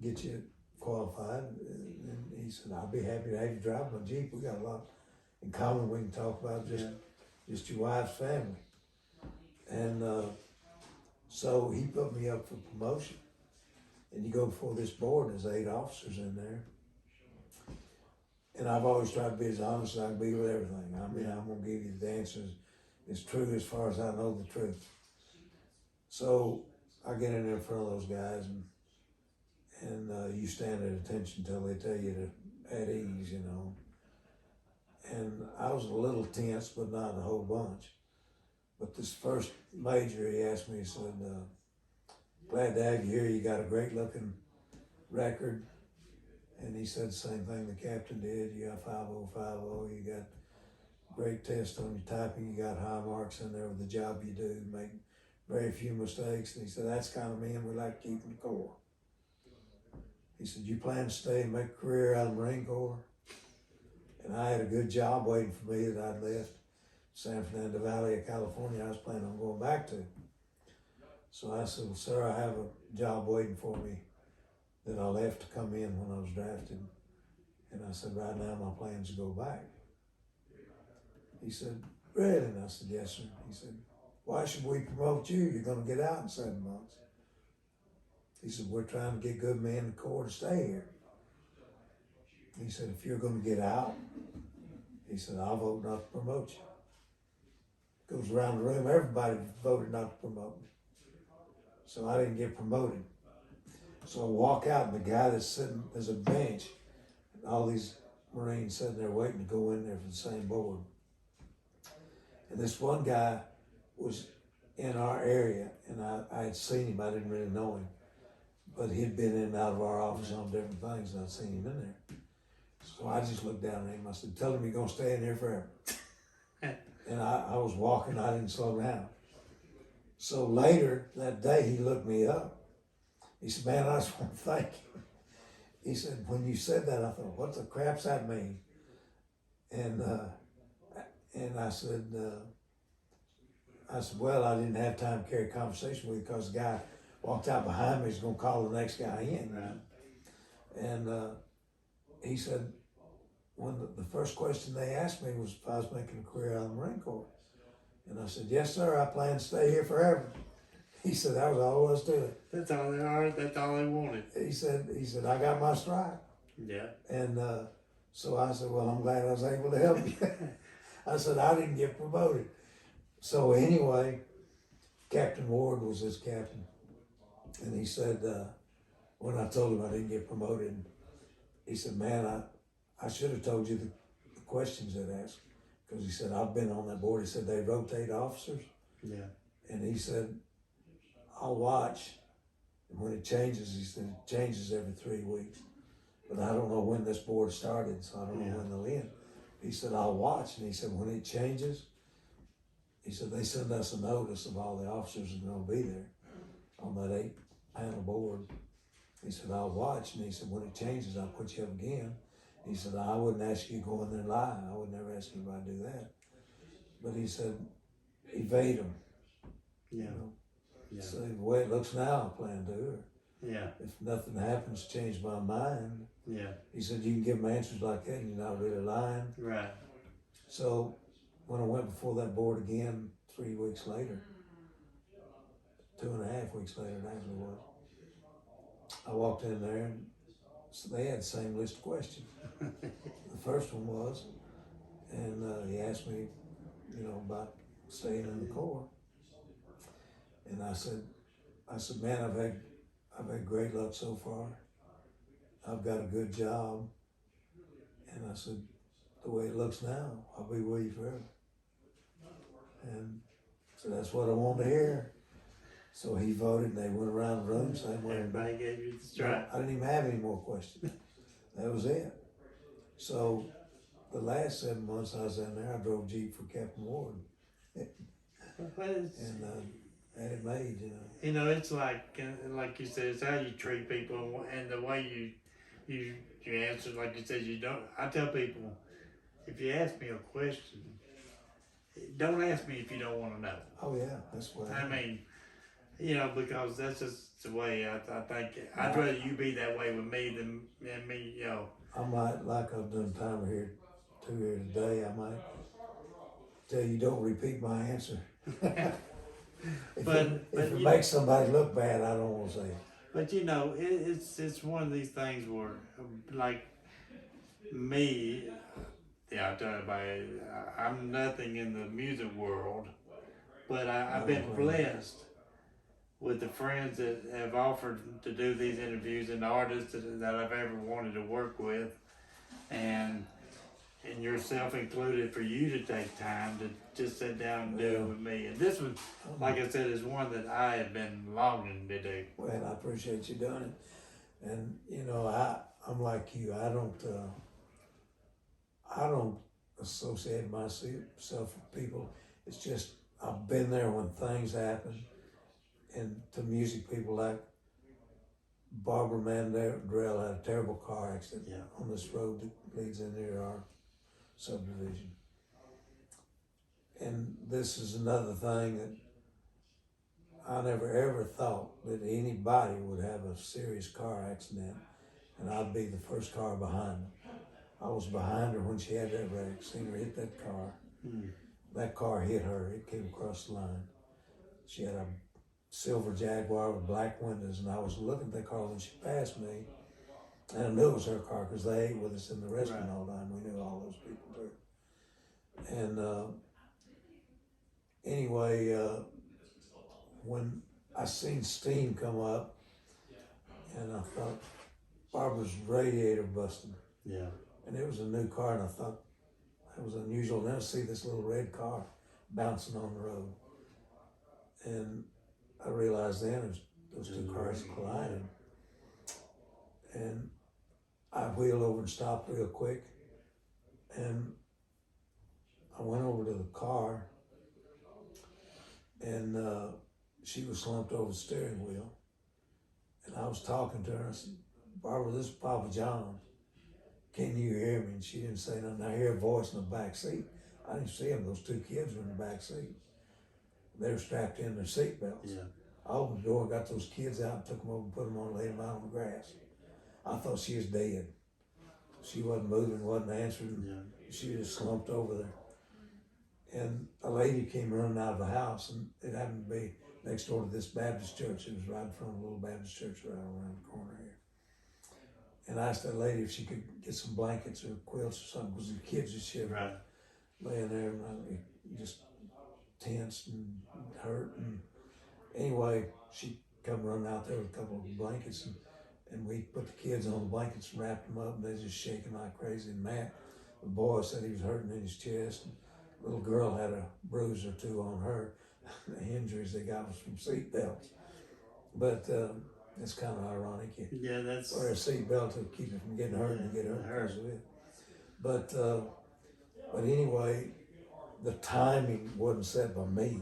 get you qualified. And he said, I'll be happy to have you drive my Jeep. We got a lot in common we can talk about, just your wife's family. And so he put me up for promotion. And you go before this board, there's 8 officers in there. And I've always tried to be as honest as I can be with everything. I mean, I'm gonna give you the answers as true as far as I know the truth. So I get in there in front of those guys and you stand at attention until they tell you to at ease, you know. And I was a little tense, but not a whole bunch. But this first major, he asked me, he said, glad to have you here. You got a great looking record. And he said the same thing the captain did. You got 5050, you got great test on your typing, you got high marks in there with the job you do, make very few mistakes. And he said, that's the kind of men we like to keep in the Corps. He said, you plan to stay and make a career out of the Marine Corps? And I had a good job waiting for me that I'd left San Fernando Valley of California. I was planning on going back to. So I said, well, sir, I have a job waiting for me that I left to come in when I was drafted. And I said, right now my plan is to go back. He said, really? And I said, yes, sir. He said, why should we promote you? You're gonna get out in 7 months. He said, we're trying to get good men in the Corps to stay here. He said, if you're gonna get out, he said, I'll vote not to promote you. Goes around the room, everybody voted not to promote me. So I didn't get promoted. So I walk out and the guy that's sitting, there's a bench, and all these Marines sitting there waiting to go in there for the same board. And this one guy was in our area, and I had seen him, I didn't really know him, but he'd been in and out of our office on different things, and I'd seen him in there. So I just looked down at him, I said, tell him you're gonna stay in here forever. And I was walking, I didn't slow down. So later that day, he looked me up. He said, man, I just want to thank you. He said, when you said that, I thought, what the crap's that mean? And And I said, well, I didn't have time to carry a conversation with you because the guy walked out behind me. He's going to call the next guy in. Right. And he said, when the first question they asked me was if I was making a career out of the Marine Corps. And I said, yes, sir, I plan to stay here forever. He said, that was all there was to it. That's all they are. That's all they wanted. He said, I got my strike. Yeah. And so I said, well, I'm glad I was able to help you. I said, I didn't get promoted. So anyway, Captain Ward was his captain. And he said, when I told him I didn't get promoted, he said, man, I should have told you the questions they'd asked. Because he said, I've been on that board. He said, they rotate officers. Yeah. And he said, I'll watch. And when it changes, he said, it changes every 3 weeks. But I don't know when this board started, so I don't know when they'll end. He said, I'll watch. And he said, when it changes, he said, they send us a notice of all the officers that are going to be there on that 8-panel board. He said, I'll watch. And he said, when it changes, I'll put you up again. He said, I wouldn't ask you to go in there and lie. I would never ask anybody to do that. But he said, evade them. Yeah. You know? Yeah. So the way it looks now, I plan to. Or Yeah. if nothing happens, change my mind. Yeah. He said, you can give them answers like that and you're not really lying. Right. So when I went before that board again 3 weeks later, 2.5 weeks later, it actually was, I walked in there and so they had the same list of questions. The first one was, and he asked me, you know, about staying in the Corps. And I said, man, I've had great luck so far. I've got a good job. And I said, the way it looks now, I'll be with you forever. And so that's what I wanted to hear. So he voted and they went around the room saying, Everybody gave you the strike. I didn't even have any more questions. That was it. So the last 7 months I was in there, I drove Jeep for Captain Ward. And had it made, you know. You know, it's like you said, it's how you treat people and the way you answer. Like you said, you don't. I tell people, if you ask me a question, don't ask me if you don't want to know. Oh yeah, that's what I mean, you know, because that's just the way I think. I'd rather you be that way with me than me. You know. I might, like I've done time here today, I might tell you don't repeat my answer. If it makes somebody look bad, I don't want to say it. But you know, it's one of these things where, like me, yeah, I tell everybody, I'm nothing in the music world, but I've been blessed with the friends that have offered to do these interviews and the artists that I've ever wanted to work with, and yourself included, for you to take time to just sit down and do it with me. And this one, like I said, is one that I have been longing to do. Well, I appreciate you doing it. And you know, I'm like you. I don't associate myself with people. It's just I've been there when things happen. And to music people, like Barbara Mandrell had a terrible car accident on this road that leads in near our subdivision. And this is another thing that I never ever thought that anybody would have a serious car accident and I'd be the first car behind her. I was behind her when she had that wreck, seen her hit that car. That car hit her, it came across the line. She had a silver Jaguar with black windows, and I was looking at that car when she passed me, and I knew it was her car because they ate with us in the restaurant all the time. We knew all those people there. And anyway, when I seen steam come up, and I thought Barbara's radiator busted. Yeah. And it was a new car, and I thought that was unusual. Then I see this little red car bouncing on the road, and I realized then those two cars collided. And I wheeled over and stopped real quick, and I went over to the car, and she was slumped over the steering wheel, and I was talking to her. I said, Barbara, this is Papa John. Can you hear me? And she didn't say nothing. I hear a voice in the back seat. I didn't see them. Those two kids were in the back seat. They were strapped in their seat belts. Yeah. I opened the door, got those kids out, and took them over and put them on, laid them out on the grass. I thought she was dead. She wasn't moving, wasn't answering. Yeah. She just slumped over there. And a lady came running out of the house, and it happened to be next door to this Baptist church. It was right in front of a little Baptist church right around the corner here. And I asked that lady if she could get some blankets or quilts or something, because the kids just shivered, Right. laying there, and I just tense and hurt. And anyway, she come running out there with a couple of blankets, and we put the kids on the blankets and wrapped them up, and they just shaking like crazy. And Matt, the boy, said he was hurting in his chest. And the little girl had a bruise or two on her. The injuries they got was from seat belts. But it's kind of ironic. Yeah, that's. Wear a seat belt to keep you from getting hurt and get hurt because of it. But anyway, the timing wasn't set by me.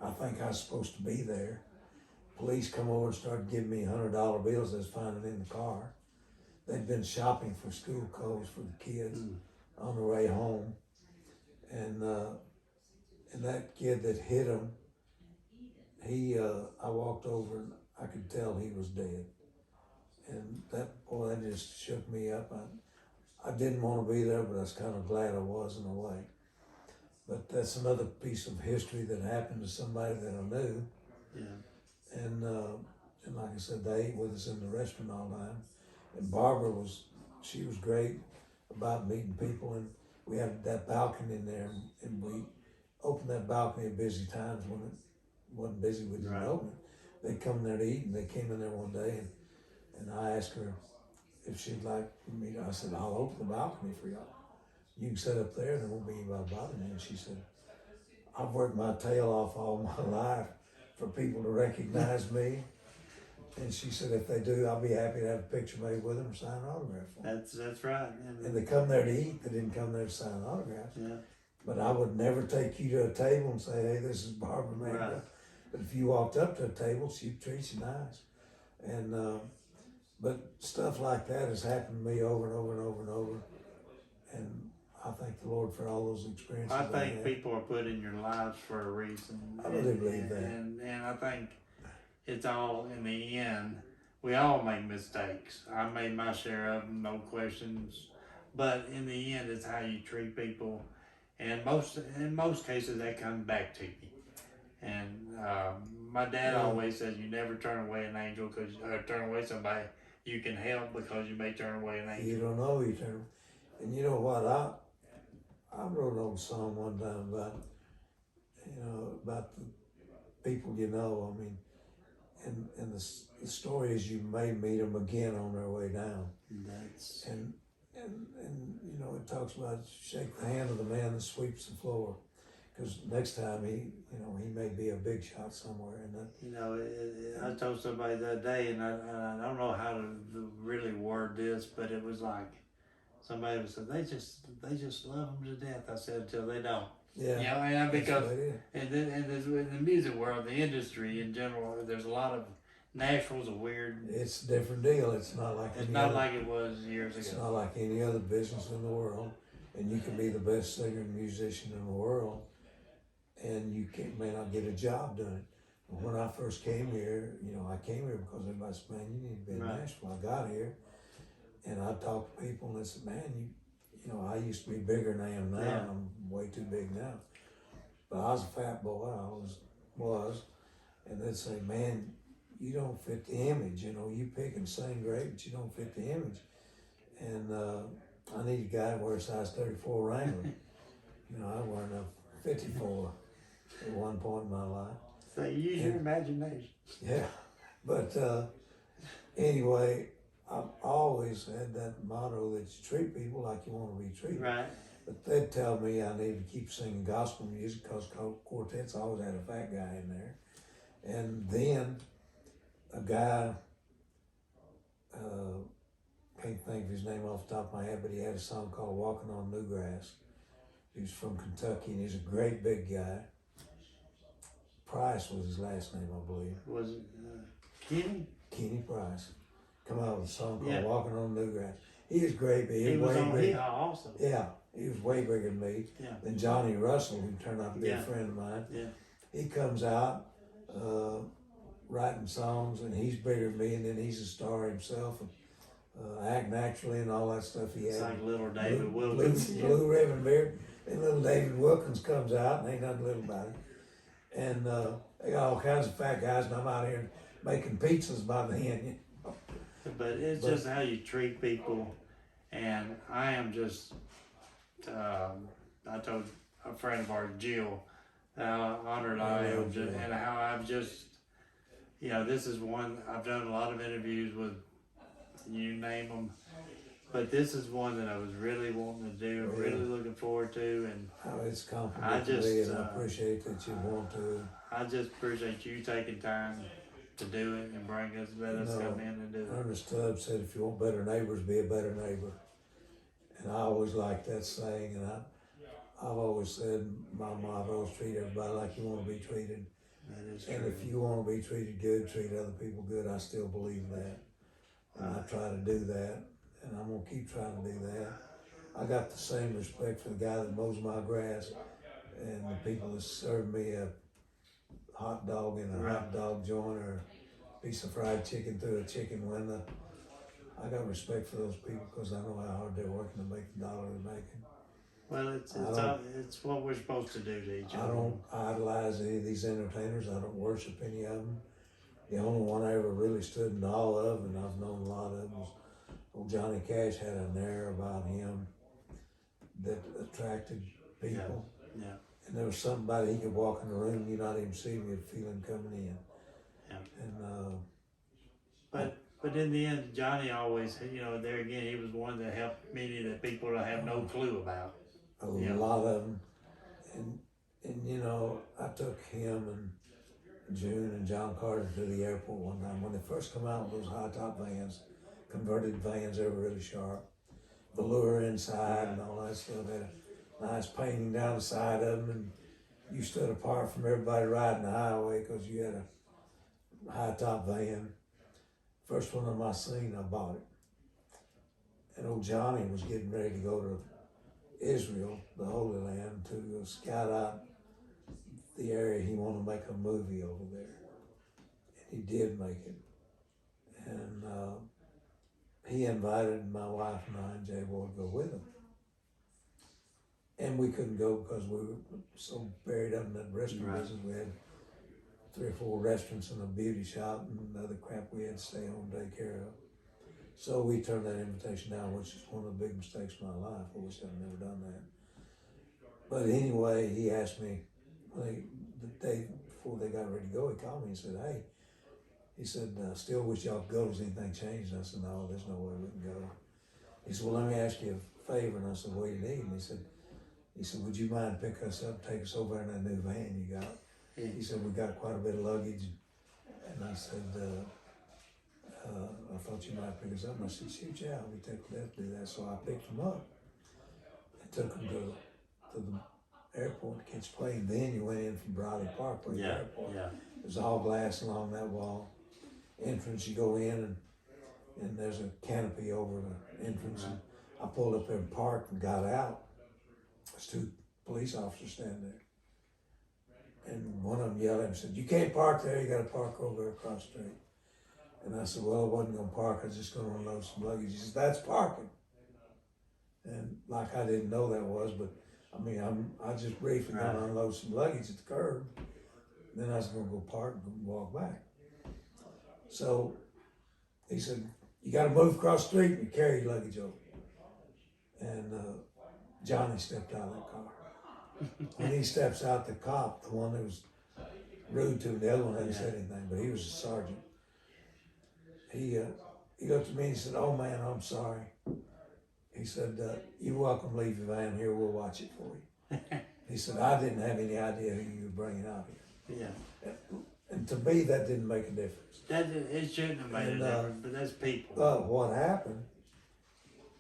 I think I was supposed to be there. Police come over and started giving me $100 bills I was finding in the car. They'd been shopping for school clothes for the kids on the way home. And that kid that hit him, I walked over and I could tell he was dead. And that just shook me up. I didn't want to be there, but I was kind of glad I was in a way. But that's another piece of history that happened to somebody that I knew. Yeah. And like I said, they ate with us in the restaurant all the time. And Barbara was great about meeting people. And we had that balcony in there, and we opened that balcony at busy times when it wasn't busy. We didn't open it. They'd come there to eat, and they came in there one day, and I asked her if she'd like me to, I said, I'll open the balcony for y'all. You can sit up there, and there won't be anybody bothering me. And she said, I've worked my tail off all my life for people to recognize me. And she said, if they do, I'll be happy to have a picture made with them or sign an autograph for them. That's right. And they come there to eat, they didn't come there to sign autographs. Yeah. But I would never take you to a table and say, hey, this is Barbara May. Right. But if you walked up to a table, she'd treat you nice. And but stuff like that has happened to me over and over and over and over. And I thank the Lord for all those experiences. I think people are put in your lives for a reason. I really believe that. And I think it's all, in the end, we all make mistakes. I made my share of them, no questions. But in the end, it's how you treat people. And in most cases, that comes back to you. And my dad always says, you never turn away an angel, or turn away somebody you can help, because you may turn away an angel. You don't know you turn. And you know what? I wrote an old song one time about, about the people you know. I mean, and the story is you may meet them again on their way down. And it talks about shake the hand of the man that sweeps the floor, because next time he may be a big shot somewhere. And I told somebody the other day, and I don't know how to really word this, but it was like somebody said they just love them to death. I said until they don't. Yeah. Because in the music world, the industry in general, there's a lot of Nashville's a weird. It's a different deal. It's not like like it was years ago. It's not like any other business in the world, and you can be the best singer and musician in the world, and you may not get a job done. But when I first came here, I came here because everybody said, "Man, you need to be in Nashville." I got here, and I talked to people, and they said, "Man, I used to be bigger than I am now. Yeah. I'm way too big now." But I was a fat boy. I always was, and they'd say, "Man, you don't fit the image. You pick and sing great, but you don't fit the image." And I need a guy who wears size 34 Wrangler. I was wearing a 54 at one point in my life. So use your imagination. Yeah, but anyway, I've always had that motto that you treat people like you want to be treated. Right. But they'd tell me I need to keep singing gospel music because quartets always had a fat guy in there. And then a guy, can't think of his name off the top of my head, but he had a song called Walking on New Grass. He was from Kentucky, and he's a great big guy. Price was his last name, I believe. Was it Kenny? Kenny Price. Come out with a song called Walking on New Grass. He was great, but He was on here. Awesome. Yeah, he was way bigger than me. Yeah. Then Johnny Russell, who turned out to be a Yeah. friend of mine, Yeah. he comes out writing songs, and he's bigger than me, and then he's a star himself, and act naturally and all that stuff he It's had. like little David Blue, Wilkins. blue ribbon beard, and little David Wilkins comes out, and ain't nothing little about it. And they got all kinds of fat guys, and I'm out here making pizzas by the end. But it's just how you treat people, and I am just. I told a friend of ours, Jill, how honored I am, and how I've just, this is one I've done a lot of interviews with. You name them, but this is one that I was really wanting to do, and really looking forward to, and it's complimentary to me, and I appreciate that you want to. I just appreciate you taking time to do it and let us come in and do it. Ernest Tubb said, "If you want better neighbors, be a better neighbor," and I always liked that saying, and I've always said my motto is treat everybody like you want to be treated. That is and true. If you want to be treated good, treat other people good. I still believe that. And I try to do that, and I'm gonna keep trying to do that. I got the same respect for the guy that mows my grass and the people that serve me a hot dog in a hot dog joint or a piece of fried chicken through a chicken window. I got respect for those people because I know how hard they're working to make the dollar they're making. Well, it's what we're supposed to do to each other. I don't idolize any of these entertainers. I don't worship any of them. The only one I ever really stood in awe of, and I've known a lot of them, was old Johnny Cash. Had an air about him that attracted people. Yeah. And there was something about it, he could walk in the room and you not even see him, you'd feel him coming in. Yeah. And But in the end, Johnny always, there again, he was one that helped many of the people that have no clue about. a lot of them. And I took him and June and John Carter to the airport one time when they first come out with those high top vans, converted vans. They were really sharp, velour inside and all that stuff. Had a nice painting down the side of them, and you stood apart from everybody riding the highway because you had a high top van. First one on my scene, I bought it, and old Johnny was getting ready to go to Israel, the Holy Land, to scout out the area. He wanted to make a movie over there, and he did make it. And he invited my wife and I and Jay Boy to go with him, and we couldn't go because we were so buried up in that restaurant business. We had 3 or 4 restaurants and a beauty shop and other crap we had to stay home and take care of. So we turned that invitation down, which is one of the big mistakes of my life. I wish I'd never done that. But anyway, he asked me, the day before they got ready to go, he called me and said, "Hey," he said, "still wish y'all could go. Has anything changed?" And I said, "No, there's no way we can go." He said, "Well, let me ask you a favor." And I said, "What do you need?" And he said, "Would you mind pick us up, take us over in that new van you got?" He said, "We got quite a bit of luggage." And he said, "I thought you might pick us up." And I said, "Shoot, yeah, we take that to do that." So I picked him up and took him to the airport to catch a plane. Then you went in from Bradley Parkway Airport. Yeah. There's all glass along that wall. Entrance, you go in and there's a canopy over the entrance. And I pulled up there and parked and got out. There's 2 police officers standing there. And one of them yelled at me and said, "You can't park there, you gotta park over there across the street." And I said, "Well, I wasn't gonna park, I was just gonna unload some luggage." He said, "That's parking." And like I didn't know that was, but I just briefly gonna unload some luggage at the curb. Then I was gonna go park and walk back. So he said, "You gotta move across the street and carry your luggage over." And Johnny stepped out of that car. When he steps out, the cop, the one that was rude to him, the other one hadn't said anything, but he was a sergeant. He looked at me and he said, "Oh man, I'm sorry." He said, "You're welcome to leave your van here, we'll watch it for you." He said, "I didn't have any idea who you were bringing out here." Yeah. And to me, that didn't make a difference. It shouldn't have made a difference, but that's people. But what happened,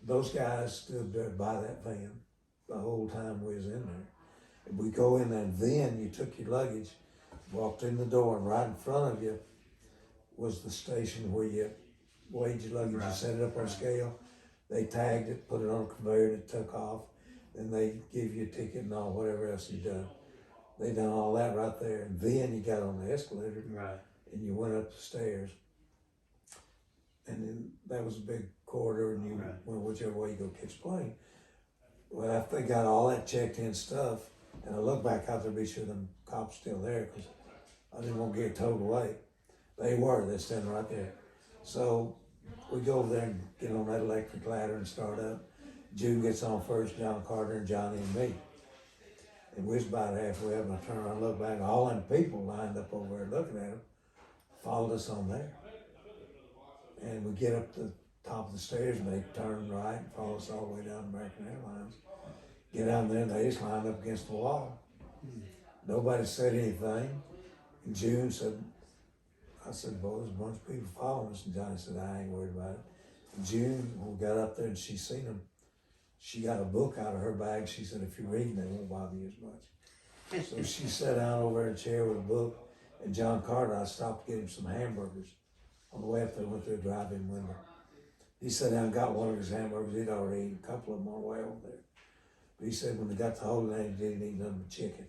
those guys stood there by that van the whole time we was in there. And we go in there, and then you took your luggage, walked in the door, and right in front of you was the station where you weighed your luggage. You set it up on a scale. They tagged it, put it on a conveyor, and it took off. and they give you a ticket and all whatever else you done. They done all that right there, and then you got on the escalator Right. and you went up the stairs, and then that was a big corridor, and you Right. went whichever way you go catch a plane. Well, after they got all that checked in stuff, and I looked back out there to be sure them cops still there, because I didn't want to get towed away. They were, they're standing right there. So we go over there and get on that electric ladder and start up. June gets on first, John Carter and Johnny and me. And we was about halfway up, and I turned around and looked back, and all them people lined up over there looking at him, followed us on there. And we get up to the top of the stairs, and they turn right and follow us all the way down to American Airlines. Get down there, and they just lined up against the wall. Nobody said anything. And June said, I said, boy, there's a bunch of people following us. And Johnny said, I ain't worried about it. And June, when we got up there and she seen them, she got a book out of her bag. She said, if you're reading, they won't bother you as much. So she sat down over in a chair with a book, and John Carter, I stopped to get him some hamburgers. On the way up there, went through a drive-in window. He sat down and got one of his hamburgers. He'd already eaten a couple of them on the way over there. But he said when they got to Holy Land, he didn't eat nothing but chicken.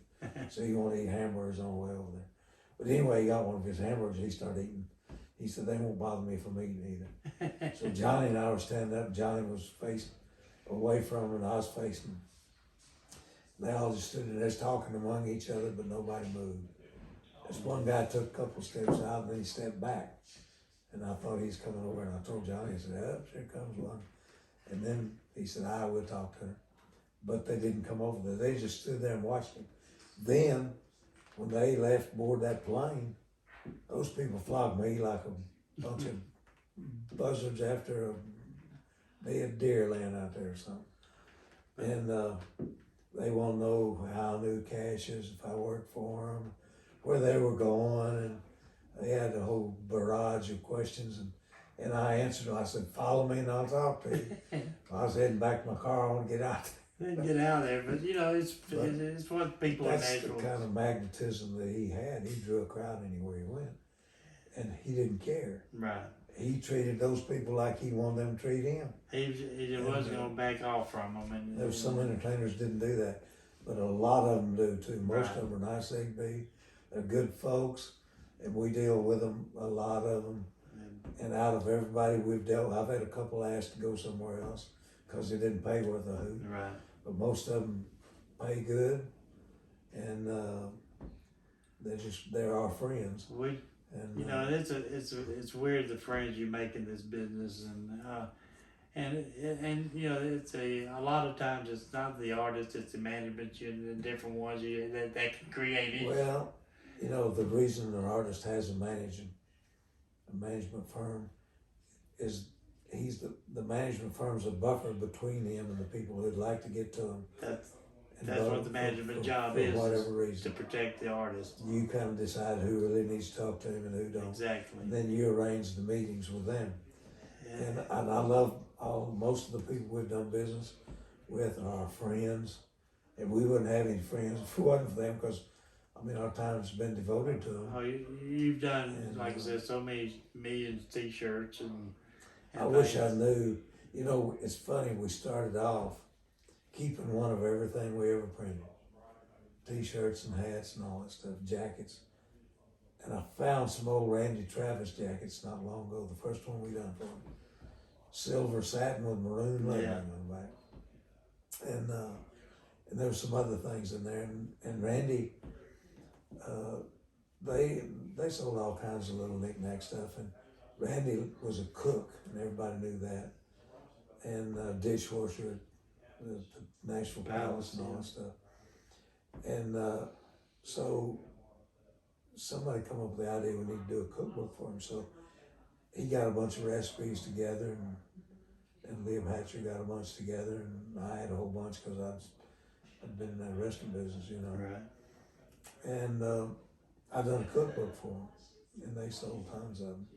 So he wanted to eat hamburgers on the way over there. But anyway, he got one of his hamburgers. He started eating. He said, they won't bother me if I'm eating either. So Johnny and I were standing up. Johnny was facing away from him, and I was facing him. They all just stood there talking among each other, but nobody moved. This one guy took a couple steps out, and then he stepped back. And I thought he was coming over, and I told Johnny, I said, oh, here comes one. And then he said, I will talk to her. But they didn't come over there. They just stood there and watched him. Then, when they left aboard that plane, those people flogged me like a bunch of buzzards after a dead deer laying out there or something. And they want to know how I knew Cassius, if I worked for them, where they were going, and they had a whole barrage of questions, and I answered them. I said, follow me and I'll talk to you. I was heading back to my car. I want to get out there. Get out of there, but you know, it's what people in That's Nashville. the kind of magnetism that he had. He drew a crowd anywhere he went, and he didn't care. Right. He treated those people like he wanted them to treat him. He wasn't going to back off from them. And There was some entertainers didn't do that, but a lot of them do too. Most Right. of them are nice as they be. They're good folks, and we deal with them, a lot of them. And out of everybody we've dealt with, I've had a couple asked to go somewhere else because they didn't pay worth a hoot. Right. But most of them pay good, and they're our friends. We, And you know, it's weird the friends you make in this business, and you know, it's a lot of times it's not the artist, it's the management, the different ones that can create it. Well, you know, the reason an artist has a management firm is he's the management firm's a buffer between him and the people who'd like to get to him. That's what the management job for is, whatever reason. to protect the artist. You kind of decide who really needs to talk to him and who don't. Exactly. And then you arrange the meetings with them. Yeah. And I love most of the people we've done business with are our friends. And we wouldn't have any friends if it wasn't for them, because I mean, our time's been devoted to them. Oh, you've done, And, like I said, so many millions of T-shirts and I wish I things. knew. You know, it's funny, we started off keeping one of everything we ever printed. T-shirts and hats and all that stuff, jackets. And I found some old Randy Travis jackets not long ago, the first one we done for him. Silver satin with maroon lettering on the back. And there was some other things in there. And Randy, they sold all kinds of little knick-knack stuff. And Randy was a cook, and everybody knew that. And dishwasher at the Nashville Palace and all that stuff. And so somebody come up with the idea we need to do a cookbook for him. So he got a bunch of recipes together, and Liam Hatcher got a bunch together, and I had a whole bunch because I'd been in that restaurant business, you know. Right. And I done a cookbook for them, and they sold tons of them.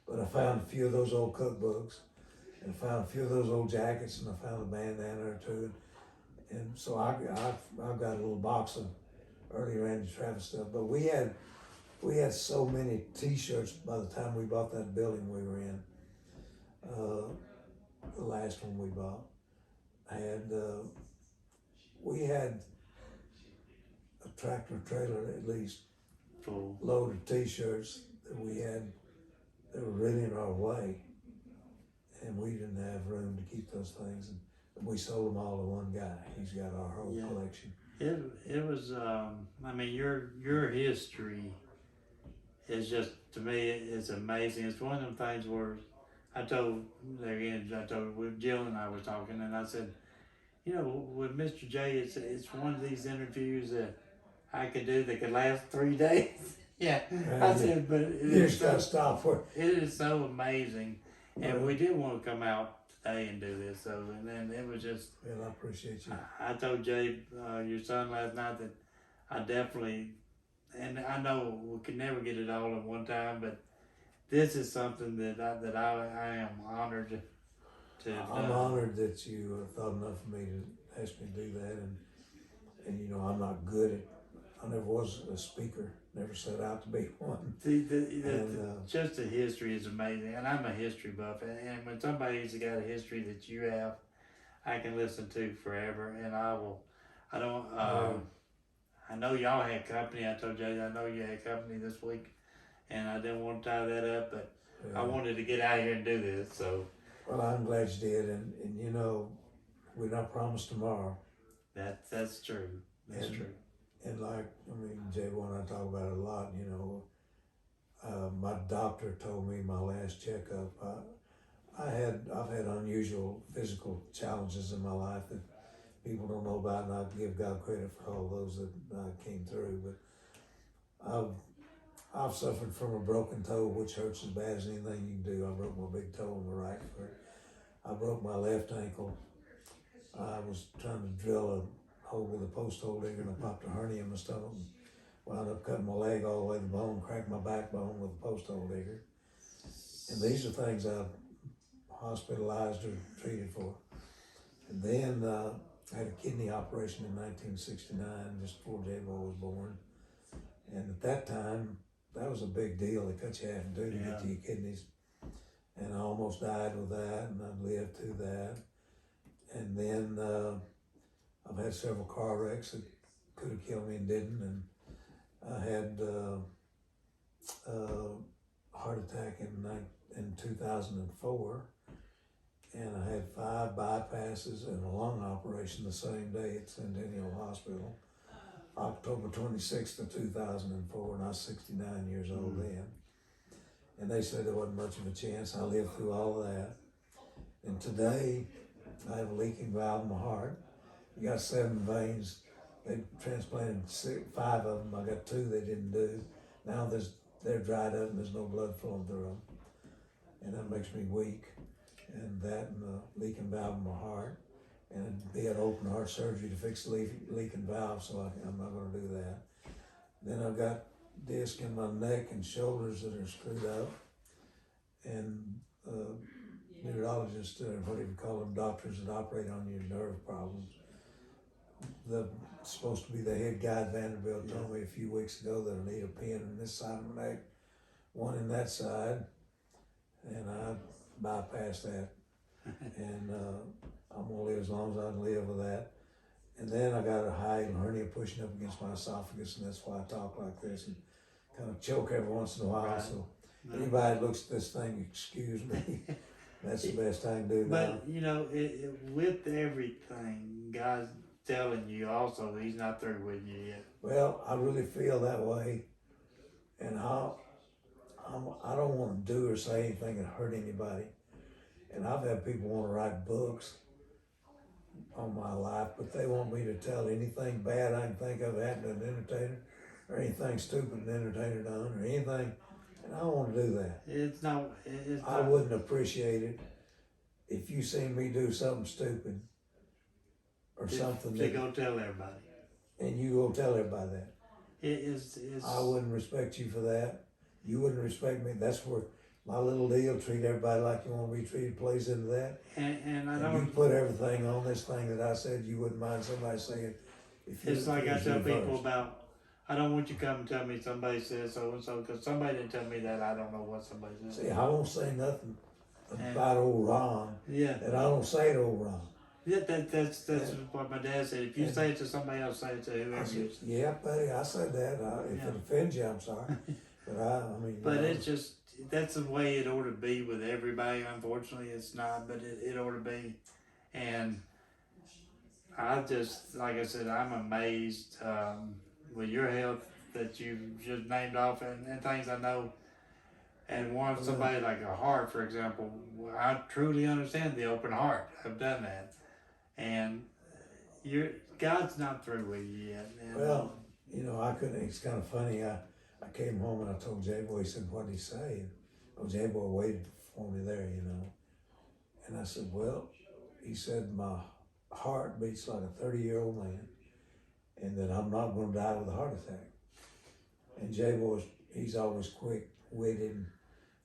But I found a few of those old cookbooks, and I found a few of those old jackets, and I found a bandana or two. And so I've got a little box of early Randy Travis stuff. But we had so many T-shirts by the time we bought that building we were in. The last one we bought had we had a tractor trailer at least Full. load of t-shirts that we had that were really in our way, and we didn't have room to keep those things, and we sold them all to one guy. He's got our whole Yeah. collection. It was I mean your history is just, to me, it's amazing. It's one of them things where I told with Jill and I were talking, and I said, you know, with Mr. J, it's one of these interviews that I could do that could last 3 days. Yeah, I said, but You just gotta stop for it. it is so amazing, and we did want to come out today and do this. So, and then it was just. Well, I appreciate you. I told Jay, your son, last night that I definitely, and I know we could never get it all at one time, but this is something that I am honored to. I'm honored that you thought enough of me to ask me to do that, and you know I'm not good at. I never was a speaker. Never set out to be one. Just the history is amazing, and I'm a history buff, and when somebody's got a history that you have, I can listen to forever, and I will. I don't. I know y'all had company. I told Jay I know you had company this week, and I didn't want to tie that up, but I wanted to get out here and do this. So. Well, I'm glad you did, and you know, we're not promised tomorrow. That's true. That's true. And like, I mean, Jay and I talk about it a lot, you know, my doctor told me my last checkup, I've had unusual physical challenges in my life that people don't know about, and I give God credit for all those that I came through, but I've suffered from a broken toe, which hurts as bad as anything you can do. I broke my big toe on the right foot. I broke my left ankle. I was trying to drill a hole with a post hole digger, and I popped a hernia in my stomach and wound up cutting my leg all the way to the bone, cracked my backbone with a post hole digger. And these are things I've hospitalized or treated for. And then I had a kidney operation in 1969, just before J-Bo was born. And at that time, that was a big deal. They cut you half in two to get to your kidneys. And I almost died with that, and I lived through that. And then I've had several car wrecks that could have killed me and didn't, and I had a heart attack in 2004, and I had 5 bypasses and a lung operation the same day at Centennial Hospital, October 26th of 2004, and I was 69 years old then. And they said there wasn't much of a chance. I lived through all of that. And today, I have a leaking valve in my heart. I got 7 veins. They transplanted 5 of them. I got 2 they didn't do. Now they're dried up and there's no blood flowing through them. And that makes me weak. And that and the leaking valve in my heart. And it'd be an open heart surgery to fix the leaking valve, so I'm not gonna do that. Then I've got disc in my neck and shoulders that are screwed up. And neurologists, what do you call them, doctors that operate on your nerve problems. Supposed to be the head guy at Vanderbilt told me a few weeks ago that I need a pin in this side of my neck, 1 in that side, and I bypassed that. And I'm gonna live as long as I can live with that. And then I got a hiatal hernia pushing up against my esophagus, and that's why I talk like this and kind of choke every once in a while. Right. So anybody that looks at this thing, excuse me. That's the best I can do now. But you know, with everything, God's telling you also He's not through with you yet. Well, I really feel that way, and I don't want to do or say anything that hurt anybody. And I've had people want to write books on my life, but they want me to tell anything bad I can think of happened to an entertainer, or anything stupid an entertainer done, or anything. And I don't want to do that. It's not. I wouldn't appreciate it if you seen me do something stupid or something. They go tell everybody. And you go tell everybody that. It's. I wouldn't respect you for that. You wouldn't respect me. That's where my little deal, treat everybody like you want to be treated, plays into that. And I and don't. You put everything on this thing that I said. You wouldn't mind somebody saying. It's like I tell people about. I don't want you to come and tell me somebody said so and so, because somebody didn't tell me that. I don't know what somebody said. See, I won't say nothing about old Ron. Yeah. And I don't say to old Ron. Yeah, that's what my dad said. If you say it to somebody else, say it to I whoever said, you. yeah, buddy, I said that. If Yeah. it offends you, I'm sorry. But I mean, But it's just that's the way it ought to be with everybody. Unfortunately, it's not, but it ought to be. And I just, like I said, I'm amazed with your health that you just named off and things I know. And one somebody like a heart, for example, I truly understand the open heart. I've done that, and you're God's not through with you yet. And, well, I couldn't. It's kind of funny. I came home and I told J-Boy. He said, "What did he say?" And J-Boy waited for me there, And I said, "Well," he said, "my heart beats like a 30-year-old man, and that I'm not going to die with a heart attack." And J-Boy, he's always quick-witted. And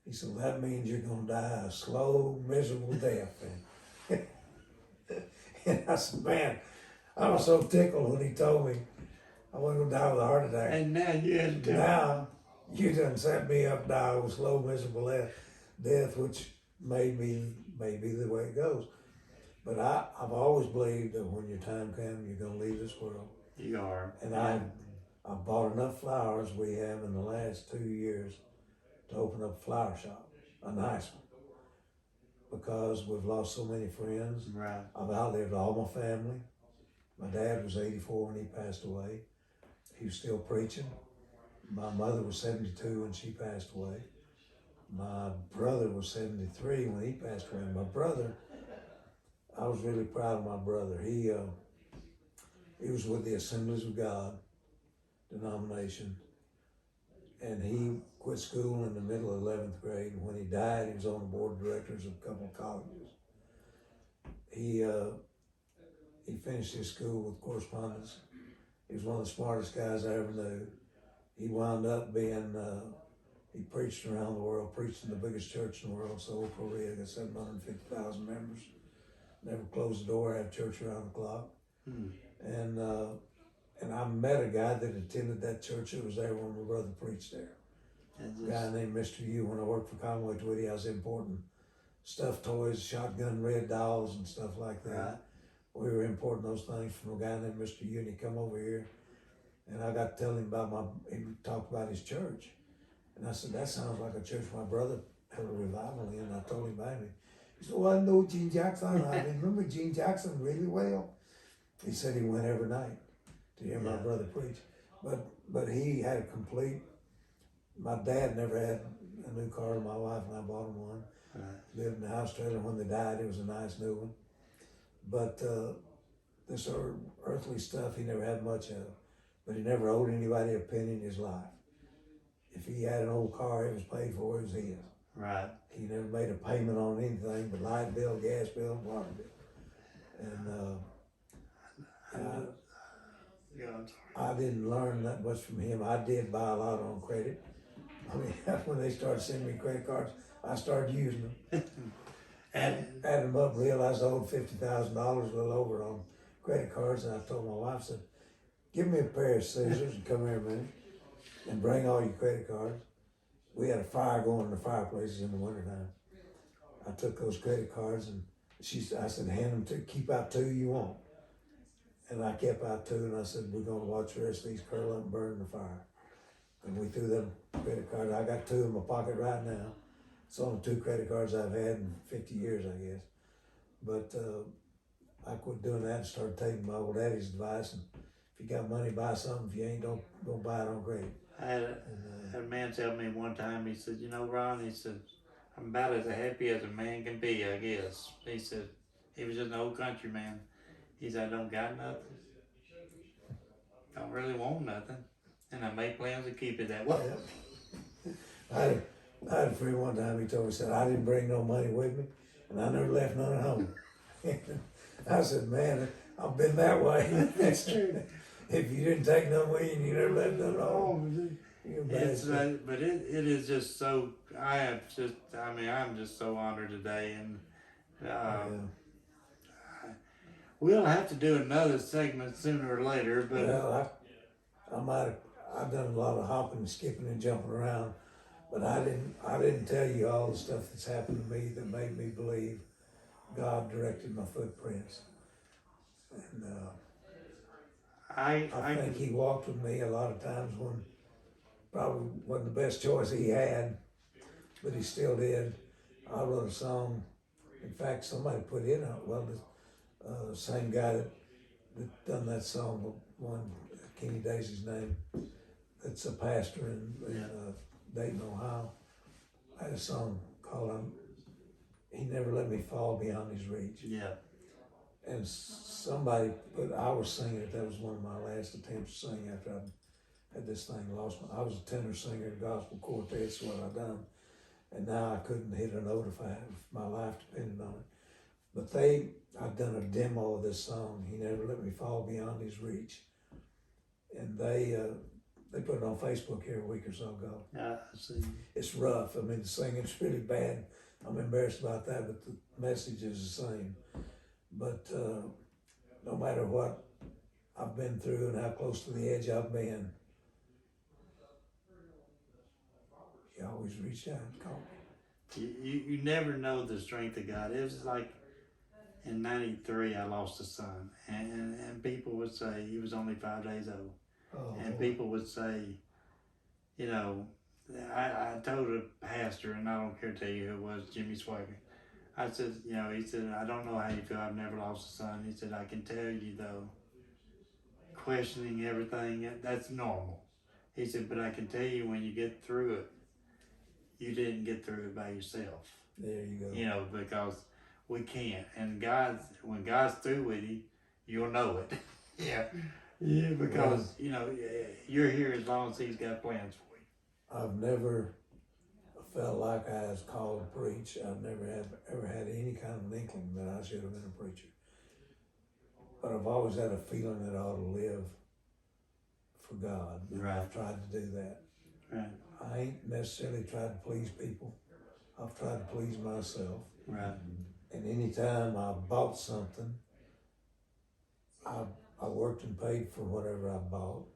he said, "Well, that means you're going to die a slow, miserable death." And I said, "Man, I was so tickled when he told me I wasn't going to die with a heart attack." And now you had to. Now, you done set me up to die with slow, miserable death, which may be the way it goes. But I've always believed that when your time comes, you're going to leave this world. You are. And I bought enough flowers we have in the last 2 years to open up a flower shop, a nice one, because we've lost so many friends. Right. I've outlived all my family. My dad was 84 when he passed away. He was still preaching. My mother was 72 when she passed away. My brother was 73 when he passed away. My brother, I was really proud of my brother. He was with the Assemblies of God denomination, and he quit school in the middle of 11th grade. And when he died, he was on the board of directors of a couple of colleges. He finished his school with correspondence. He was one of the smartest guys I ever knew. He wound up being, he preached around the world, preached in the biggest church in the world, Seoul, Korea, got 750,000 members. Never closed the door, had church around the clock. And I met a guy that attended that church that was there when my brother preached there. A guy named Mr. U. When I worked for Conway Twitty, I was importing stuffed toys, shotgun red dolls and stuff like that. Right. We were importing those things from a guy named Mr. U, and he come over here, and I got to tell him he talked about his church. And I said, "That sounds like a church my brother had a revival in." And I told him about it. He said, "Well, I know Gene Jackson. I remember Gene Jackson really well." He said he went every night to hear my brother preach. But he had a complete, my dad never had a new car. My wife and I bought him one. Right. Lived in a house trailer. When they died, it was a nice new one. But this earthly stuff, he never had much of. But he never owed anybody a penny in his life. If he had an old car, it was paid for, it was his. Right. He never made a payment on anything but light bill, gas bill, and water bill. And I didn't learn that much from him. I did buy a lot on credit. I mean, when they started sending me credit cards, I started using them. And added them up, realized I owed $50,000, a little over, on credit cards. And I told my wife, I said, "Give me a pair of scissors and come here a minute and bring all your credit cards." We had a fire going in the fireplaces in the wintertime. I took those credit cards and I said, "Hand them to, keep out 2 you want." And I kept out 2, and I said, "We're going to watch the rest of these curl up and burn in the fire." And we threw them credit cards. I got 2 in my pocket right now. It's only 2 credit cards I've had in 50 years, I guess. But I quit doing that and started taking my old daddy's advice. And if you got money, buy something. If you ain't, don't buy it on credit. I had a man tell me one time, he said, "Ron," he said, "I'm about as happy as a man can be, I guess." He said, he was just an old country man. He said, "I don't got nothing. Don't really want nothing. And I make plans to keep it that way." I had a friend one time, he told me, said, "I didn't bring no money with me, and I never left none at home." I said, "Man, I've been that way." That's true. If you didn't take none with you and you never left none at home, you're bad. But it is just so, I'm just so honored today. And we'll have to do another segment sooner or later. But well, I've done a lot of hopping and skipping and jumping around. But I didn't tell you all the stuff that's happened to me that made me believe God directed my footprints. And I I think he walked with me a lot of times when probably wasn't the best choice he had, but he still did. I wrote a song. In fact, somebody put it out. Well, the same guy that done that song, one Kenny Daisy's name, that's a pastor in Dayton, Ohio. I had a song called "He Never Let Me Fall Beyond His Reach." yeah. And somebody I was singing it. That was one of my last attempts to sing after I had this thing lost. I was a tenor singer in gospel quartets, what I done, and now I couldn't hit a note if my life depended on it. But I'd done a demo of this song. He never let me fall beyond his reach, and they put it on Facebook here a week or so ago. I see. It's rough. I mean, the singing's really bad. I'm embarrassed about that, but the message is the same. But no matter what I've been through and how close to the edge I've been, he always reached out and called me. You never know the strength of God. It was like in '93, I lost a son, and people would say he was only 5 days old, and people would say, you know, I told a pastor, and I don't care to tell you who it was, Jimmy Swagger. I said, you know, he said, I don't know how you feel. I've never lost a son. He said, I can tell you though, questioning everything, that's normal. He said, but I can tell you when you get through it, you didn't get through it by yourself. There you go. You know, because we can't. And when God's through with you, you'll know it. Yeah. Yeah, because, you know, you're here as long as He's got plans for you. I've never felt like I was called to preach. I've never ever had any kind of inkling that I should have been a preacher. But I've always had a feeling that I ought to live for God. And Right. I've tried to do that. Right. I ain't necessarily tried to please people. I've tried to please myself. Right. And anytime I bought something, I worked and paid for whatever I bought.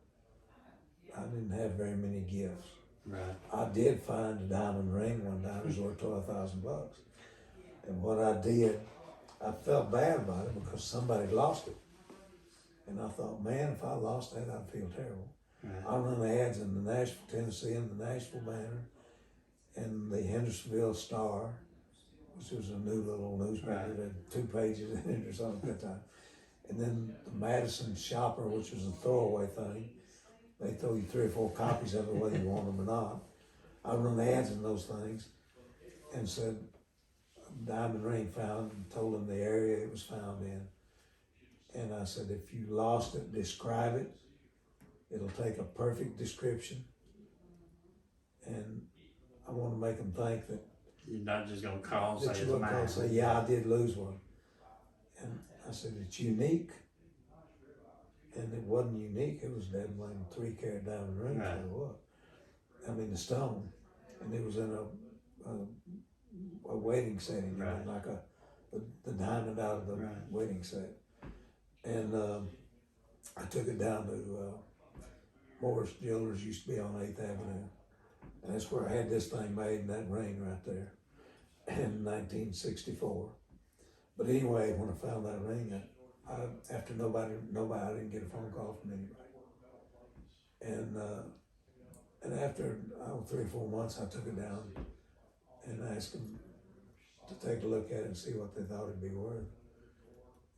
I didn't have very many gifts. Right. I did find a diamond ring one time. It was worth $12,000. And what I did, I felt bad about it because somebody lost it. And I thought, man, if I lost that, I'd feel terrible. Right. I run the ads in the Nashville, Tennessee, and the Nashville Banner, and the Hendersonville Star, which was a new little newspaper Right. that had 2 pages in it or something at that time. And then the Madison Shopper, which was a throwaway thing. They throw you 3 or 4 copies of it, whether you want them or not. I run ads in those things and said, diamond ring found, and told them the area it was found in. And I said, if you lost it, describe it. It'll take a perfect description. And I want to make them think that You're not just going to call and say that you it's wouldn't call mine. and say, yeah, I did lose one. And I said, it's unique. And it wasn't unique. It was that like 3-carat diamond ring. Right. So it was. I mean, the stone. And it was in a wedding setting, you know, Right. like the diamond out of the Right. wedding set. And I took it down to Morris Jewelers, used to be on 8th Avenue. And that's where I had this thing made, and that ring right there, in 1964. But anyway, when I found that ring, after nobody, I didn't get a phone call from anybody. And after 3 or 4 months, I took it down and asked them to take a look at it and see what they thought it'd be worth.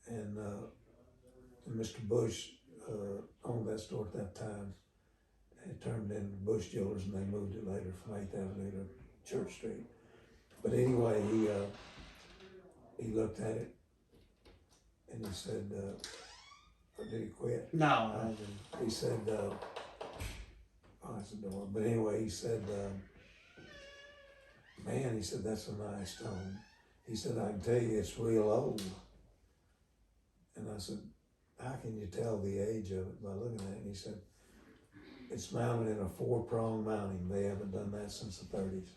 And Mr. Bush owned that store at that time. It turned into Bush Jewelers, and they moved it later from 8th Avenue to Church Street. But anyway, he looked at it and he said, did he quit? No, I didn't. He said, oh, that's the door. But anyway, he said, man, he said, that's a nice stone. He said, I can tell you it's real old. And I said, how can you tell the age of it by looking at it? And he said, it's mounted in a 4-prong mounting. They haven't done that since the 30s.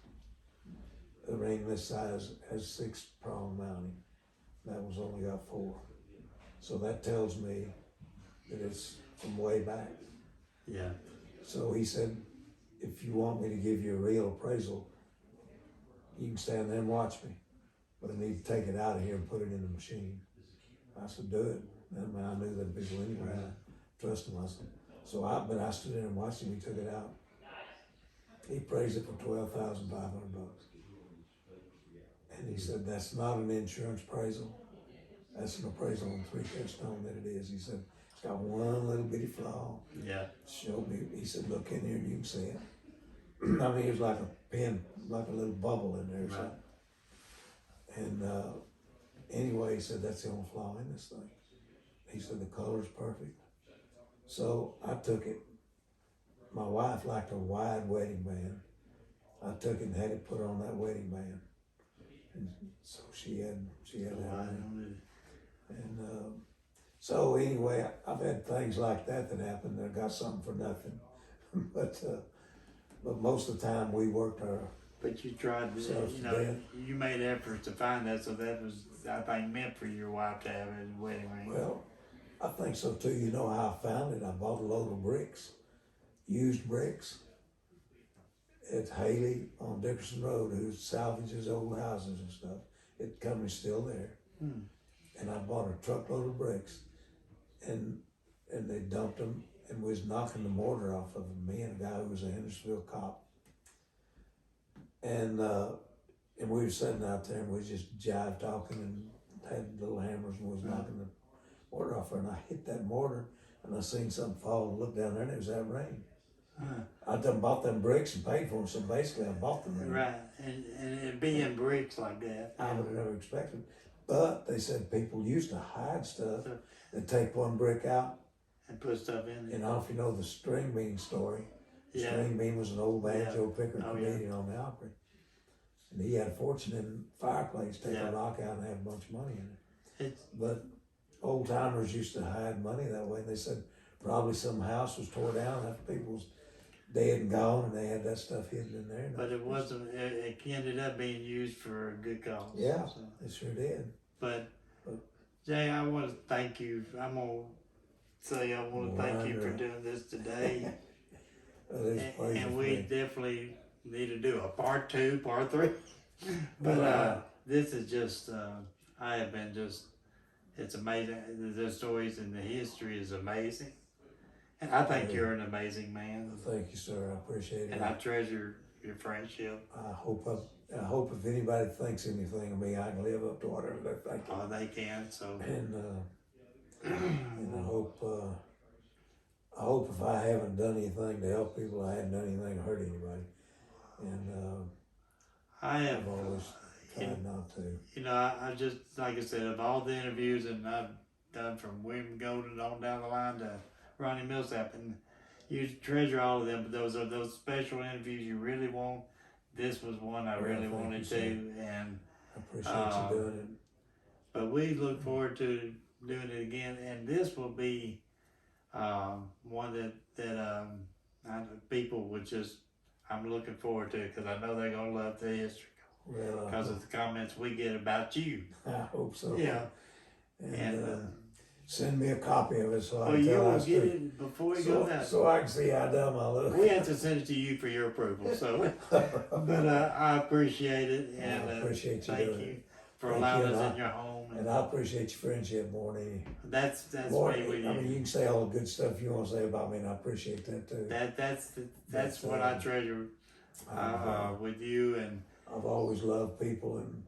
A ring this size has 6-prong mounting. That one's only got 4. So that tells me that it's from way back. Yeah. So he said, if you want me to give you a real appraisal, you can stand there and watch me. But I need to take it out of here and put it in the machine. I said, do it. I mean, I knew them people anyway. I trusted them. But I stood there and watched him. He took it out. He praised it for $12,500. And he said, that's not an insurance appraisal. That's an appraisal on 3 carat stone that it is. He said, it's got one little bitty flaw. Yeah. Showed me. He said, look in here and you can see it. I mean, it was like a pin, like a little bubble in there. Right. So. And anyway, he said, that's the only flaw in this thing. He said, the color's perfect. So I took it. My wife liked a wide wedding band. I took it and had it put on that wedding band. And so she had that ring. And so anyway, I've had things like that happen. I got something for nothing. but most of the time we worked our. But you tried to, you made efforts to find that, so that was, I think, meant for your wife to have a wedding ring. Well, I think so too. You know how I found it? I bought a load of bricks, used bricks, at Haley on Dickerson Road, who salvages old houses and stuff. The company's still there. And I bought a truckload of bricks, and they dumped them, and we was knocking the mortar off of them, me and a guy who was a Hendersonville cop. And we were sitting out there and we just jive talking and had little hammers and was knocking the mortar off her, and I hit that mortar and I seen something fall and looked down there and it was that ring. I done bought them bricks and paid for them, so basically I bought them. Right, and it being bricks like that. I would have never expected. But they said people used to hide stuff. They'd take one brick out and put stuff in it. And I don't know if you know the string bean story. String bean was an old banjo picker comedian on the Opry. And he had a fortune in fireplace, take a rock out and have a bunch of money in it. But old timers used to hide money that way. They said probably some house was tore down after people was dead and gone, and they had that stuff hidden in there. But it wasn't. It ended up being used for a good cause. Yeah, so. It sure did. But Jay, I want to thank you. I'm gonna say I want to thank you for doing this today. And we definitely need to do a part 2, part 3. But this is just. I have been just. It's amazing. The stories and the history is amazing. And I think you're an amazing man. Thank you, sir. I appreciate it. And I treasure your friendship. I hope if anybody thinks anything of me, I can live up to whatever they think. Oh, they can. So. And I hope if I haven't done anything to help people, I haven't done anything to hurt anybody. And I've always tried not to. You know, I just, like I said, of all the interviews and I've done from William Golden on down the line to Ronnie Millsap, and you treasure all of them, but those are those special interviews you really want. This was one I really wanted to, and I appreciate you doing it. But we look forward to doing it again, and this will be one that people would just. I'm looking forward to it because I know they're gonna love the history because of the comments we get about you. I hope so. Yeah, and send me a copy of it so I can you tell will I get it before we go down. So I can see how dumb I look. We have to send it to you for your approval. So, but I appreciate it, and I appreciate you thank you for allowing us in your home. And I appreciate your friendship more than anything. That's more, me with you. I mean, you can say all the good stuff you want to say about me, and I appreciate that too. That's what I treasure with you. And I've always loved people, and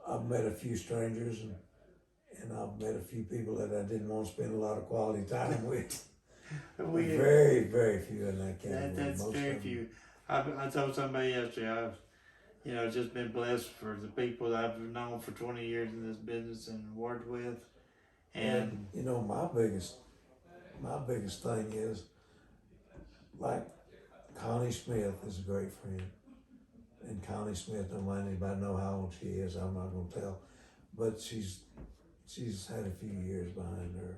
I've met a few strangers, and I've met a few people that I didn't want to spend a lot of quality time with. Very, very few in that category. That's very few. I told somebody yesterday, I've just been blessed for the people that I've known for 20 years in this business and worked with. And my biggest thing is, like, Connie Smith is a great friend. And Connie Smith, don't mind anybody know how old she is, I'm not going to tell. But she's had a few years behind her.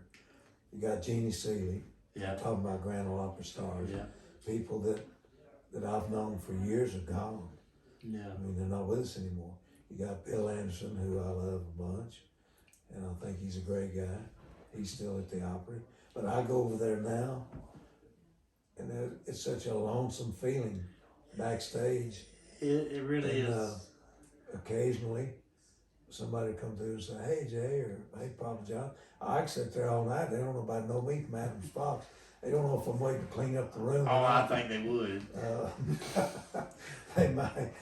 You got Jeannie Seeley, talking about Grand Ole Opry stars. People that I've known for years are gone. Yeah. I mean, they're not with us anymore. You got Bill Anderson, who I love a bunch, and I think he's a great guy. He's still at the Opry. But I go over there now, and it's such a lonesome feeling backstage. It really is. Occasionally, somebody come through and say, "Hey Jay," or "Hey Papa John," I can sit there all night. They don't know about no me from Adam's Fox. They don't know if I'm waiting to clean up the room. Oh, I think they would. They might,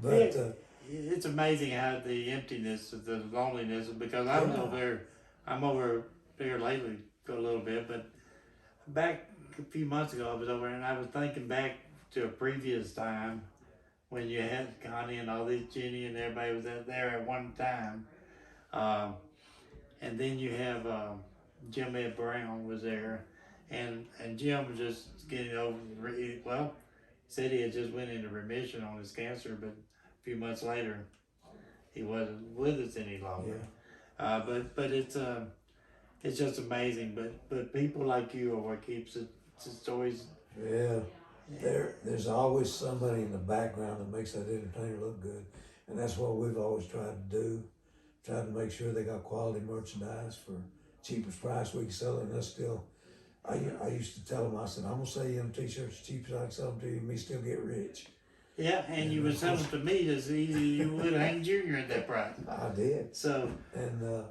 but It's amazing how the emptiness, the loneliness, because I was over there, I'm over there lately for a little bit, but back a few months ago I was over and I was thinking back to a previous time when you had Connie and all these Jenny and everybody was out there at one time. And then you have Jim Ed Brown was there, and Jim was just getting over, well, he said he had just went into remission on his cancer, but a few months later, he wasn't with us any longer. Yeah. But it's just amazing. But people like you are what keeps it. It's always. Yeah. There's always somebody in the background that makes that entertainer look good, and that's what we've always tried to do. Tried to make sure they got quality merchandise for cheapest price we can sell it, and that's still. I used to tell them, I said, I'm gonna sell you them t-shirts cheap as I can sell them to you, and me still get rich. Yeah, and you would sell them to me as easy as you would Hank Jr. at that price. I did. So. And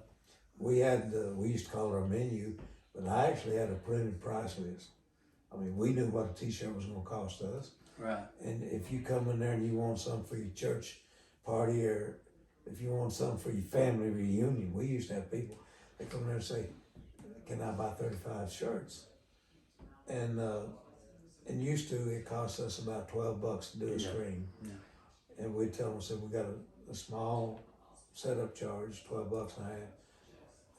we had, we used to call it our menu, but I actually had a printed price list. I mean, we knew what a t-shirt was gonna cost us. Right. And if you come in there and you want something for your church party, or if you want something for your family reunion, we used to have people, they come in there and say, can I buy 35 shirts? And used to, it cost us about $12 to do a screen. Yeah. And we'd tell them, said, we got a small setup charge, $12 and a half.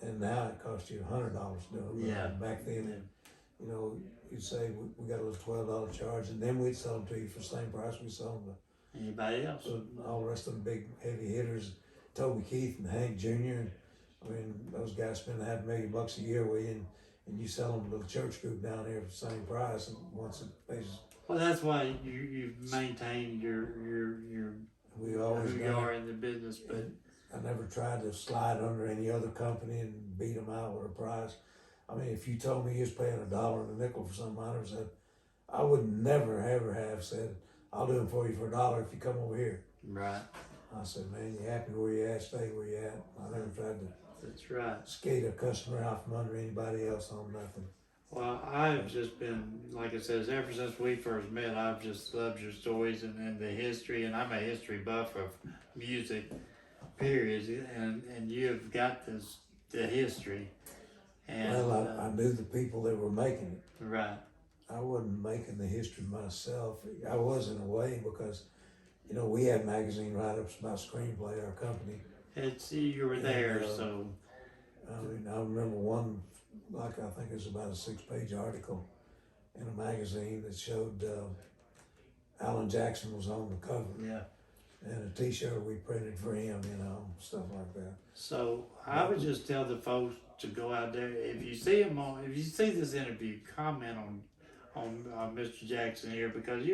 And now it costs you $100 to do it. Yeah. Back then, you know, you'd say, we got a little $12 charge, and then we'd sell them to you for the same price we sold them to. Anybody else? So all the rest of the big heavy hitters, Toby Keith and Hank Jr. And, I mean, those guys spend $500,000 a year with you, and you sell them a little church group down here for the same price, and once it pays. Well, that's why you maintain your We always who you are in the business, but I never tried to slide under any other company and beat them out with a price. I mean, if you told me you was paying $1 and a nickel for something, I would said, I would never ever have said, I'll do it for you for $1 if you come over here. right. I said, man, you happy where you at, stay where you at. I never tried to That's right. skate a customer out from under anybody else on nothing. Well, I've just been, like I said, ever since we first met, I've just loved your stories and the history, and I'm a history buff of music, period, and you've got the history. And, Well, I knew the people that were making it. right. I wasn't making the history myself. I was in a way because, you know, we had magazine write-ups about screenplay, our company. You were there, And, so. I mean, I remember one, like I think it was about a 6-page article in a magazine that showed Alan Jackson was on the cover. Yeah. And a t-shirt we printed for him, you know, stuff like that. So I would just tell the folks to go out there. If you see him if you see this interview, comment on Mr. Jackson here, because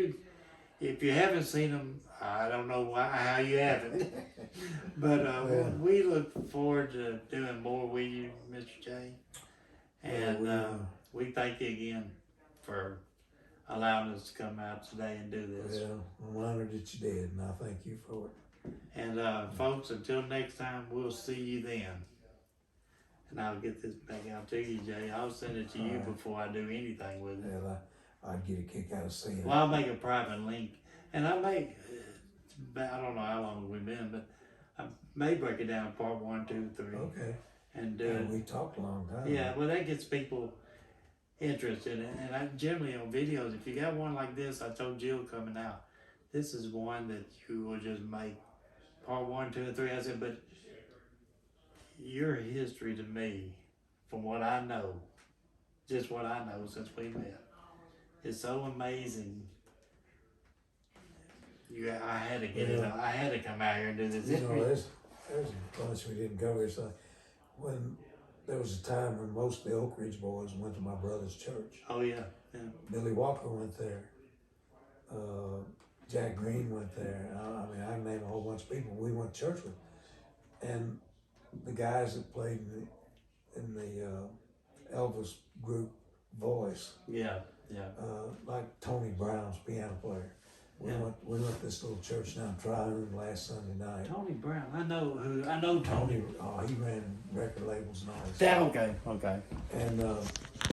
if you haven't seen him, I don't know how you haven't. But we look forward to doing more with you, Mr. J. And we thank you again for allowing us to come out today and do this. Well, I'm honored that you did, and I thank you for it. And folks, until next time, we'll see you then. And I'll get this back out to you, Jay. I'll send it to you before I do anything with it. Well, I'd get a kick out of seeing it. Well, I'll make a private link. And I may, I don't know how long we've been, but I may break it down part 1, 2, 3. Okay. And do it. We talked a long time. Yeah, well, that gets people interested. And I generally on videos, if you got one like this, I told Jill coming out, this is one that you will just make part 1, 2, and 3. I said, but your history to me, from what I know, just what I know since we met, is so amazing. I had to get it. I had to come out here and do this. You know, there's a bunch we didn't cover. So when there was a time when most of the Oak Ridge boys went to my brother's church. Oh yeah, yeah. Billy Walker went there. Jack Green went there. I mean, I can name a whole bunch of people we went to church with. And the guys that played in the Elvis group Voice. Yeah, yeah. Like Tony Brown's piano player. We went to this little church down Tri-Room last Sunday night. Tony Brown. I know Tony. He ran record labels and all this. Yeah, okay. And